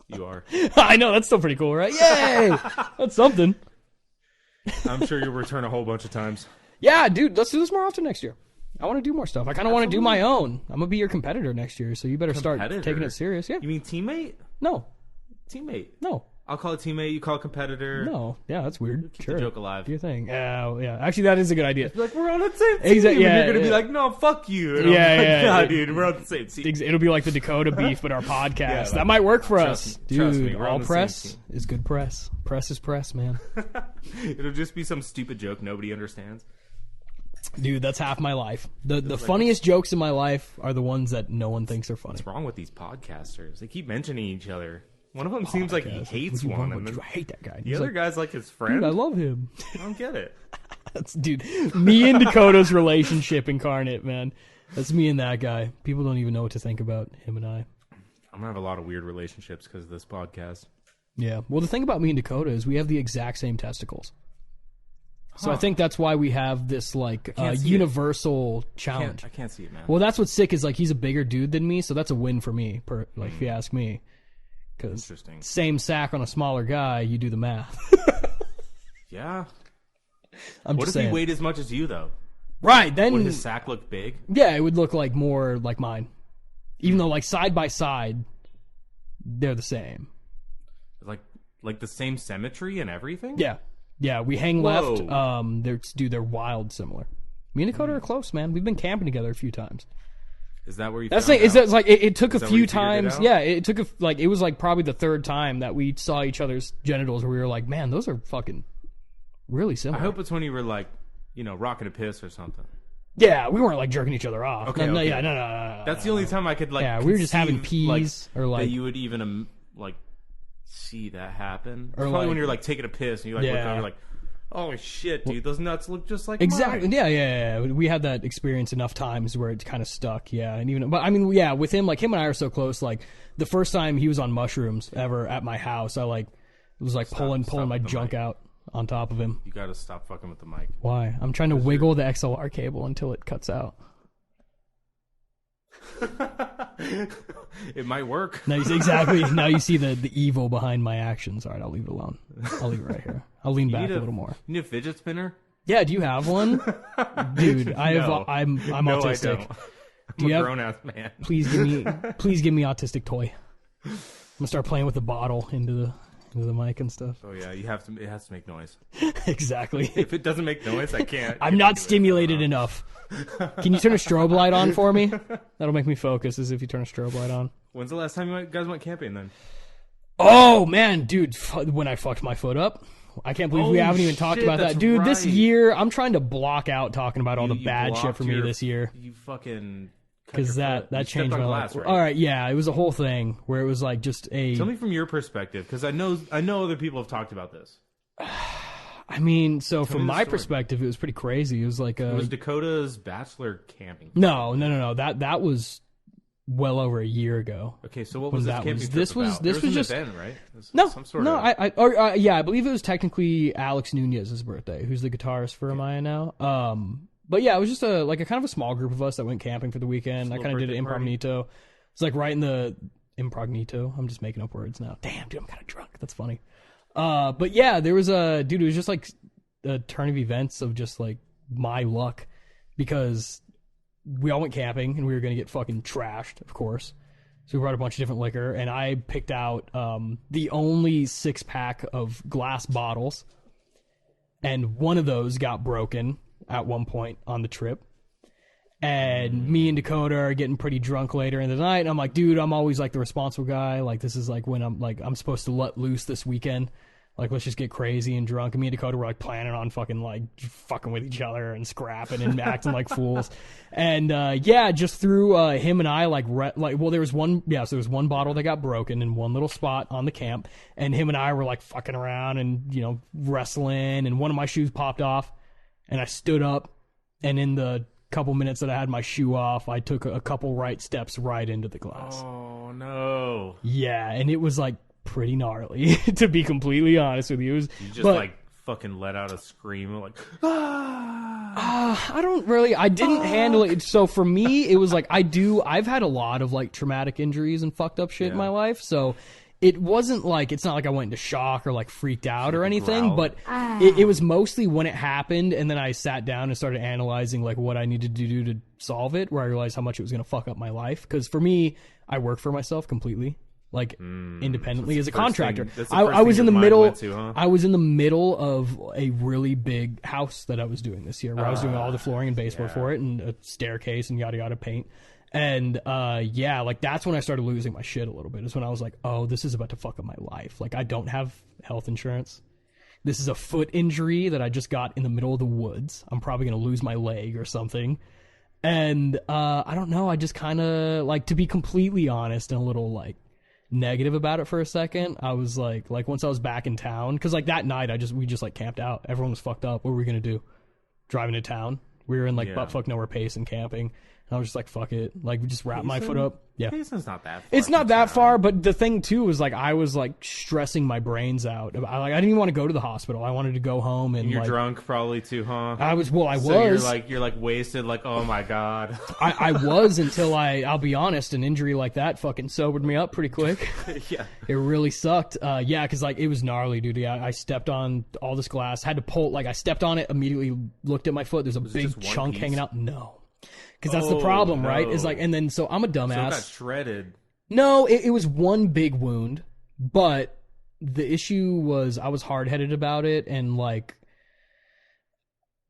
you are. I know, that's still pretty cool, right? Yay! That's something. I'm sure you'll return a whole bunch of times. Yeah, dude, let's do this more often next year. I want to do more stuff. I kind of want to do my own. I'm going to be your competitor next year, so you better start taking it serious. Yeah. You mean teammate? No. Teammate. No. I'll call it teammate. You call it competitor. No. Yeah, that's weird. Keep the joke alive. Do your thing. Yeah. Actually, that is a good idea. Like, we're on the same team. Exactly. Yeah, and you're going to be like, no, fuck you. And Yeah. Dude, we're on the same team. It'll be like the Dakota beef, but our podcast. Yeah, that might work for us. Dude, trust me, we're all on the press same team. is good press. Press is press, man. It'll just be some stupid joke nobody understands. Dude, that's half my life. The funniest jokes in my life are the ones that no one thinks are funny. What's wrong with these podcasters? They keep mentioning each other. One of them seems like he hates one. I hate that guy. The other guy's like his friend. Dude, I love him. I don't get it. Dude, me and Dakota's relationship incarnate, man. That's me and that guy. People don't even know what to think about him and I. I'm going to have a lot of weird relationships because of this podcast. Yeah. Well, the thing about me and Dakota is we have the exact same testicles. So I think that's why we have this like universal challenge. I can't see it, man. Well, that's what's sick is like he's a bigger dude than me, so that's a win for me. If you ask me, because same sack on a smaller guy, you do the math. Yeah. What if he weighed as much as you though? Right then, would his sack look big? Yeah, it would look like more like mine, even though like side by side, they're the same. Like the same symmetry and everything. Yeah, we hang left. They're wild similar. Me and Dakota are close, man. We've been camping together a few times. Is that where you? It took a few times. Yeah, it took it was like probably the third time that we saw each other's genitals where we were like, man, those are fucking really similar. I hope it's when you were like, rocking a piss or something. Yeah, we weren't like jerking each other off. Okay, no. That's the only time I could like. Yeah, we were just having peas or like that you would even like see that happen. Or probably like, when you're like taking a piss and you like look over like, oh shit, dude, those nuts look just like exactly. mine. Yeah. We had that experience enough times where it kind of stuck. Yeah, and even but I mean, yeah, with him, like him and I are so close. Like the first time he was on mushrooms ever at my house, I like was like pulling my junk out on top of him. You gotta stop fucking with the mic. Why? I'm trying to wiggle the XLR cable until it cuts out. It might work. No, exactly. Now you see the evil behind my actions. All right, I'll leave it alone. I'll leave it right here. I'll lean back a little more. You need a fidget spinner? Yeah, do you have one? Dude, I'm autistic. I'm a grown ass man. Please give me autistic toy. I'm gonna start playing with the bottle into the mic and stuff. Oh yeah, it has to make noise. Exactly. If it doesn't make noise, I can't. I'm not stimulated enough. Can you turn a strobe light on for me? That'll make me focus as if you turn a strobe light on. When's the last time you guys went camping then? Oh man, dude, when I fucked my foot up. I can't believe we haven't even talked about that. Dude, This year, I'm trying to block out talking about all the bad shit for me this year. You fucking... Because that changed my life. Right? All right, yeah, it was a whole thing where it was like just a... Tell me from your perspective, because I know other people have talked about this. I mean, so from my perspective, it was pretty crazy. It was like It was Dakota's bachelor camping. No. That was well over a year ago. Okay, so what was this camping trip about? This was just... event, right? I believe it was technically Alex Nunez's birthday, who's the guitarist for Amaya now. But yeah, it was just a kind of a small group of us that went camping for the weekend. I kind of did it imprognito. It's like right in the imprognito. I'm just making up words now. Damn, dude, I'm kind of drunk. That's funny. But yeah, there was it was just like a turn of events of just like my luck, because we all went camping and we were going to get fucking trashed, of course. So we brought a bunch of different liquor, and I picked out the only 6-pack of glass bottles, and one of those got broken at one point on the trip. And me and Dakota are getting pretty drunk later in the night, and I'm like, dude, I'm always like the responsible guy. Like, this is like when I'm supposed to let loose this weekend. Like, let's just get crazy and drunk. And me and Dakota were like planning on fucking with each other and scrapping and acting like fools. And just through him and I there was one bottle that got broken in one little spot on the camp, and him and I were like fucking around and wrestling, and one of my shoes popped off, and I stood up, and in the couple minutes that I had my shoe off, I took a couple right steps right into the glass. Oh no. Yeah, and it was like pretty gnarly, to be completely honest with you. You just fucking let out a scream like, I didn't handle it. So for me, it was like, I've had a lot of like traumatic injuries and fucked up shit in my life, so it wasn't like, it's not like I went into shock or like freaked out or anything, but it was mostly when it happened, and then I sat down and started analyzing like what I needed to do to solve it, where I realized how much it was going to fuck up my life. Because for me, I work for myself completely, like independently as a contractor. I was in the middle. I was in the middle of a really big house that I was doing this year, where I was doing all the flooring and baseboard for it, and a staircase and yada yada paint. And that's when I started losing my shit a little bit. Is when I was like, oh, this is about to fuck up my life. Like, I don't have health insurance. This is a foot injury that I just got in the middle of the woods. I'm probably going to lose my leg or something. And I don't know. I just kind of, like, to be completely honest and a little, like, negative about it for a second, I was like once I was back in town, because like that night we just like camped out. Everyone was fucked up. What were we going to do? Driving to town? We were in like buttfuck nowhere pace and camping. And I was just like, fuck it. Like, we just wrapped my foot up. Yeah. Payson's not that far. It's not that far, but the thing, too, was, like, I was, like, stressing my brains out. I didn't even want to go to the hospital. I wanted to go home and, you're drunk probably, too, huh? I was. So you're wasted, like, oh, my God. I was until I'll be honest, an injury like that fucking sobered me up pretty quick. Yeah. It really sucked. Because, like, it was gnarly, dude. I stepped on all this glass, had to pull, like, I stepped on it, immediately looked at my foot. There's a big chunk hanging out. No. Because that's the problem, right? Is like, and then so I'm a dumbass. So it got shredded. No, it was one big wound, but the issue was I was hard-headed about it, and like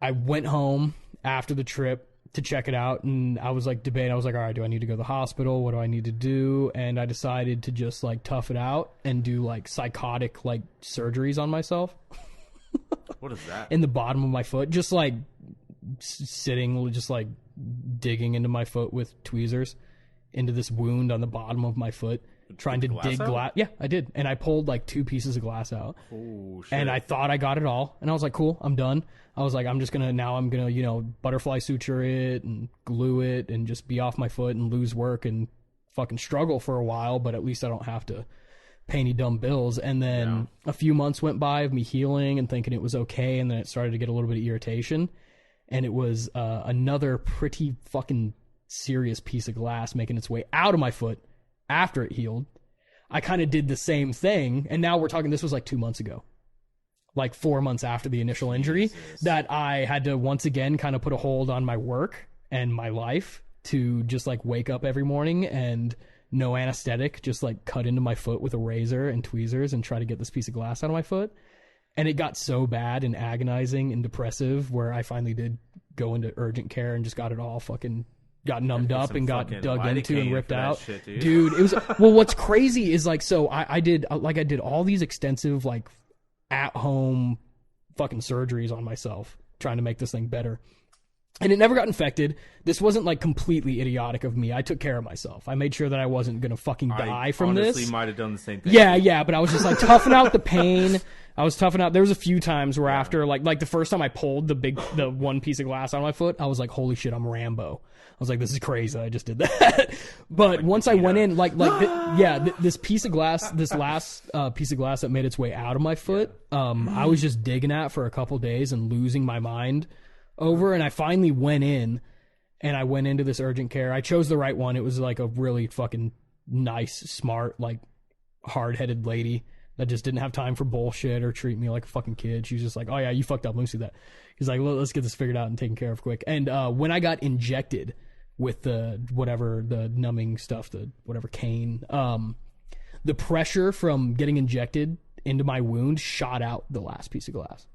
I went home after the trip to check it out, and I was like debating. I was like, all right, do I need to go to the hospital? What do I need to do? And I decided to just like tough it out and do like psychotic like surgeries on myself. What is that? In the bottom of my foot, just like sitting, just like digging into my foot with tweezers into this wound on the bottom of my foot, trying to dig glass. Yeah, I did. And I pulled like 2 pieces of glass out. Oh, shit. And I thought I got it all. And I was like, cool, I'm done. I was like, I'm gonna, butterfly suture it and glue it and just be off my foot and lose work and fucking struggle for a while, but at least I don't have to pay any dumb bills. And then a few months went by of me healing and thinking it was okay, and then it started to get a little bit of irritation. And it was another pretty fucking serious piece of glass making its way out of my foot after it healed. I kind of did the same thing, and now we're talking, this was like 2 months ago. Like 4 months after the initial injury, that I had to once again kind of put a hold on my work and my life to just like wake up every morning and no anesthetic, just like cut into my foot with a razor and tweezers and try to get this piece of glass out of my foot. And it got so bad and agonizing and depressive where I finally did go into urgent care and just got it all fucking got numbed up and got dug into and ripped out. Shit, dude, it was, well, what's crazy is like, so I did all these extensive like at home fucking surgeries on myself trying to make this thing better. And it never got infected. This wasn't like completely idiotic of me. I took care of myself. I made sure that I wasn't going to fucking die from this. I honestly might have done the same thing. Yeah, but I was just like toughing out the pain. I was toughing out. There was a few times where after like the first time I pulled the one piece of glass out of my foot, I was like, holy shit, I'm Rambo. I was like, this is crazy. I just did that. But like, once I went in, this piece of glass, this last piece of glass that made its way out of my foot, I was just digging at for a couple days and losing my mind over. And I finally went in, and I went into this urgent care. I chose the right one. It was like a really fucking nice, smart, like hard-headed lady that just didn't have time for bullshit or treat me like a fucking kid. She was just like, oh yeah, you fucked up. Let me see that. He's like, let's get this figured out and taken care of quick. And when I got injected with the numbing stuff, the whatever cane, the pressure from getting injected into my wound shot out the last piece of glass.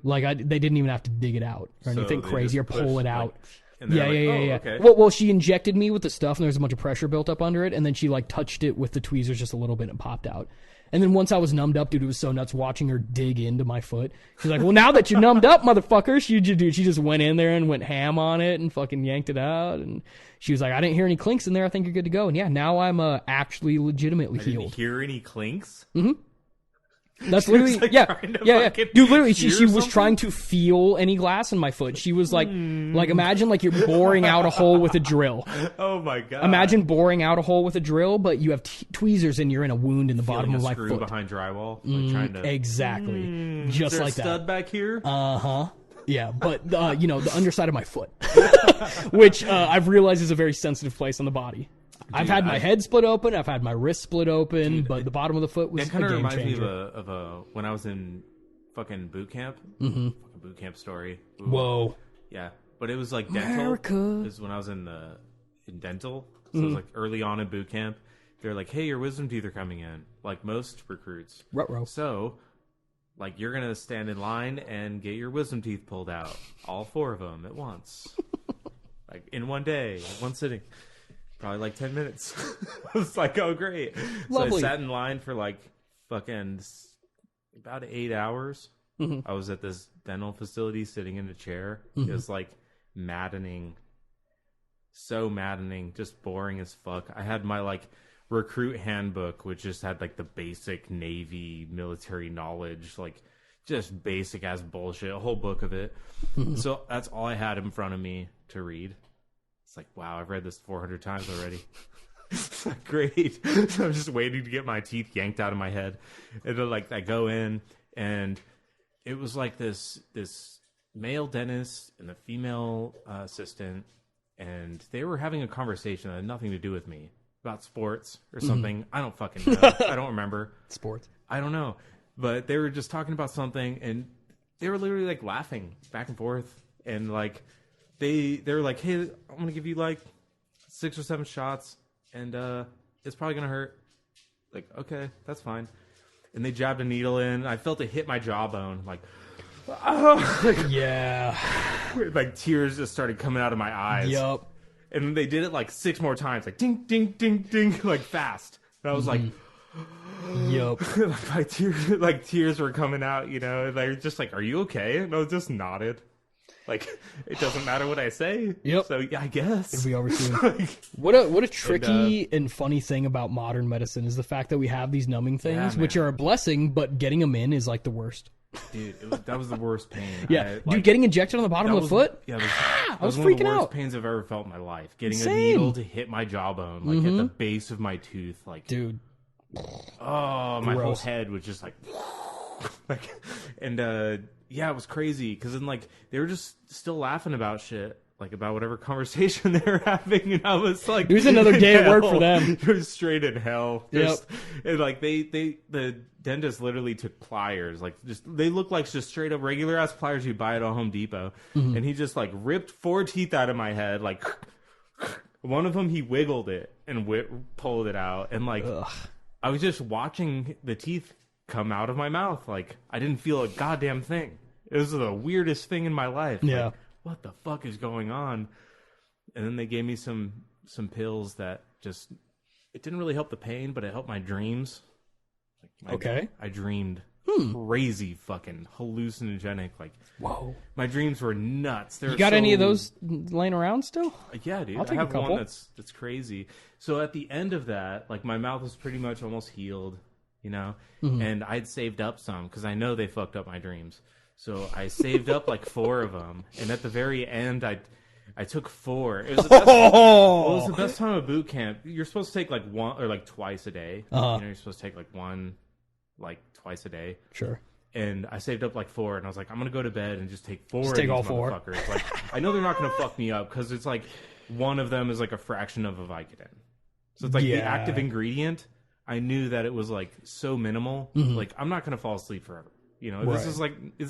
Like they didn't even have to dig it out or anything crazy or pull it out. Yeah. Okay. Well, she injected me with the stuff, and there was a bunch of pressure built up under it, and then she like touched it with the tweezers just a little bit and it popped out. And then once I was numbed up, dude, it was so nuts watching her dig into my foot. She's like, well, now that you're numbed up, motherfucker, she just went in there and went ham on it and fucking yanked it out. And she was like, I didn't hear any clinks in there. I think you're good to go. And yeah, now I'm actually legitimately healed. Didn't hear any clinks? Mm-hmm. That's literally, like, yeah. Dude, literally, she was trying to feel any glass in my foot. She was like imagine like you're boring out a hole with a drill. Oh my god! Imagine boring out a hole with a drill, but you have tweezers and you're in a wound in the bottom of my foot. Screw behind drywall, like trying to exactly, just is there like a stud back here. Yeah, but the underside of my foot, which I've realized is a very sensitive place on the body. Dude, I've had my head split open. I've had my wrist split open, but the bottom of the foot was a game changer. It kind of reminds me of when I was in fucking boot camp. Mm-hmm. Fucking boot camp story. Ooh. Whoa. Yeah, but it was like dental. America. This is when I was in dental. So it was like early on in boot camp. They're like, hey, your wisdom teeth are coming in. Like most recruits. Ruh-roh. So, like, you're going to stand in line and get your wisdom teeth pulled out. All 4 of them at once. Like, in one day, one sitting. Probably like 10 minutes. I was like, oh, great. Lovely. So I sat in line for like fucking about 8 hours. Mm-hmm. I was at this dental facility sitting in a chair. Mm-hmm. It was like maddening. So maddening. Just boring as fuck. I had my like recruit handbook, which just had like the basic Navy military knowledge, like just basic ass bullshit, a whole book of it. Mm-hmm. So that's all I had in front of me to read. It's like, wow, I've read this 400 times already. It's like, great. So I'm just waiting to get my teeth yanked out of my head. And then, like, I go in, and it was like this male dentist and a female assistant, and they were having a conversation that had nothing to do with me about sports or something. I don't fucking know. I don't remember. Sports. I don't know. But they were just talking about something, and they were literally, like, laughing back and forth, and, like, They were like, hey, I'm going to give you like 6 or 7 shots and it's probably going to hurt. Like, okay, that's fine. And they jabbed a needle in. I felt it hit my jawbone. Like, oh. Like, yeah. Like tears just started coming out of my eyes. Yup. And they did it like 6 more times. Like ding, ding, ding, ding. Like fast. And I was like, yup. Like tears were coming out, you know. They're just like, are you okay? And I was just nodded. Like, it doesn't matter what I say. Yep. So, yeah, I guess. It'll be over soon. Like, what a tricky and funny thing about modern medicine is the fact that we have these numbing things, which are a blessing, but getting them in is like the worst. Dude, that was the worst pain. Yeah. Dude, getting injected on the bottom of the foot? Yeah, I was freaking out. One of the worst pains I've ever felt in my life. Getting a needle to hit my jawbone, like at the base of my tooth. Like, dude. Oh, my whole head was just like... and, yeah, it was crazy because then like they were just still laughing about shit, like about whatever conversation they were having, and I was like, it was another day at work for them. It was straight in hell. Yep. And like the dentist literally took pliers, like just they look like just straight up regular ass pliers you buy at a Home Depot, and he just like ripped 4 teeth out of my head, like one of them he wiggled it and pulled it out, and like I was just watching the teeth come out of my mouth. Like I didn't feel a goddamn thing. It was the weirdest thing in my life. Yeah. Like, what the fuck is going on? And then they gave me some pills that just it didn't really help the pain, but it helped my dreams. Like I dreamed crazy fucking hallucinogenic. Like whoa. My dreams were nuts. You got any of those laying around still? Yeah, dude. I'll take I have a couple. one that's crazy. So at the end of that, like my mouth was pretty much almost healed. You know, and I'd saved up some because I know they fucked up my dreams. So I saved up like 4 of them, and at the very end, I took 4. It was the best, it was the best time of boot camp. You're supposed to take like 1 or like twice a day. You know, you're supposed to take like 1, like twice a day. Sure. And I saved up like 4, and I was like, I'm gonna go to bed and just take 4. Just of take these all 4. Motherfuckers. Like, I know they're not gonna fuck me up because it's like one of them is like a fraction of a Vicodin, so it's like the active ingredient. I knew that it was like so minimal. Like I'm not gonna fall asleep forever. You know, this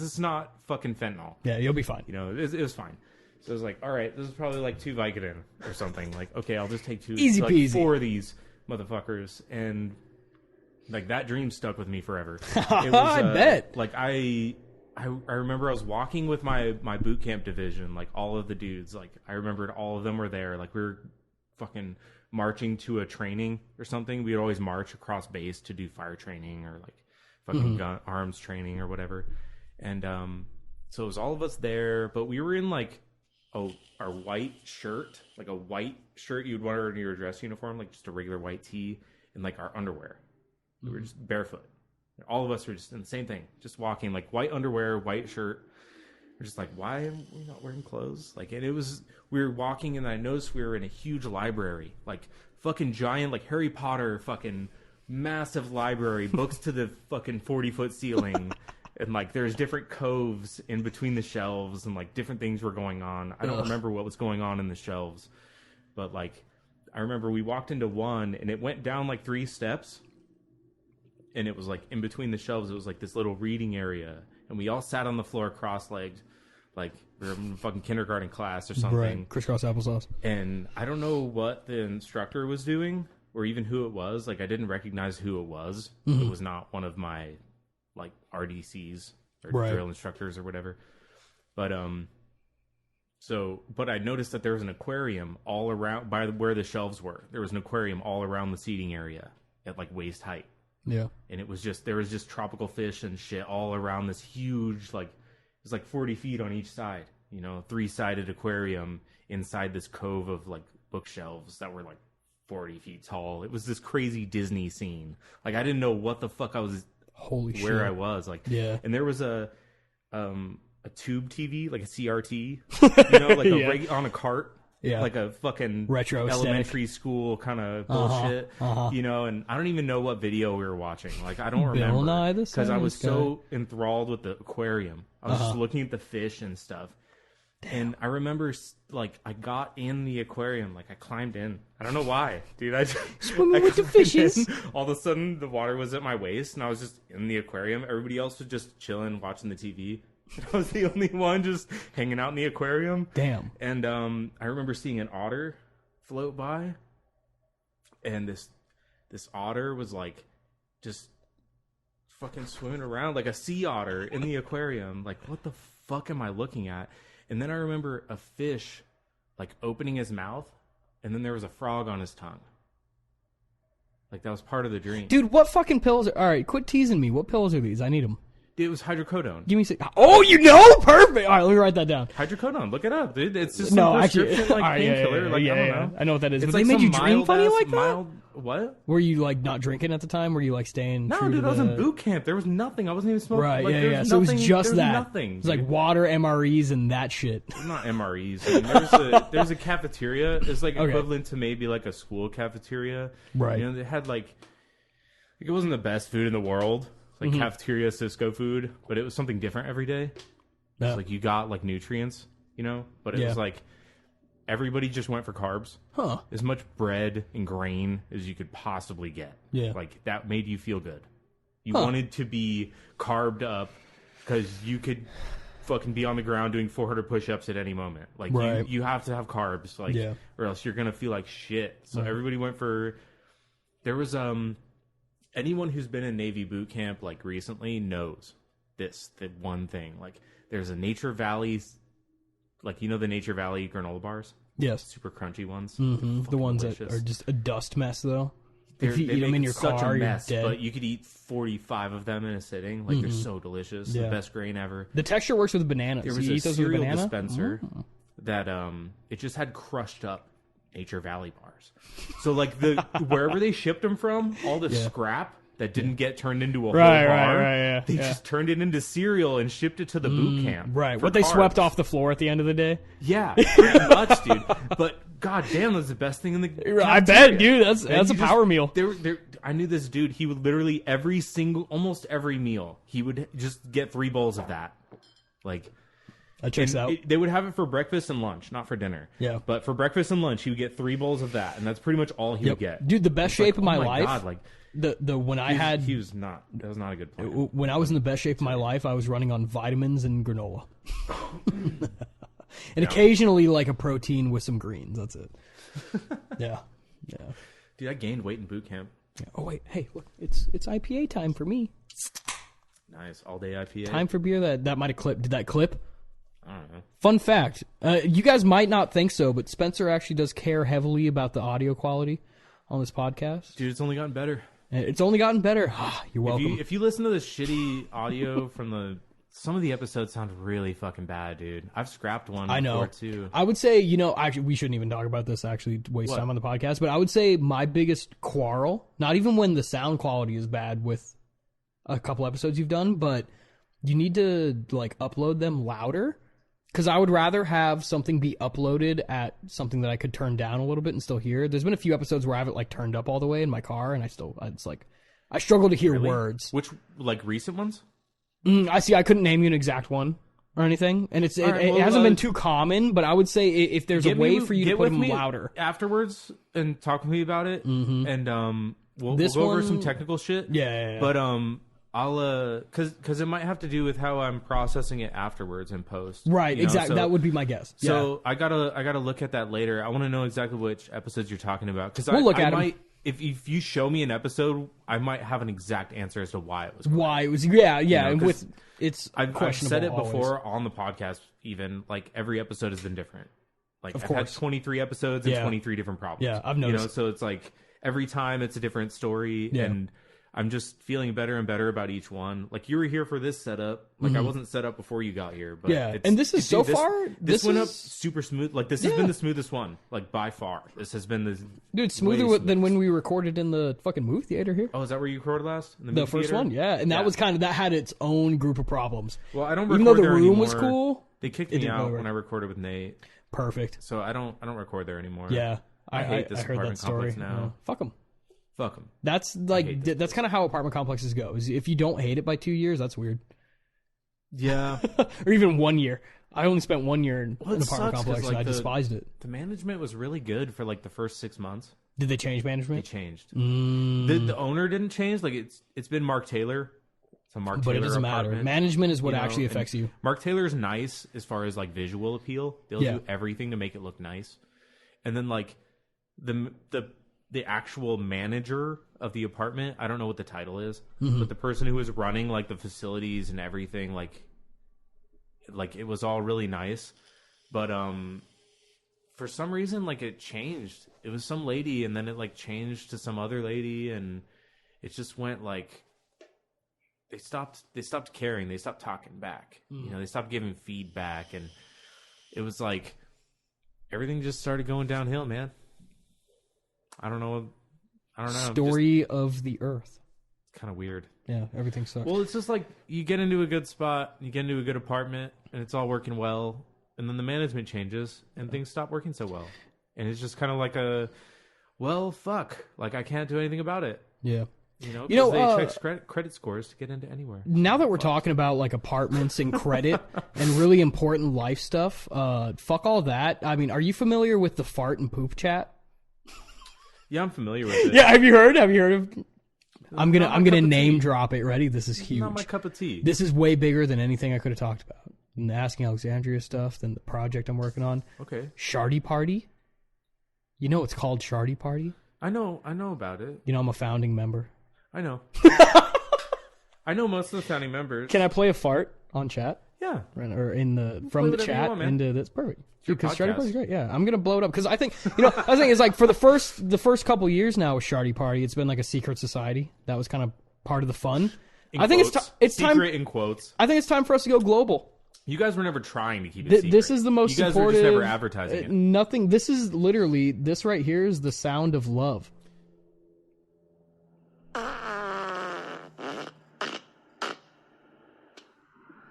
is not fucking fentanyl. Yeah, you'll be fine. You know, it was fine. So I was like, all right, this is probably like 2 Vicodin or something. Like, okay, I'll just take 2, easy peasy, 4 of these motherfuckers, and like that dream stuck with me forever. It was, I bet. Like I remember I was walking with my boot camp division, like all of the dudes. Like I remembered all of them were there. Like we were fucking marching to a training or something. We'd always march across base to do fire training or like fucking gun arms training or whatever. And so it was all of us there, but we were in like our white shirt, like a white shirt you'd wear in your dress uniform, like just a regular white tee, and like our underwear. We were just barefoot. All of us were just in the same thing, just walking, like white underwear, white shirt. We're just like, why are we not wearing clothes? Like, and we were walking, and I noticed we were in a huge library, like fucking giant, like Harry Potter, fucking massive library, books to the fucking 40-foot ceiling. And like, there's different coves in between the shelves, and like different things were going on. I don't remember what was going on in the shelves, but like, I remember we walked into one, and it went down like 3 steps. And it was like in between the shelves, it was like this little reading area. And we all sat on the floor cross-legged, like we were in a fucking kindergarten class or something. Right, crisscross applesauce. And I don't know what the instructor was doing or even who it was. Like I didn't recognize who it was. It was not one of my like RDCs or drill instructors or whatever. But but I noticed that there was an aquarium all around by where the shelves were. There was an aquarium all around the seating area at like waist height. Yeah. And there was just tropical fish and shit all around this huge, like, it was like 40 feet on each side, you know, 3-sided aquarium inside this cove of like bookshelves that were like 40 feet tall. It was this crazy Disney scene. Like, I didn't know what the fuck I was, where I was. Like, yeah. And there was a tube TV, like a CRT, you know, like on a cart. Yeah. Like a fucking retro elementary school kind of bullshit, you know, and I don't even know what video we were watching. Like, I don't remember because I was so enthralled with the aquarium. I was just looking at the fish and stuff. Damn. And I remember, like, I got in the aquarium, like, I climbed in. I don't know why, dude. Swimming with the fishes. All of a sudden, the water was at my waist, and I was just in the aquarium. Everybody else was just chilling, watching the TV. I was the only one just hanging out in the aquarium. Damn. And I remember seeing an otter float by, and this otter was like just fucking swimming around like a sea otter in the aquarium. Like, what the fuck am I looking at? And then I remember a fish like opening his mouth, and then there was a frog on his tongue. Like, that was part of the dream. Dude, what fucking pills are... All right, quit teasing me. What pills are these? I need them. It was hydrocodone. Give me some... Oh, you know? Perfect. All right, let me write that down. Hydrocodone. Look it up, dude. It's just some prescription like painkiller. I don't know. I know what that is. It's but like they made you dream funny like that? Mild, what? Were you like not drinking at the time? Were you like staying No, true dude, to I was in boot camp. There was nothing. I wasn't even smoking. Right, like, yeah. Nothing, So it was just that. Nothing. It was like water, MREs, and that shit. Not MREs. I mean, there's a cafeteria. It's like equivalent to maybe like a school cafeteria. Right. You know, they had like it wasn't the best food in the world. Like cafeteria Cisco food, but it was something different every day. Yeah. It's like you got like nutrients, you know, but it was like everybody just went for carbs. Huh. As much bread and grain as you could possibly get. Yeah. Like that made you feel good. You wanted to be carved up because you could fucking be on the ground doing 400 push-ups at any moment. Like you have to have carbs, like, or else you're gonna feel like shit. So everybody went for. There was anyone who's been in Navy boot camp like recently knows the one thing. Like, there's a Nature Valley, like, you know, the Nature Valley granola bars? Yes. Super crunchy ones. Mm-hmm. The ones that are just a dust mess, though. If you eat them in your such car, a mess, you're dead. but you could eat 45 of them in a sitting. Like, they're so delicious. The best grain ever. The texture works with bananas. There was you a eat those with cereal banana? dispenser that it just had crushed up Nature Valley bars. So, like, wherever they shipped them from, all the scrap that didn't get turned into a whole bar, they just turned it into cereal and shipped it to the boot camp. Right, what they swept off the floor at the end of the day? Yeah, pretty much, dude. But goddamn, that's the best thing in the cafeteria. I bet, dude. That's a power meal. I knew this dude. He would literally almost every meal, he would just get 3 bowls of that. Like, That checks out. They would have it for breakfast and lunch, not for dinner. Yeah. But for breakfast and lunch, he would get 3 bowls of that, and that's pretty much all he would get. Dude, the best shape of my life. God, like when I had he was not. That was not a good plan. When I was in the best shape of my life, I was running on vitamins and granola, and occasionally like a protein with some greens. That's it. Yeah. Dude, I gained weight in boot camp. Yeah. Oh wait, hey, look, it's IPA time for me. Nice, all day IPA. Time for beer. That might have clipped. Did that clip? I don't know. Fun fact: you guys might not think so, but Spencer actually does care heavily about the audio quality on this podcast. Dude, it's only gotten better. It's only gotten better. You're welcome. If you listen to the shitty audio from some of the episodes sound really fucking bad, dude. I've scrapped one before, too. I would say, actually, we shouldn't even talk about this, actually, to waste time on the podcast, but I would say my biggest quarrel, not even when the sound quality is bad with a couple episodes you've done, but you need to, like, upload them louder, because I would rather have something be uploaded at something that I could turn down a little bit and still hear. There's been a few episodes where I have it, like, turned up all the way in my car, and I struggle to hear words. Which, like, recent ones? I see. I couldn't name you an exact one or anything, and it hasn't been too common. But I would say if there's a way for you to put them louder afterwards and talk with me about it, and we'll go over some technical shit. Yeah. But I'll because it might have to do with how I'm processing it afterwards in post. Right. Exactly. So, that would be my guess. So I gotta look at that later. I want to know exactly which episodes you're talking about because we'll look at them. If you show me an episode, I might have an exact answer as to why it was. Why it was, and with it's I've said it before on the podcast. Even like every episode has been different. Like I've had 23 episodes and 23 different problems. Yeah, I've noticed. So it's like every time it's a different story, and I'm just feeling better and better about each one. Like you were here for this setup. Like I wasn't set up before you got here. But and this is this went up super smooth. Like this has been the smoothest one. Like by far, this has been the smoother than when we recorded in the fucking movie theater here. Oh, is that where you recorded last? In the first one, and that was that had its own group of problems. Well, I don't. Even though the room was cool, they kicked me out when I recorded with Nate. Perfect. So I don't record there anymore. Yeah, I hate this apartment complex now. Yeah. Fuck them. Fuck them. That's that's kind of how apartment complexes go. Is if you don't hate it by 2 years, that's weird. Yeah, or even 1 year. I only spent 1 year in an apartment complex, and I despised it. The management was really good for like the first 6 months. Did they change management? They changed. The owner didn't change. Like it's been Mark Taylor. So Mark Taylor, but it doesn't matter. Management is what actually affects you. Mark Taylor's nice as far as like visual appeal. They'll do everything to make it look nice, and then like the actual manager of the apartment, I don't know what the title is, but the person who was running like the facilities and everything, like it was all really nice, but for some reason like it changed. It was some lady, and then it like changed to some other lady, and it just went like they stopped caring. They stopped talking back. They stopped giving feedback, and it was like everything just started going downhill, man. I don't know. Story of the Earth. It's kind of weird. Yeah, everything sucks. Well, it's just like you get into a good spot, you get into a good apartment, and it's all working well, and then the management changes, and things stop working so well. And it's just kind of like well, fuck. Like, I can't do anything about it. Yeah. Because they check credit scores to get into anywhere. Now that we're talking about like apartments and credit and really important life stuff, fuck all that. I mean, are you familiar with the fart and poop chat? Yeah, I'm familiar with it. Yeah, have you heard of? I'm gonna name drop it. Ready? This is huge. Not my cup of tea. This is way bigger than anything I could have talked about. Than the Asking Alexandria stuff, than the project I'm working on. Okay. Shardy Party. You know it's called Shardy Party? I know about it. I'm a founding member. I know. I know most of the founding members. Can I play a fart on chat? Yeah. Or from the chat into this. Perfect. Because Shardy Party's great. Yeah, I'm gonna blow it up because I think I think it's like for the first couple years now with Shardy Party, it's been like a secret society. That was kind of part of the fun. I think it's time. Secret in quotes. I think it's time for us to go global. You guys were never trying to keep it secret. This is the most supportive. You guys were just never advertising it. Nothing. This is literally this right here is the sound of love.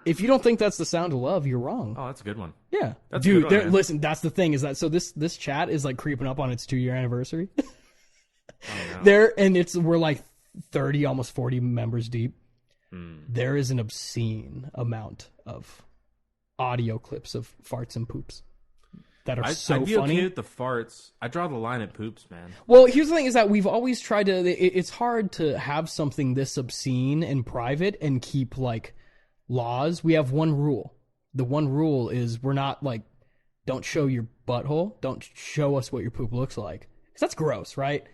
If you don't think that's the sound of love, you're wrong. Oh, that's a good one. Yeah. That's Dude, a good one, listen, that's the thing is that so this chat is like creeping up on its 2-year anniversary. Oh, no. We're like 30, almost 40 members deep. There is an obscene amount of audio clips of farts and poops that are I'd be funny. okay with the farts. I draw the line at poops, man. Well, here's the thing: is that we've always tried to. It's hard to have something this obscene and private and keep like laws. We have one rule. The one rule is we're not like, don't show your butthole. Don't show us what your poop looks like. 'Cause that's gross, right?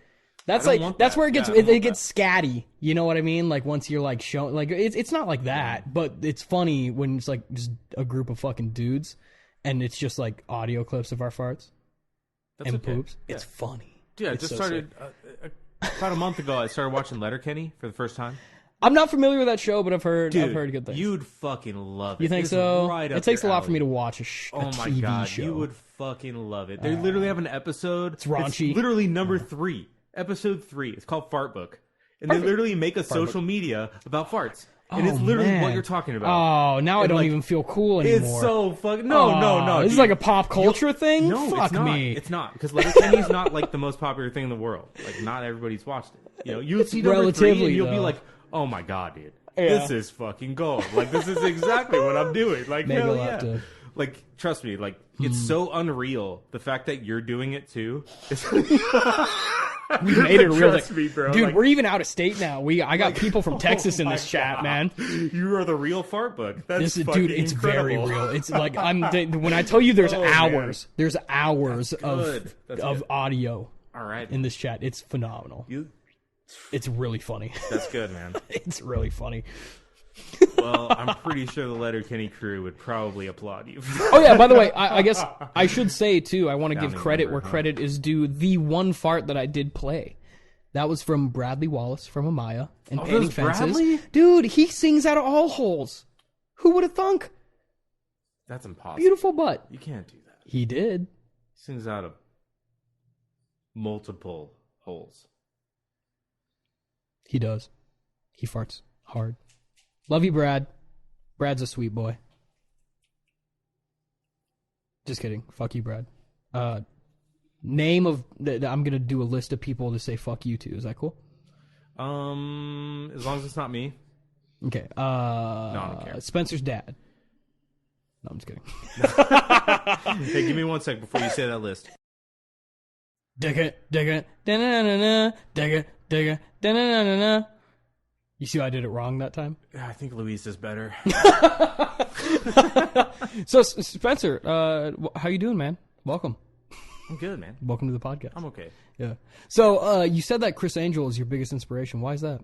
That's like that's where it gets scatty. You know what I mean? Like once you're like showing, like it's not like that, but it's funny when it's like just a group of fucking dudes, and it's just like audio clips of our farts and poops. Yeah. It's funny. Dude, I just started about a month ago. I started watching Letterkenny for the first time. I'm not familiar with that show, but I've heard good things. You'd fucking love it. You think so? Right up it takes a lot for me to watch a TV show. You would fucking love it. They literally have an episode. It's raunchy. It's literally number 3. Episode 3. It's called Fart Book. And they literally make a social media about farts. And it's literally what you're talking about. Oh, now I don't even feel cool anymore. It's so fucking... No. This is like a pop culture thing? No, Fuck it's not. me. It's not. Because Letterkenny's not like the most popular thing in the world. Like, not everybody's watched it. You know, you'll see number 3 and you'll be like, oh my God, dude. Yeah. This is fucking gold. Like, this is exactly what I'm doing. Like, maybe hell yeah. Like, trust me, like, it's so unreal. The fact that you're doing it too. We made it real. Trust me, bro. Dude, like, we're even out of state now. I got people from Texas in this chat, man. You are the real fart book. That's dude, it's incredible. very real. It's like when I tell you there's hours, man. There's hours of audio all right in this chat. It's phenomenal. It's really funny. That's good, man. It's really funny. Well, I'm pretty sure the Letterkenny crew would probably applaud you. Oh yeah, by the way, I guess I should say too, I want to give credit where credit is due. The one fart that I did play, that was from Bradley Wallace from Amaya and Painting Fences. Bradley? Dude, he sings out of all holes. Who would have thunk? That's impossible. Beautiful butt. You can't do that. He did. He sings out of multiple holes. He does. He farts hard. Love you, Brad. Brad's a sweet boy. Just kidding. Fuck you, Brad. Name of... I'm going to do a list of people to say fuck you to. Is that cool? As long as it's not me. Okay. No, I don't care. Spencer's dad. No, I'm just kidding. Hey, give me 1 sec before you say that list. Digga, da-na-na-na, digga, da-na-na-na. You see how I did it wrong that time? I think Luis is better. So, Spencer, how you doing, man? Welcome. I'm good, man. Welcome to the podcast. I'm okay. Yeah. So, you said that Chris Angel is your biggest inspiration. Why is that?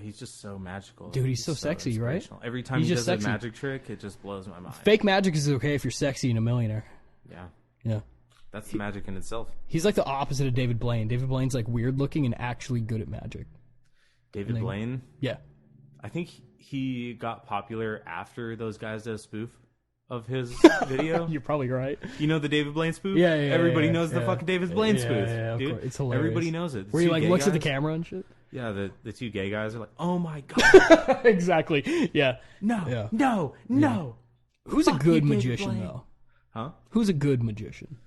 He's just so magical. Dude, he's so sexy, right? Every time he does a magic trick, it just blows my mind. Fake magic is okay if you're sexy and a millionaire. Yeah. Yeah. That's magic in itself. He's like the opposite of David Blaine. David Blaine's like weird looking and actually good at magic. David Blaine? Yeah. I think he got popular after those guys did a spoof of his video. You're probably right. You know the David Blaine spoof? Yeah. Everybody knows the fucking David Blaine spoof. Yeah, dude. It's hilarious. Everybody knows it. Where he like looks at the camera and shit. Yeah, the two gay guys are like, oh my God. Exactly. Yeah. No. Who's a good magician though? Huh? Who's a good magician?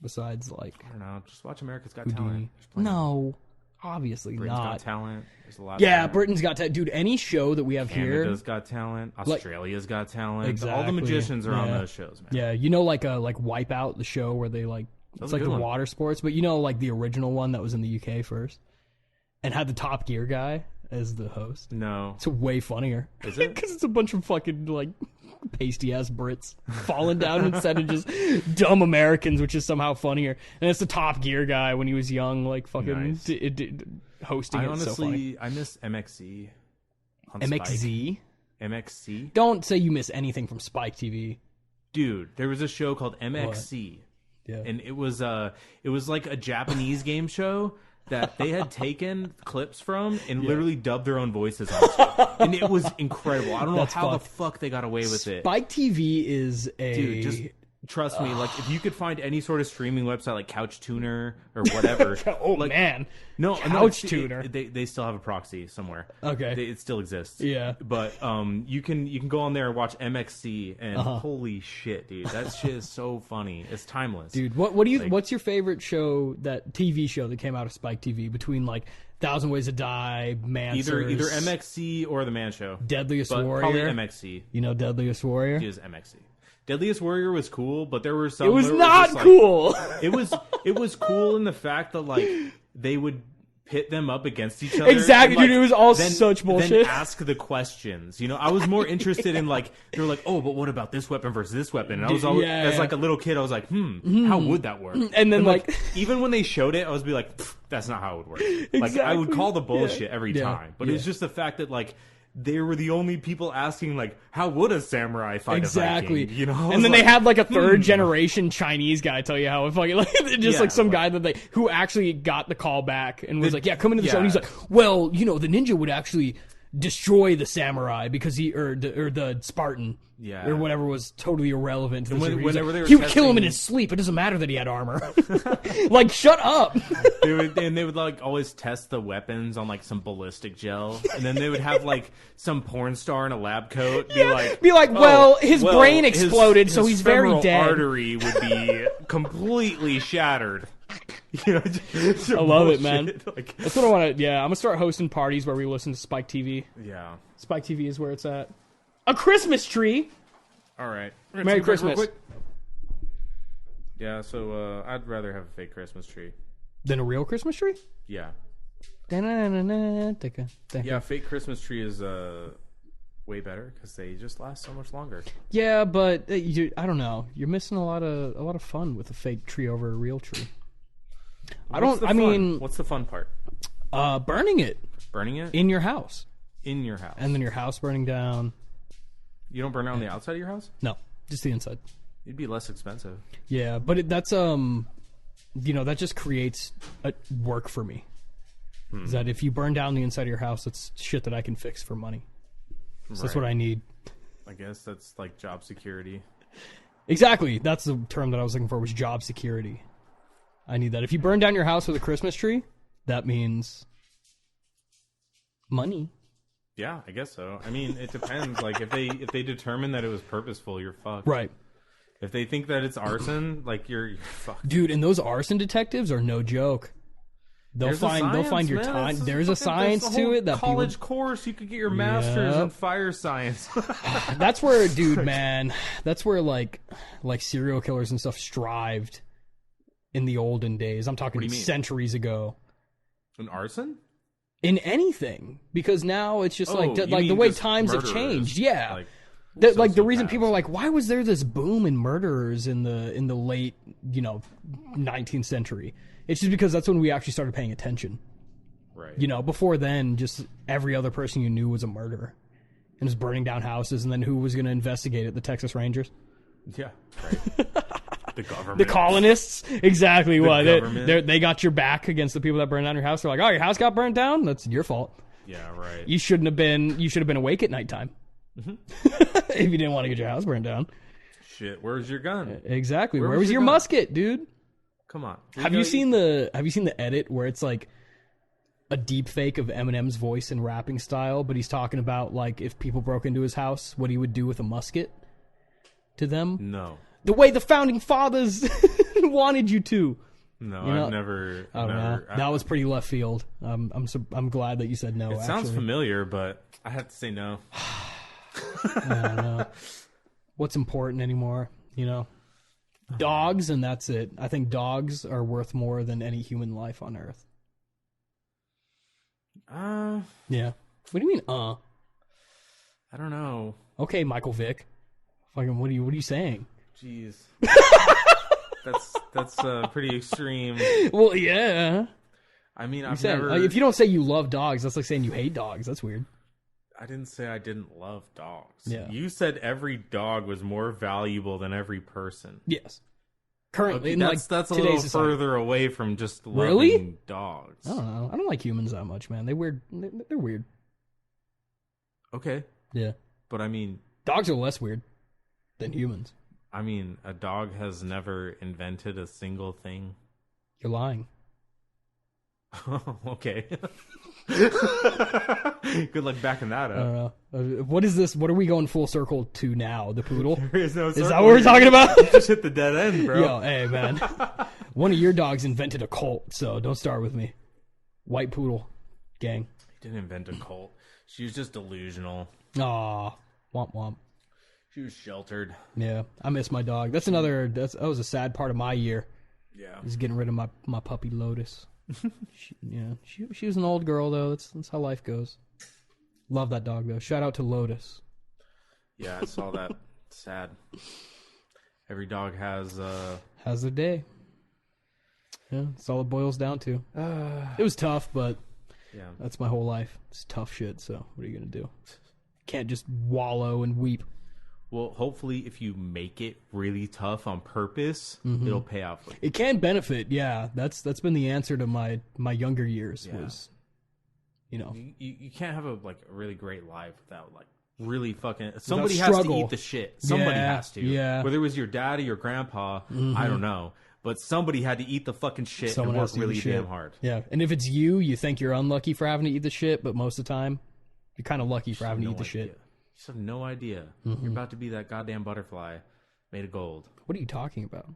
Besides like I don't know, just watch America's Got Houdini. Talent. No. Obviously Britain's not. Got Talent. There's a lot. Yeah, Britain's Got Talent. Dude, any show that we have Canada's Got Talent. Australia's Got Talent. Exactly. All the magicians are on those shows, man. Yeah, you know, like Wipeout, the show where they like it's like the water sports, but you know, like the original one that was in the UK first, and had the Top Gear guy as the host. No, it's way funnier. Is it? Because it's a bunch of fucking like pasty ass Brits falling down instead of just dumb Americans, which is somehow funnier. And it's the Top Gear guy when he was young, like fucking hosting. I honestly, so funny. I miss MXC. MXZ. MXC. Don't say you miss anything from Spike TV, dude. There was a show called MXC. What? Yeah. And it was like a Japanese game show that they had taken clips from and literally dubbed their own voices onto it. And it was incredible. I don't know how the fuck they got away with it. Spike TV is a trust me, like if you could find any sort of streaming website like Couch Tuner or whatever. Like, man, no, Couch Tuner. They still have a proxy somewhere. Okay, it still exists. Yeah, but you can go on there and watch MXC, and holy shit, dude, that shit is so funny. It's timeless, dude. What do you? What's your favorite show? That TV show that came out of Spike TV between like 1,000 Ways to Die, Mansers, either MXC or The Man Show. Deadliest Warrior. Probably MXC. You know Deadliest Warrior? It is MXC. Deadliest Warrior was cool, but there were some. It was not cool. It was cool in the fact that like they would pit them up against each other. Exactly, and, like, dude. It was all such bullshit. Then ask the questions. You know, I was more interested in like they were like, oh, but what about this weapon versus this weapon? And I was always, as like a little kid, I was like, how would that work? And then like even when they showed it, I was be like, that's not how it would work. Exactly. Like I would call the bullshit every time, but it was just the fact that like. They were the only people asking, like, how would a samurai fight a Viking? You know? And then they had, like, a third-generation Chinese guy tell you how it fucking, like, just, like, some guy that who actually got the call back and was like, yeah, come into the show. And he's like, well, you know, the ninja would actually destroy the samurai because or the Spartan. Yeah. Or whatever was totally irrelevant. To whenever they were he would kill him in his sleep. It doesn't matter that he had armor. Like, shut up. They would like always test the weapons on like some ballistic gel, and then they would have like some porn star in a lab coat be like, well, his brain exploded, so he's very dead. Artery would be completely shattered. You know, I love it, man. Like, that's what I want to. Yeah, I'm gonna start hosting parties where we listen to Spike TV. Yeah, Spike TV is where it's at. A Christmas tree. All right. Merry Christmas. Yeah, so I'd rather have a fake Christmas tree than a real Christmas tree. Yeah. Yeah, fake Christmas tree is way better because they just last so much longer. Yeah, but I don't know. You're missing a lot of fun with a fake tree over a real tree. What's the fun part? Burning it. Burning it in your house. In your house, and then your house burning down. You don't burn it on the outside of your house? No, just the inside. It'd be less expensive. Yeah, but that's that just creates work for me. Is that if you burn down the inside of your house, it's shit that I can fix for money. So that's what I need. I guess that's like job security. Exactly. That's the term that I was looking for, was job security. I need that. If you burn down your house with a Christmas tree, that means money. Yeah, I guess so. I mean, it depends. Like, if they determine that it was purposeful, you're fucked. Right. If they think that it's arson, like you're fucked. Dude, and those arson detectives are no joke. They'll find your time. There's a science to it. That college course, you could get your master's in fire science. That's where, dude, man. That's where like serial killers and stuff strived in the olden days. I'm talking centuries ago. In arson? In anything, because now it's just like the way times have changed. Yeah, the reason people are like, why was there this boom in murderers in the late 19th century? It's just because that's when we actually started paying attention. Right. Before then, just every other person you knew was a murderer and was burning down houses, and then who was going to investigate it? The Texas Rangers. Yeah. Right. The government. The colonists. Exactly. They got your back against the people that burned down your house. They're like, oh, your house got burned down? That's your fault. Yeah, right. You should have been awake at nighttime. Mm-hmm. If you didn't want to get your house burned down. Shit, where's your gun? Exactly. Where was your musket, dude? Come on. Have you seen the edit where it's like a deep fake of Eminem's voice in rapping style, but he's talking about like if people broke into his house, what he would do with a musket to them? No. The way the founding fathers wanted you to. No, I've never. I don't know. That was pretty left field. I'm glad that you said no. It sounds familiar, but I have to say no. I don't know what's important anymore. Dogs, and that's it. I think dogs are worth more than any human life on Earth. Yeah. What do you mean? I don't know. Okay, Michael Vick. Fucking, what are you saying? Jeez. That's pretty extreme. Well, yeah. I mean, if you don't say you love dogs, that's like saying you hate dogs. That's weird. I didn't say I didn't love dogs. Yeah. You said every dog was more valuable than every person. Yes. Currently, okay, that's a little further away from just loving dogs. I don't know. I don't like humans that much, man. They're weird. Okay. Yeah. But I mean, dogs are less weird than humans. I mean, a dog has never invented a single thing. You're lying. Okay. Good luck backing that up. What is this? What are we going full circle to now? The poodle? There is no circle. Is that what we're talking about? You just hit the dead end, bro. Yo, hey, man. One of your dogs invented a cult, so don't start with me. White poodle gang. He didn't invent a cult. She was just delusional. Aw, womp womp. She was sheltered. Yeah, I miss my dog. That was a sad part of my year. Yeah. Is getting rid of my puppy Lotus. She was an old girl though. That's how life goes. Love that dog though. Shout out to Lotus. Yeah, I saw that. Sad. Every dog has their day. Yeah, that's all it boils down to. It was tough, but yeah, that's my whole life. It's tough shit. So what are you gonna do? Can't just wallow and weep. Well, hopefully, if you make it really tough on purpose, it'll pay out for you. It can benefit, yeah. That's been the answer to my younger years. Yeah. Was, you can't have a really great life without really fucking somebody has to eat the shit. Somebody has to. Yeah. Whether it was your daddy or grandpa, I don't know, but somebody had to eat the fucking shit and work really damn hard. Yeah, and if it's you think you're unlucky for having to eat the shit, but most of the time, you're kind of lucky for having to eat the shit. You just have no idea. You're about to be that goddamn butterfly made of gold. What are you talking about?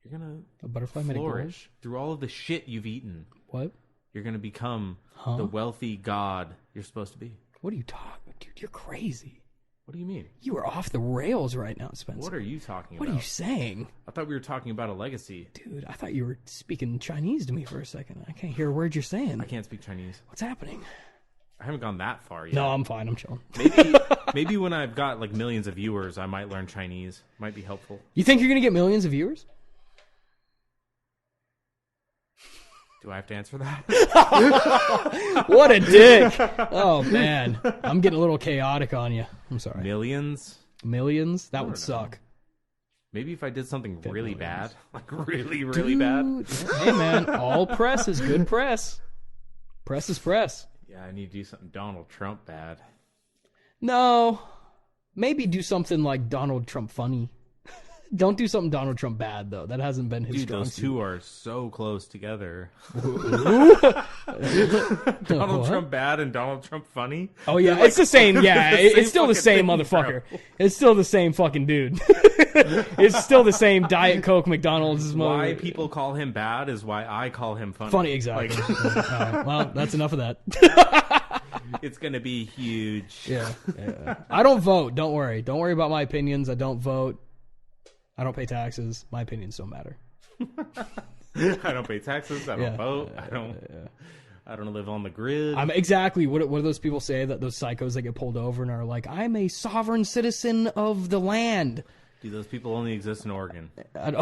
You're going A butterfly to made of gold? flourish through all of the shit you've eaten. What? You're going to become the wealthy god you're supposed to be. What are you talking? Dude, you're crazy. What do you mean? You are off the rails right now, Spencer. What are you talking about? What are you saying? I thought we were talking about a legacy. Dude, I thought you were speaking Chinese to me for a second. I can't hear a word you're saying. I can't speak Chinese. What's happening? I haven't gone that far yet. No, I'm fine. I'm chilling. Maybe when I've got millions of viewers, I might learn Chinese. Might be helpful. You think you're going to get millions of viewers? Do I have to answer that? What a dick. Oh, man. I'm getting a little chaotic on you. I'm sorry. Millions? Millions? That would suck. Maybe if I did something really bad. Really, really bad. Hey, man. All press is good press. Press is press. Yeah, I need to do something Donald Trump bad. No. Maybe do something like Donald Trump funny. Don't do something Donald Trump bad, though. That hasn't been his strong those suit. two are so close together. Donald Trump bad and Donald Trump funny? Oh, yeah. It's the same. Yeah, it's still the same motherfucker. Bro. It's still the same fucking dude. It's still the same Diet Coke McDonald's. Why people call him bad is why I call him funny. Funny, exactly. Right. Well, that's enough of that. It's going to be huge. Yeah. I don't vote. Don't worry. Don't worry about my opinions. I don't vote. I don't pay taxes. My opinions don't matter. I don't pay taxes. I don't vote. I don't live on the grid. Exactly. What do those people say? That those psychos that get pulled over and are like, "I'm a sovereign citizen of the land." Do those people only exist in Oregon? Oregon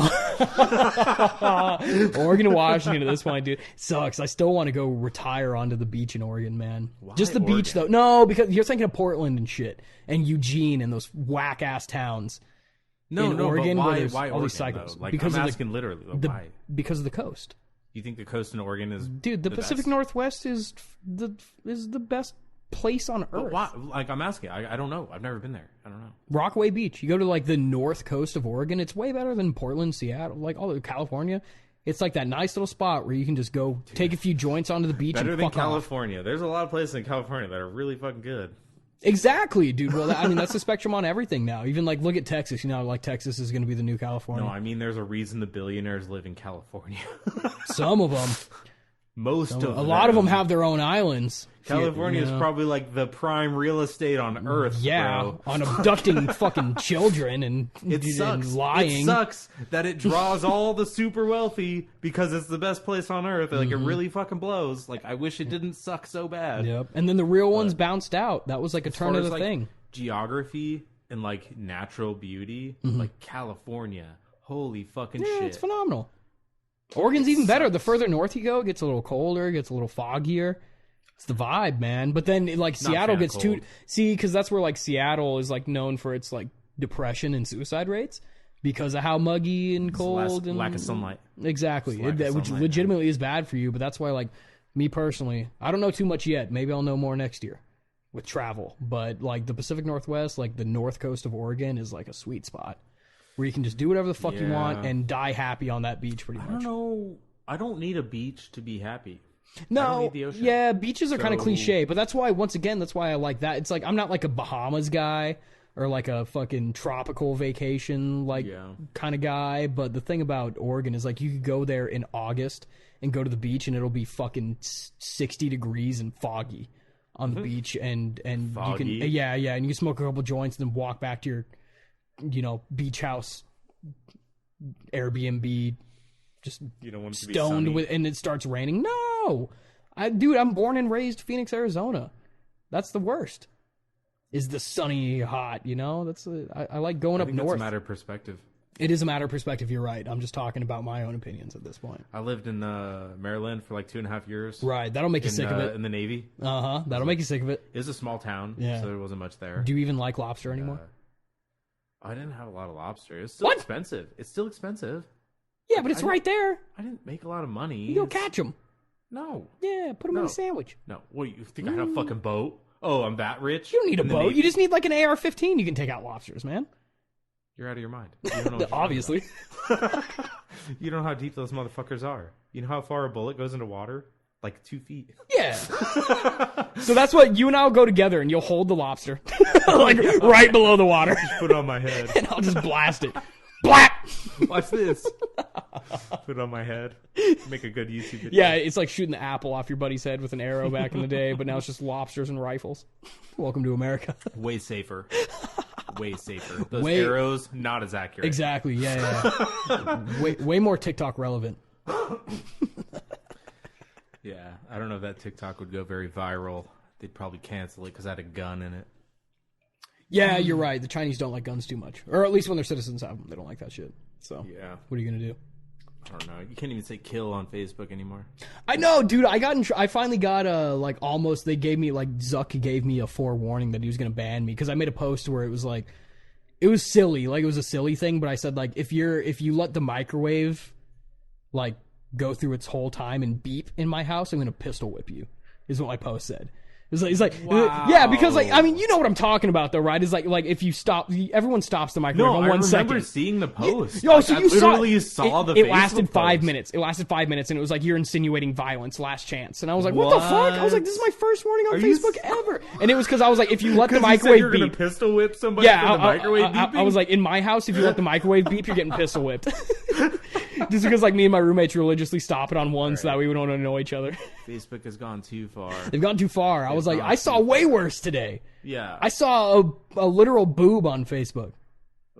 and Washington at this point, dude. Sucks. I still want to go retire onto the beach in Oregon, man. Why Just the Oregon? Beach, though. No, because you're thinking of Portland and shit, and Eugene and those whack-ass towns. No, Oregon, but where why? there's Why all Oregon? these cycles? Like, because I'm asking literally, why? Because of the coast. You think the coast in Oregon is Dude, the Pacific best? Northwest is the best place on But Earth. why? Like, I'm asking. I don't know. I've never been there. I don't know. Rockaway Beach. You go to the north coast of Oregon. It's way better than Portland, Seattle, all of California. It's like that nice little spot where you can just go take a few joints onto the beach Better and than fuck off. California. There's a lot of places in California that are really fucking good. Exactly, dude. Well, that's the spectrum on everything now. Even look at Texas. Texas is going to be the new California. No, I mean there's a reason the billionaires live in California. Some of them. A lot of them have their own islands. California is probably the prime real estate on Earth. Yeah, bro. on abducting fucking children and sucks. And lying. It sucks that it draws all the super wealthy because it's the best place on Earth. It really fucking blows. I wish it didn't suck so bad. Yep. And then the real ones bounced out. That was a turn of the thing. Geography and natural beauty, California. Holy fucking shit. It's phenomenal. Oregon's even better. The further north you go, it gets a little colder, it gets a little foggier. It's the vibe, man. But then Seattle gets too... See, because that's where Seattle is known for its depression and suicide rates because of how muggy and cold and... Lack of sunlight. Exactly. Which legitimately is bad for you, but that's why me personally, I don't know too much yet. Maybe I'll know more next year with travel. But the Pacific Northwest, the north coast of Oregon is a sweet spot. where you can just do whatever the fuck you want and die happy on that beach pretty much. I don't know. I don't need a beach to be happy. No, I don't need the ocean. yeah, beaches are kind of cliche, but that's why, once again, that's why I like that. It's like, I'm not like a Bahamas guy or like a fucking tropical vacation kind of guy, but the thing about Oregon is like you could go there in August and go to the beach and it'll be fucking 60 degrees and foggy on the beach, and foggy. You can and you can smoke a couple joints and then walk back to your beach house Airbnb just you don't want it to stoned be with, and it starts raining. No, I'm born and raised Phoenix, Arizona. That's the worst. Is the sunny hot? That's I like going up north. It's a matter of perspective. It is a matter of perspective. You're right. I'm just talking about my own opinions at this point. I lived in Maryland for like 2.5 years. Right, that'll make you sick of it. In the Navy. That'll make you sick of it. It was a small town, so there wasn't much there. Do you even like lobster anymore? I didn't have a lot of lobster. It's still expensive. It's still expensive. Yeah, but it's right there. I didn't make a lot of money. You go catch them. No. Yeah, put them in a sandwich. No. What, you think I had a fucking boat? Oh, I'm that rich? You don't need a boat. You just need like an AR-15. You can take out lobsters, man. You're out of your mind. You don't know obviously. You don't know how deep those motherfuckers are. You know how far a bullet goes into water? Like 2 feet. Yeah. So that's what you and I'll go together, and you'll hold the lobster right below the water. Just put it on my head. And I'll just blast it. Blap! Watch this. Put it on my head. Make a good YouTube video. Yeah, it's like shooting the apple off your buddy's head with an arrow back in the day, but now it's just lobsters and rifles. Welcome to America. Way safer. Way safer. Those arrows, not as accurate. Exactly, yeah. way more TikTok relevant. Yeah, I don't know if that TikTok would go very viral. They'd probably cancel it because I had a gun in it. Yeah, you're right. The Chinese don't like guns too much. Or at least when their citizens have them, they don't like that shit. So, yeah. What are you going to do? I don't know. You can't even say kill on Facebook anymore. I know, dude. I finally got almost, they gave me, Zuck gave me a forewarning that he was going to ban me because I made a post where it was it was silly. It was a silly thing, but I said, if you let the microwave, go through its whole time and beep in my house, I'm going to pistol whip you, is what my post said. It's like wow. Yeah, because you know what I'm talking about though, right? Is like if you stop, everyone stops the microwave in 1 second. I remember seeing the post. So you literally saw the. It lasted Facebook 5 post. minutes. It lasted 5 minutes, and it was like, you're insinuating violence. Last chance. And I was like, what the fuck? I was like, this is my first warning on Facebook ever. And it was because I was like, if you let the microwave you're beep, gonna pistol whip somebody. Yeah, for the microwave beeping? I was like, in my house, if you let the microwave beep, you're getting pistol whipped. Just because me and my roommates religiously stop it on one, so that way we don't annoy each other. Facebook has gone too far. They've gone too far. I was like, I saw way worse today. Yeah. I saw a literal boob on Facebook.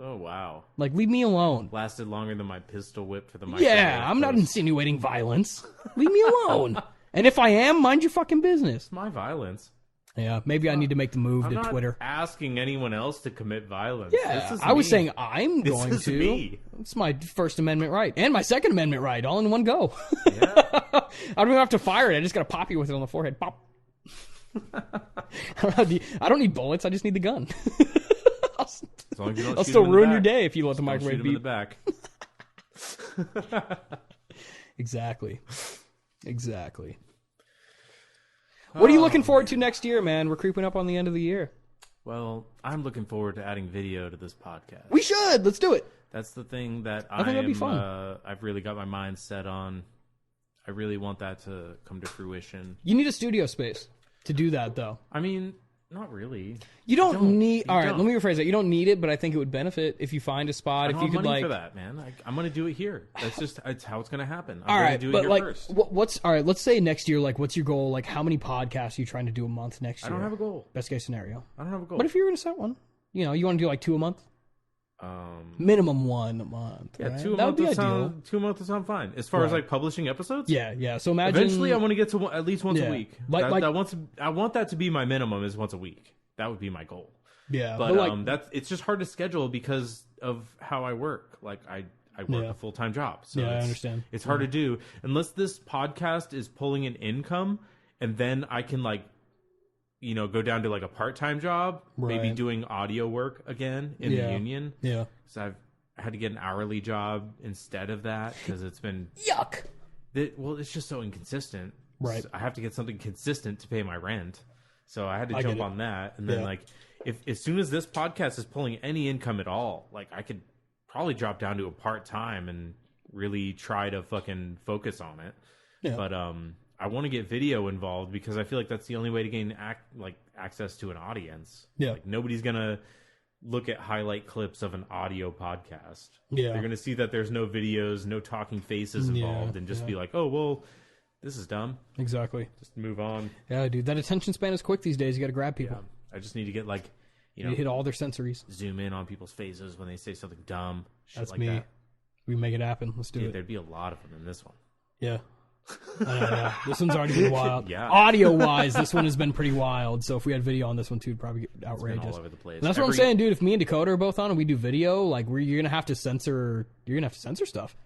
Oh, wow. Leave me alone. Lasted longer than my pistol whip for the microwave. Yeah, I'm not insinuating violence. Leave me alone. And if I am, mind your fucking business. It's my violence. Yeah, maybe I need to make the move to Twitter. I'm not asking anyone else to commit violence. Yeah, I was saying I'm going to. Me. It's my First Amendment right. And my Second Amendment right, all in one go. Yeah. I don't even have to fire it. I just got to pop you with it on the forehead. Pop. I don't need bullets. I just need the gun. As long as you don't I'll shoot still him in the ruin back. your day if you let the Don't microwave shoot him beep. in the back. Exactly. What are you looking forward to next year, man? We're creeping up on the end of the year. Well, I'm looking forward to adding video to this podcast. We should. Let's do it. That's the thing that I think that'd be fun. I've really got my mind set on. I really want that to come to fruition. You need a studio space to do that, though. I mean, not really. You don't need. All right, let me rephrase that. You don't need it, but I think it would benefit if you find a spot. If you could money for that, man. I'm going to do it here. It's how it's going to happen. All right, do it but here first. what's all right? Let's say next year. What's your goal? How many podcasts are you trying to do a month next year? I don't have a goal. Best case scenario. I don't have a goal. But if you're going to set one, you want to do 2 a month. Minimum 1 a month. Yeah, right? 2 a month would sound 2 a month would sound fine. As far as publishing episodes. Yeah. So imagine eventually I want to get to at least once a week. I want that to be my minimum is once a week. That would be my goal. Yeah, but it's just hard to schedule because of how I work. I work a full-time job. So I understand. It's hard to do unless this podcast is pulling an income, and then I can go down to a part-time job, maybe doing audio work again in the union. Yeah. So I had to get an hourly job instead of that because it's been yuck. It's just so inconsistent. Right. So I have to get something consistent to pay my rent. So I had to jump on that, and then if as soon as this podcast is pulling any income at all, I could probably drop down to a part-time and really try to fucking focus on it. Yeah. But I want to get video involved because I feel like that's the only way to gain access to an audience. Yeah. Like nobody's going to look at highlight clips of an audio podcast. Yeah. They're going to see that there's no videos, no talking faces involved, and just be like, oh, well, this is dumb. Exactly. Just move on. Yeah, dude. That attention span is quick these days. You got to grab people. Yeah. I just need to get you hit all their sensories. Zoom in on people's faces when they say something dumb. That's me. That. We make it happen. Let's do it. There'd be a lot of them in this one. Yeah. Yeah. This one's already been wild. Yeah. Audio-wise, this one has been pretty wild. So if we had video on this one too, it'd probably get outrageous. It's been all over the place. And that's what I'm saying, dude. If me and Dakota are both on and we do video, like you're gonna have to censor. You're gonna have to censor stuff.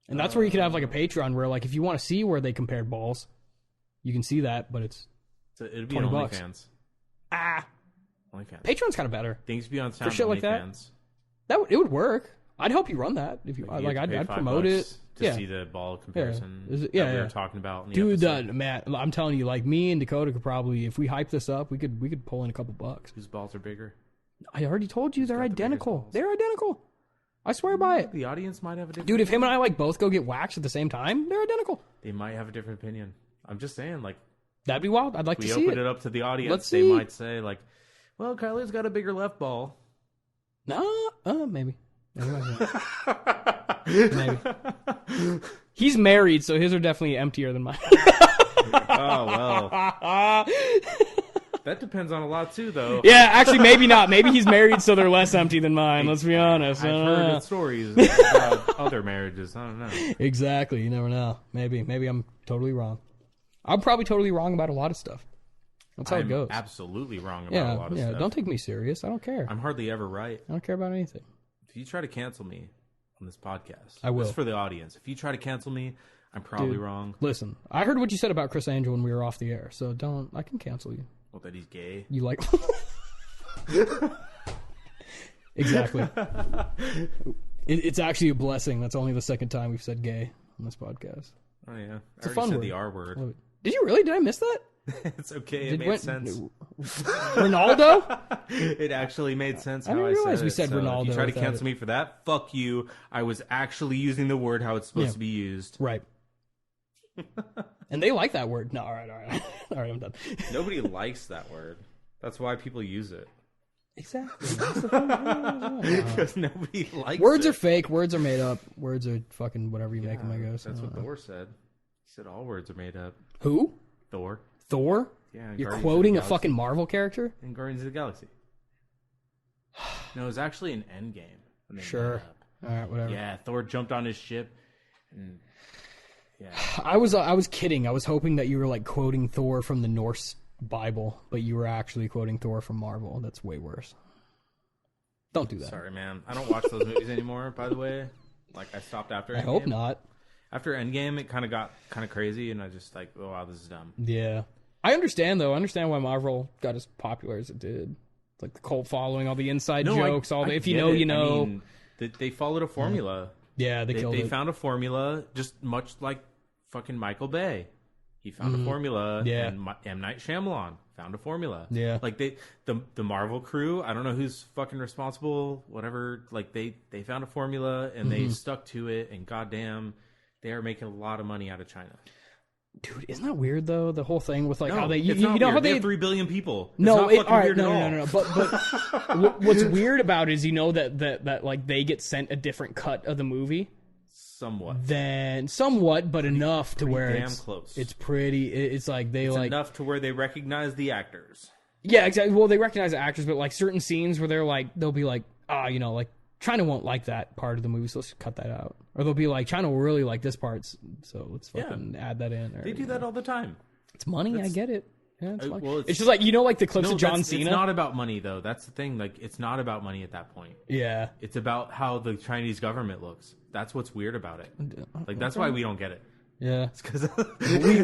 And that's where you could have like a Patreon where like if you want to see where they compared balls, you can see that, but it'd be $20. OnlyFans. OnlyFans. Patreon's kind of better. Things to be on for shit like that. It would work. I'd help you run that if you like. I'd promote it to see the ball comparison. We were talking about. In the dude, episode. man, I'm telling you, like me and Dakota could probably, if we hype this up, we could pull in a couple bucks. Whose balls are bigger? I already told you they're identical. They're identical. I swear by it. The audience might have a different. Dude, if him and I like both go get waxed at the same time, they're identical. They might have a different opinion. I'm just saying, like that'd be wild. I'd like to see it. We open it up to the audience. They might say, like, "Well, Kyler's got a bigger left ball." No, maybe. Maybe. He's married, so his are definitely emptier than mine. Oh well. That depends on a lot too, though. Yeah, actually, maybe not. Maybe he's married, so they're less empty than mine. Let's be honest. I've heard stories about other marriages. I don't know. Exactly. You never know. Maybe I'm totally wrong. I'm probably totally wrong about a lot of stuff. That's how it goes. Absolutely wrong about a lot of stuff. Yeah, don't take me serious. I don't care. I'm hardly ever right. I don't care about anything. If you try to cancel me on this podcast, I will. Just for the audience. If you try to cancel me, I'm probably wrong. Listen, I heard what you said about Chris Angel when we were off the air, so I can cancel you. Well, that he's gay. You like... Exactly. It's actually a blessing. That's only the second time we've said gay on this podcast. Oh, yeah. It's a fun word. The R word. Did you really? Did I miss that? It's okay. It made sense. Ronaldo? It actually made sense how I didn't realize said we said Ronaldo. If you try to cancel me for that, fuck you. I was actually using the word how it's supposed to be used. Right. And they like that word. No, all right. All right, I'm done. Nobody likes that word. That's why people use it. Exactly. Because nobody likes words it. Are fake. Words are made up. Words are fucking whatever you make them, I guess. That's what Thor said. He said all words are made up. Who? Thor. Thor? Yeah. You're quoting a fucking Marvel character? In Guardians of the Galaxy. No, it was actually an Endgame. Sure. All right, whatever. Yeah, Thor jumped on his ship. And yeah. I was kidding. I was hoping that you were like quoting Thor from the Norse Bible, but you were actually quoting Thor from Marvel. That's way worse. Don't do that. Sorry, man. I don't watch those movies anymore, by the way. Like, I stopped after Endgame. I hope not. After Endgame, it kind of got kind of crazy, and I just like, oh, wow, this is dumb. Yeah. I understand, though. I understand why Marvel got as popular as it did. Like the cult following, all the inside jokes, if you know, you know. I mean, they followed a formula. Yeah, they killed it. They found a formula, just much like fucking Michael Bay. He found a formula, and M. Night Shyamalan found a formula. Yeah. Like, the Marvel crew, I don't know who's fucking responsible, whatever, like, they found a formula, and they stuck to it, and goddamn, they are making a lot of money out of China. Dude, isn't that weird though? The whole thing with like no, how they, you know weird. how they have 3 billion people. It's no, not fucking all right, weird no. But what's weird about it is that like they get sent a different cut of the movie. Somewhat, but enough to where it's close. It's pretty. It's like it's enough to where they recognize the actors. Yeah, exactly. Well, they recognize the actors, but like certain scenes where they'll be like, like China won't like that part of the movie, so let's cut that out. Or they'll be like, China will really like this part, so let's fucking add that in. Or, they do that all the time. It's money, I get it. Yeah, it's just like, like the clips of John Cena. It's not about money, though. That's the thing. Like, it's not about money at that point. Yeah. It's about how the Chinese government looks. That's what's weird about it. Like, that's why we don't get it. Yeah. It's because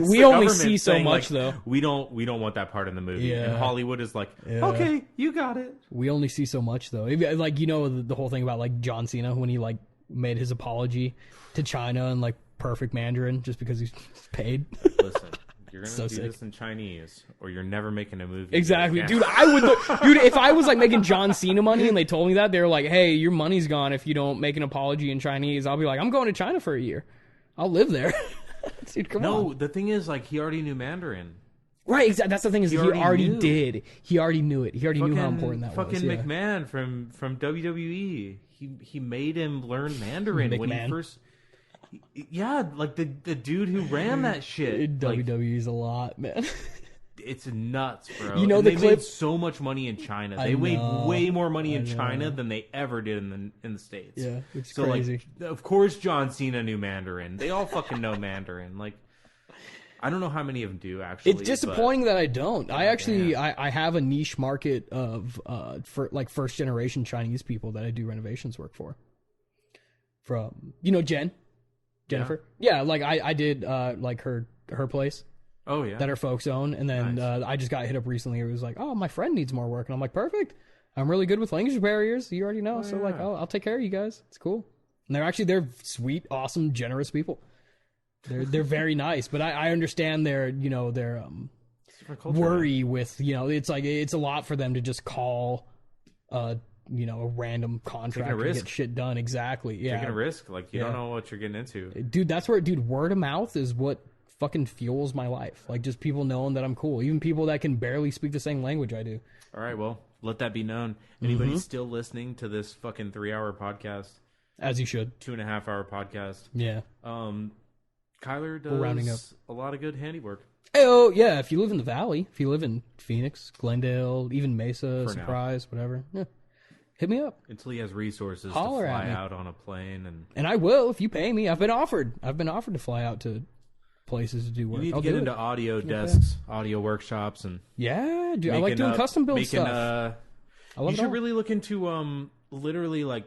we only see so much, though. We don't want that part in the movie. Yeah. And Hollywood is like, okay, you got it. We only see so much, though. Like, the whole thing about like John Cena when he like made his apology to China in like perfect Mandarin just because he's paid. Listen, you're gonna do this in Chinese, or you're never making a movie. Exactly, dude. I would, dude. If I was like making John Cena money, and they told me that, they're like, "Hey, your money's gone if you don't make an apology in Chinese." I'll be like, "I'm going to China for a year. I'll live there." Dude, come on. No, the thing is, like, he already knew Mandarin. Right, exactly. That's the thing is he already knew. did. He already knew it. He already knew how important that was. Fucking McMahon from WWE. He made him learn Mandarin when he first. Yeah, like the dude who ran that shit. WWE's a lot, man. It's nuts, bro. You know, and the they clip... made so much money in China. They made way more money in China than they ever did in the States. Yeah, it's crazy. Like, of course, John Cena knew Mandarin. They all fucking know Mandarin. Like, I don't know how many of them do actually. It's disappointing that I don't. I actually I have a niche market of for like first generation Chinese people that I do renovations work for. From Jennifer. Yeah, like I did like her place. Oh yeah. That her folks own, and then I just got hit up recently. It was like, oh, my friend needs more work, and I'm like, perfect. I'm really good with language barriers. You already know, like, I'll take care of you guys. It's cool. And they're sweet, awesome, generous people. They're very nice, but I understand their worry with it's like it's a lot for them to just call a random contractor to get shit done. Exactly. Yeah. Taking a risk, like you don't know what you're getting into. Dude, that's where word of mouth is what fucking fuels my life. Like just people knowing that I'm cool, even people that can barely speak the same language I do. All right, well, let that be known. Anybody still listening to this fucking 3-hour podcast? As you should. 2.5-hour podcast. Yeah. Kyler does a lot of good handiwork. Oh, yeah. If you live in the Valley, if you live in Phoenix, Glendale, even Mesa, Surprise, whatever, hit me up. Until he has resources Holler to fly out on a plane. And I will if you pay me. I've been offered to fly out to places to do work. You need to get into audio desks, audio workshops, and yeah, dude. I like doing custom build stuff. You should really look into literally like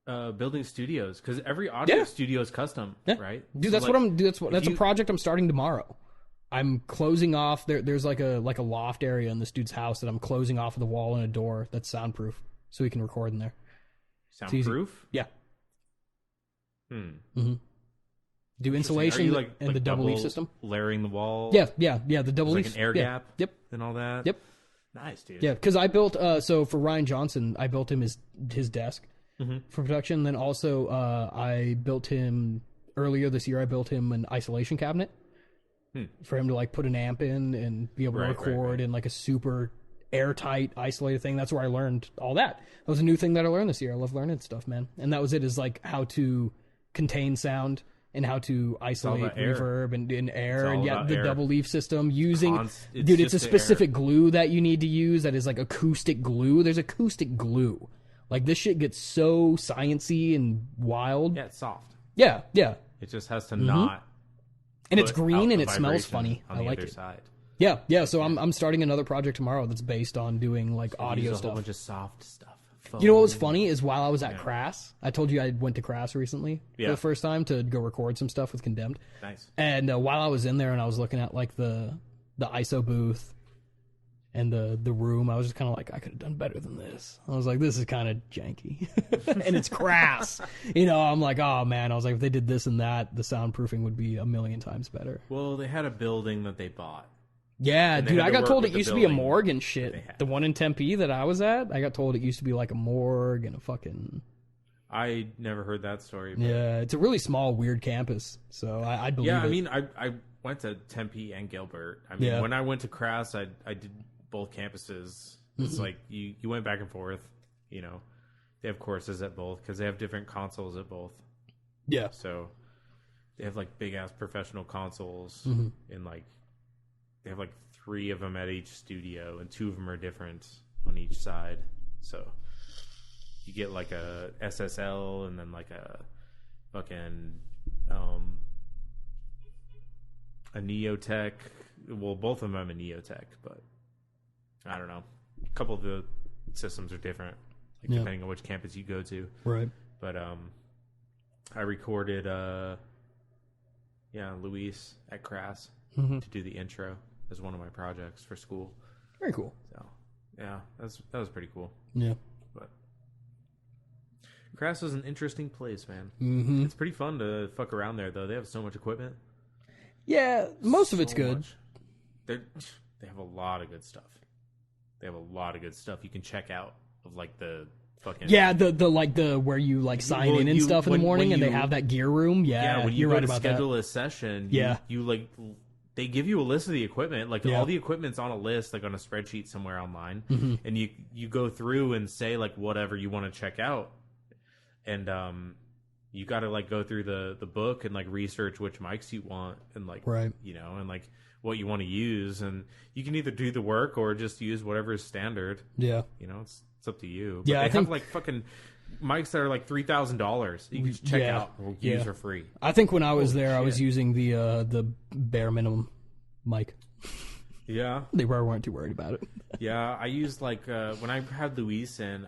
building studios, because every audio studio is custom, right? Dude, that's that's a project I'm starting tomorrow. I'm closing off there's like a loft area in this dude's house that I'm closing off with a wall and a door that's soundproof, so we can record in there. Soundproof? Yeah. Do insulation and the double leaf system, layering the wall. Yeah. The double leaf, like an air gap. Yep, and all that. Yep. Nice, dude. Yeah, because I built so for Ryan Johnson, I built him his desk for production. Then also I built him earlier this year. I built him an isolation cabinet for him to like put an amp in and be able to record in like a super airtight isolated thing. That's where I learned all that. That was a new thing that I learned this year. I love learning stuff, man. And that was it. Is like how to contain sound and how to isolate reverb and air, and the double leaf system using it's a specific glue that you need to use that is like acoustic glue. There's acoustic glue. Like this shit gets so sciencey and wild. Yeah, it's soft. Yeah. It just has to not. And it's green and it smells funny. I like it. Side. Yeah. So I'm starting another project tomorrow that's based on doing like audio stuff. A whole bunch of soft stuff. You know what was funny is while I was at Crass, I told you I went to Crass recently for the first time to go record some stuff with Condemned. Nice. And while I was in there and I was looking at like the ISO booth and the room, I was just kind of like, I could have done better than this. I was like, this is kind of janky. And it's Crass. I'm like, oh man. I was like, if they did this and that, the soundproofing would be a million times better. Well, they had a building that they bought. Yeah, dude, I got told it used to be a morgue and shit. The one in Tempe that I was at, I got told it used to be like a morgue and a fucking... I never heard that story. But... Yeah, it's a really small, weird campus, so I believe it. Yeah, I mean, I went to Tempe and Gilbert. I mean, when I went to Crass, I did both campuses. It's like you went back and forth, They have courses at both because they have different consoles at both. Yeah. So they have like big-ass professional consoles in like... They have like 3 of them at each studio, and 2 of them are different on each side. So you get like a SSL and then like a fucking a Neotech. Well, both of them have a Neotech, but I don't know. A couple of the systems are different, like depending on which campus you go to. Right. But I recorded Luis at Crass to do the intro as one of my projects for school. Very cool. So yeah, that was pretty cool. Yeah. But Crass is an interesting place, man. Mm-hmm. It's pretty fun to fuck around there, though. They have so much equipment. Yeah, most of it's good. They have a lot of good stuff. They have a lot of good stuff you can check out of like the fucking the where you like sign in and stuff in the morning and they have that gear room. Yeah, when you you're go right to about schedule that. a session, Yeah. you like they give you a list of the equipment. Like all the equipment's on a list, like on a spreadsheet somewhere online, and you go through and say like whatever you want to check out, and you got to like go through the book and like research which mics you want and like you know, and like what you want to use, and you can either do the work or just use whatever is standard. Yeah, you know, it's up to you. But yeah, they have like fucking mics that are like $3,000. You can just check out or use for free. I think when I was there, I was using the bare minimum mic. Yeah, they weren't too worried about it. Yeah, I used like when I had Luis in,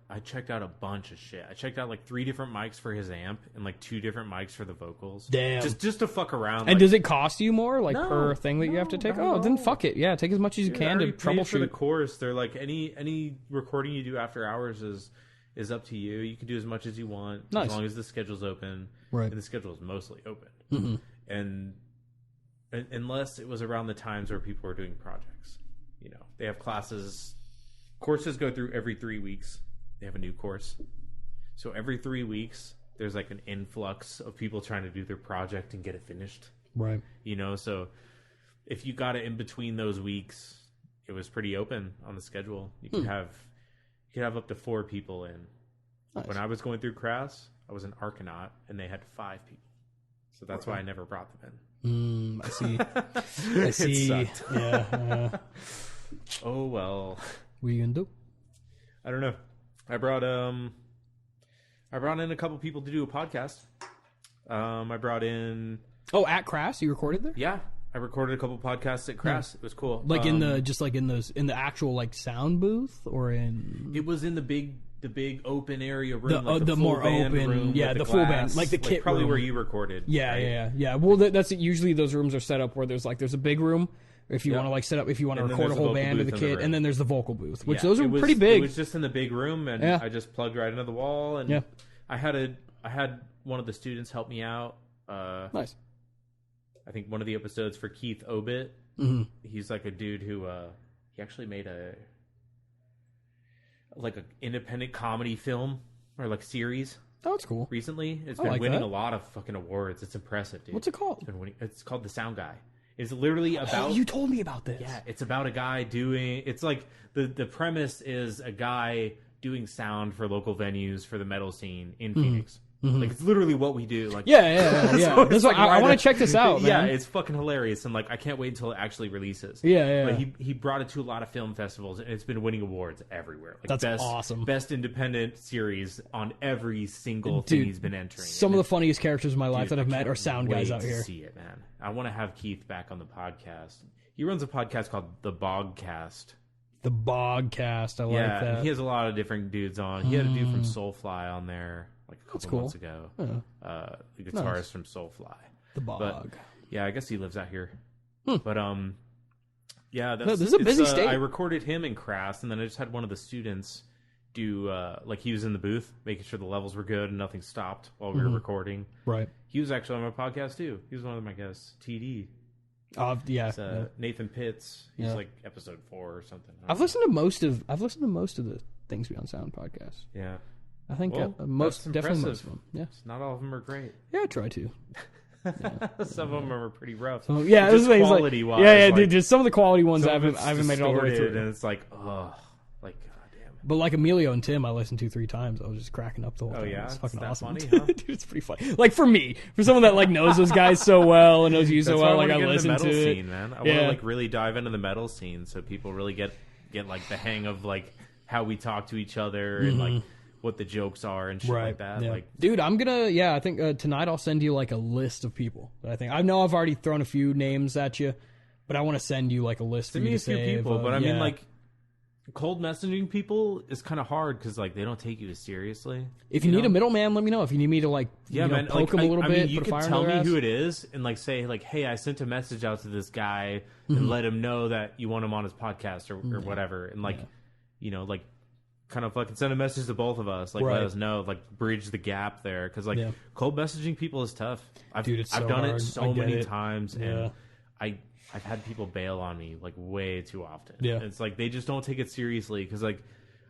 I checked out a bunch of shit. I checked out like 3 different mics for his amp and like 2 different mics for the vocals. Damn, just to fuck around. And does it cost you more, like per thing that you have to take? Oh, then fuck it. Yeah, take as much as you can to troubleshoot. For the course, they're like any recording you do after hours is up to you. You can do as much as you want as long as the schedule's open. Right, and the schedule is mostly open. And unless it was around the times where people were doing projects. You know, they have courses go through every 3 weeks. They have a new course. So every 3 weeks, there's like an influx of people trying to do their project and get it finished. Right. You know, so if you got it in between those weeks, it was pretty open on the schedule. You could have up to 4 people in. Nice. When I was going through Crass, I was an Archinaut, and they had 5 people. So that's why I never brought them in. I see. I see. It sucked. Yeah. Oh well. What are you gonna do? I don't know. I brought in a couple people to do a podcast. I brought in. Oh, at Crass, you recorded there? Yeah, I recorded a couple podcasts at Crass. It was cool. Like in the actual like sound booth, or in. It was in the big open area room, like the more open room, the full band, like the kit probably room. where you recorded. Yeah. Well, that's usually those rooms are set up where there's a big room if you want to like set up if you want to record a whole band of the kit, and then there's the vocal booth, which those are pretty big. It was just in the big room, and I just plugged right into the wall, and I had one of the students help me out. Nice. I think one of the episodes for Keith Obit. He's like a dude who he actually made a independent comedy film or like series. Oh, that's cool. Recently, it's been winning a lot of fucking awards. It's impressive, dude. What's it called? It's called The Sound Guy. It's literally about. Oh, you told me about this. Yeah, it's about a guy doing. It's like the premise is a guy doing sound for local venues for the metal scene in Phoenix. Like it's literally what we do. Like yeah. So that's like, I want to check this out. Yeah, man. it's fucking hilarious, and like I can't wait until it actually releases. Yeah. But he brought it to a lot of film festivals, and it's been winning awards everywhere. Like that's awesome. Best independent series on every single thing he's been entering. Some of the funniest characters in my life that I've met are sound guys out here. See it, man. I want to have Keith back on the podcast. He runs a podcast called The Bogcast. The Bogcast, I like that. He has a lot of different dudes on. He had a dude from Soulfly on there like a couple months ago. The guitarist from Soulfly. The Bog. But, yeah, I guess he lives out here. But yeah, this is a busy state. I recorded him in Crass, and then I just had one of the students do like he was in the booth making sure the levels were good and nothing stopped while we were recording. Right. He was actually on my podcast too. He was one of my guests. TD. Nathan Pitts. He's like episode 4 or something. I've listened to most of the Things Beyond Sound podcasts. Yeah. I think definitely most of them. Yeah. Not all of them are great. Yeah, I try to. Some of them are pretty rough. So, yeah, just quality like, wise. Yeah, like, dude. Some of the quality ones I haven't made it all the way through. And it's like, oh, like goddamn. But like Emilio and Tim, I listened to 3 times. I was just cracking up the whole time. Oh yeah, it's fucking awesome. Funny, huh? Dude, it's pretty funny. Like for me, for someone that like knows those guys so well and knows you so well, like I listen to it. Scene, man. I want to like really dive into the metal scene so people really get like the hang of like how we talk to each other and like what the jokes are and shit like that. Yeah. Like, dude, I'm gonna. Yeah, I think tonight I'll send you like a list of people that I think. I know I've already thrown a few names at you, but I want to send you like a list. Send for you me to a few save. people, but I mean like. Cold messaging people is kind of hard because like they don't take you as seriously. If you need a middleman, let me know. If you need me to like, man, poke them a little bit. Mean, you put a can fire tell in their me ass. who it is and like say like, hey, I sent a message out to this guy and let him know that you want him on his podcast or whatever, and like, like kind of fucking send a message to both of us, like let us know, like bridge the gap there, because like cold messaging people is tough. I've done it so many times, and I've had people bail on me like way too often. Yeah, it's like they just don't take it seriously, because like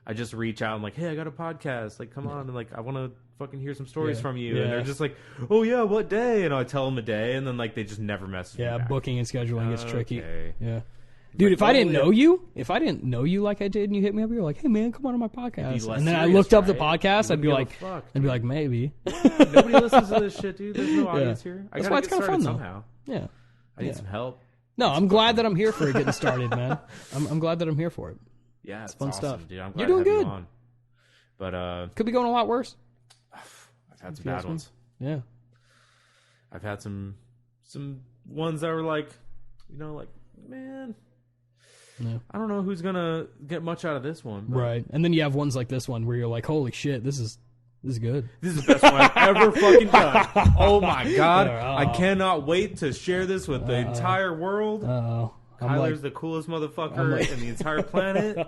I just reach out and like, hey, I got a podcast, like come on, and like I want to fucking hear some stories from you, and they're just like, oh yeah, what day? And I tell them a day, and then like they just never message me back. Booking and scheduling gets tricky. Yeah. Dude, if I didn't know you like I did, and you hit me up, you're like, "Hey man, come on my podcast," and then I looked up the podcast, I'd be like, maybe. Nobody listens to this shit, dude. There's no audience here. That's why it's kind of fun somehow. Though. Yeah, I need some help. No, I'm glad that I'm here for it getting started, man. I'm glad that I'm here for it. Yeah, it's fun awesome, stuff, dude. I'm glad you're doing good. You on. But could be going a lot worse. I've had some bad ones. Yeah, I've had some ones that were like, like, man. Yeah. I don't know who's gonna get much out of this one, but... right? And then you have ones like this one where you're like, "Holy shit, this is good. This is the best one I've ever fucking done. Oh my god, I cannot wait to share this with the entire world." Kyler's the coolest motherfucker in the entire planet.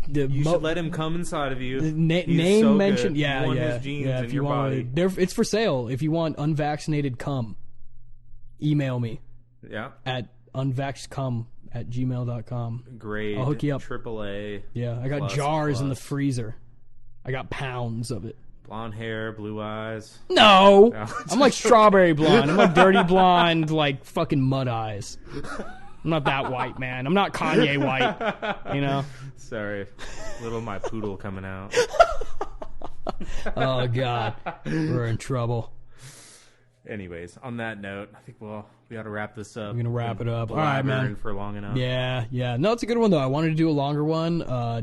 You should let him come inside of you. Name so mention, his genes in if your body. It's for sale. If you want unvaccinated cum, email me. Yeah. At unvaxxedcum@gmail.com. Great. I'll hook you up. AAA. Yeah, I got jars in the freezer. I got pounds of it. Blonde hair, blue eyes. No. I'm like strawberry blonde. I'm like dirty blonde, like fucking mud eyes. I'm not that white, man. I'm not Kanye white, you know? Sorry. Little my poodle coming out. Oh, God. We're in trouble. Anyways, on that note, I think we ought to wrap this up. We're going to wrap it up. All right, man. For long enough. Yeah. No, it's a good one, though. I wanted to do a longer one.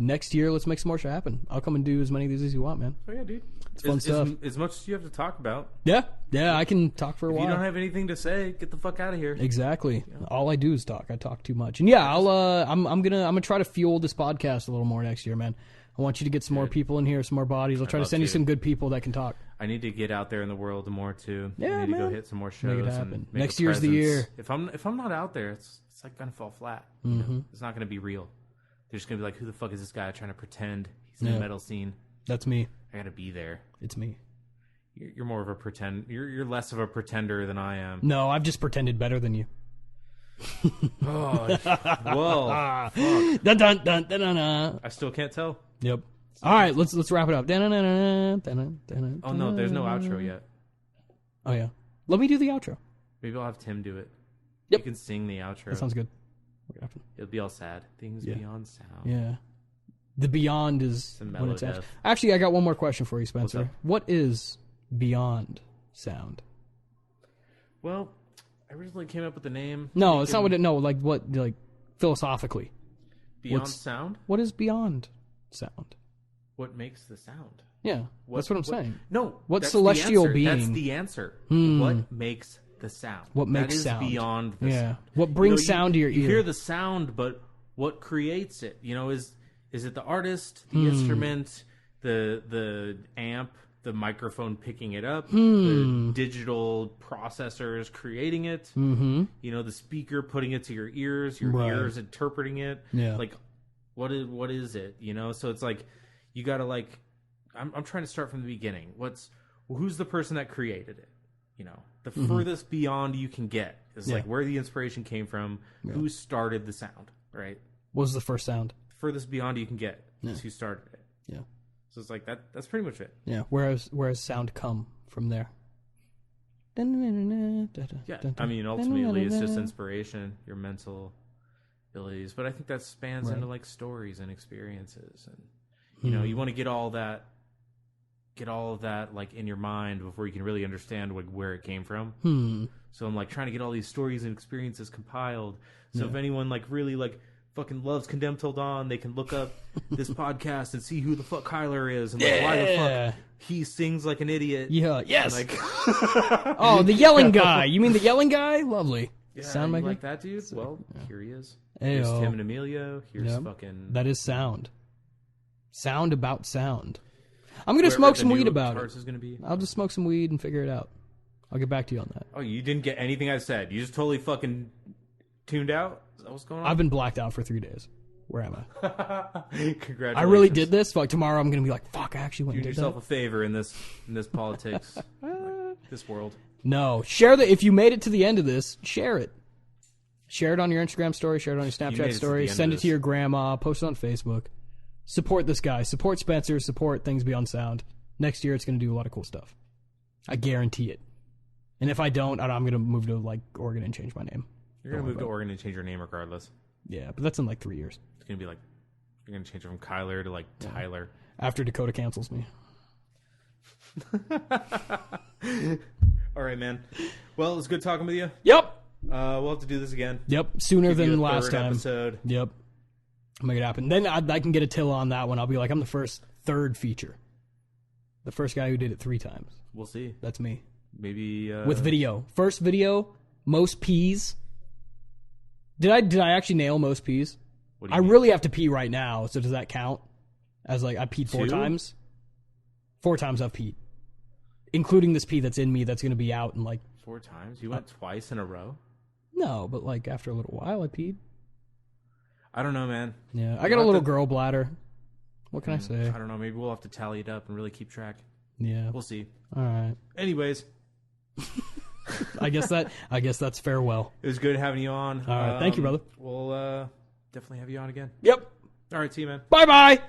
Next year, let's make some more shit happen. I'll come and do as many of these as you want, man. Oh, yeah, dude. It's fun stuff. As much as you have to talk about. Yeah, I can talk for a while. If you don't have anything to say, get the fuck out of here. Exactly. Yeah. All I do is talk. I talk too much. And yeah, I'm gonna try to fuel this podcast a little more next year, man. I want you to get some more people in here, some more bodies. I'll try to send you some good people that can talk. I need to get out there in the world more too. Yeah, I need to go hit some more shows. Make it happen. Make next year's the year. If I'm not out there, it's like gonna fall flat. Mm-hmm. You know? It's not gonna be real. They're just gonna be like, who the fuck is this guy trying to pretend he's in the metal scene? That's me. I gotta be there. It's me. You're more of a pretend. You're less of a pretender than I am. No, I've just pretended better than you. Oh, well. Dun, dun, dun, dun, dun, dun. I still can't tell. Yep. All right, let's wrap it up. Oh no, there's no outro yet. Oh yeah, let me do the outro. Maybe I'll have Tim do it. Yep. You can sing the outro. That sounds good. It'll be all sad. Things beyond sound. Yeah. The beyond is when it's actually. I got one more question for you, Spencer. What is beyond sound? Well, I originally came up with the name. No, it's not what it. No, like what? Like philosophically. Beyond sound. What is beyond sound? What makes the sound? Yeah, that's what I'm saying. No, what celestial being? That's the answer. What makes the sound? What makes sound? That is beyond the sound. What brings sound to your ear? You hear the sound, but what creates it? Is it the artist, the instrument, the amp, the microphone picking it up, the digital processors creating it? Mm-hmm. The speaker putting it to your ears, your ears interpreting it. Yeah. Like, what is it? So it's like. You gotta I'm trying to start from the beginning. Who's the person that created it? The furthest beyond you can get is like where the inspiration came from. Yeah. Who started the sound? Right? What was the first sound? The furthest beyond you can get is who started it. Yeah. So it's like that. That's pretty much it. Yeah. Where has sound come from there? Yeah. I mean, ultimately, it's just inspiration, your mental abilities, but I think that spans into like stories and experiences and. You want to get all of that like in your mind before you can really understand where it came from. So I'm like trying to get all these stories and experiences compiled. So if anyone like really like fucking loves Condemned Till Dawn, they can look up this podcast and see who the fuck Kyler is and like why the fuck he sings like an idiot. Yeah. Yes. Like oh, the yelling guy. You mean the yelling guy? Lovely. Yeah, sound like that dude? Well, here he is. Here's Tim and Emilio. Here's fucking. That is sound. Sound about sound. I'm going to smoke some weed about it. Is gonna be. I'll just smoke some weed and figure it out. I'll get back to you on that. Oh, you didn't get anything I said. You just totally fucking tuned out? Is that what's going on? I've been blacked out for 3 days. Where am I? Congratulations. I really did this. Like tomorrow, I'm gonna be like, fuck. I actually went and Do did yourself that. a favor in this politics, this world. No, share the. If you made it to the end of this, share it. Share it on your Instagram story. Share it on your Snapchat story. Send it to your grandma. Post it on Facebook. Support this guy. Support Spencer. Support Things Beyond Sound. Next year, it's going to do a lot of cool stuff. I guarantee it. And if I don't, I'm going to move to like Oregon and change my name. You're going to move to Oregon and change your name regardless. Yeah, but that's in like 3 years. It's going to be like, you're going to change it from Kyler to like Tyler. After Dakota cancels me. All right, man. Well, it was good talking with you. Yep. We'll have to do this again. Yep. Sooner than last time. Episode. Yep. Make it happen. Then I can get a till on that one. I'll be like, I'm the first third feature. The first guy who did it 3 times. We'll see. That's me. Maybe with video. First video, most peas. Did I actually nail most peas? I really have to pee right now, so does that count? As like I peed 4 times? 4 times I've peed. Including this pee that's in me that's gonna be out in like 4 times? You went twice in a row? No, but like after a little while I peed. I don't know, man. Yeah. I got a little girl bladder. What can I say? I don't know. Maybe we'll have to tally it up and really keep track. Yeah. We'll see. All right. Anyways. I guess that's farewell. It was good having you on. All right. Thank you, brother. We'll definitely have you on again. Yep. All right. See you, man. Bye-bye.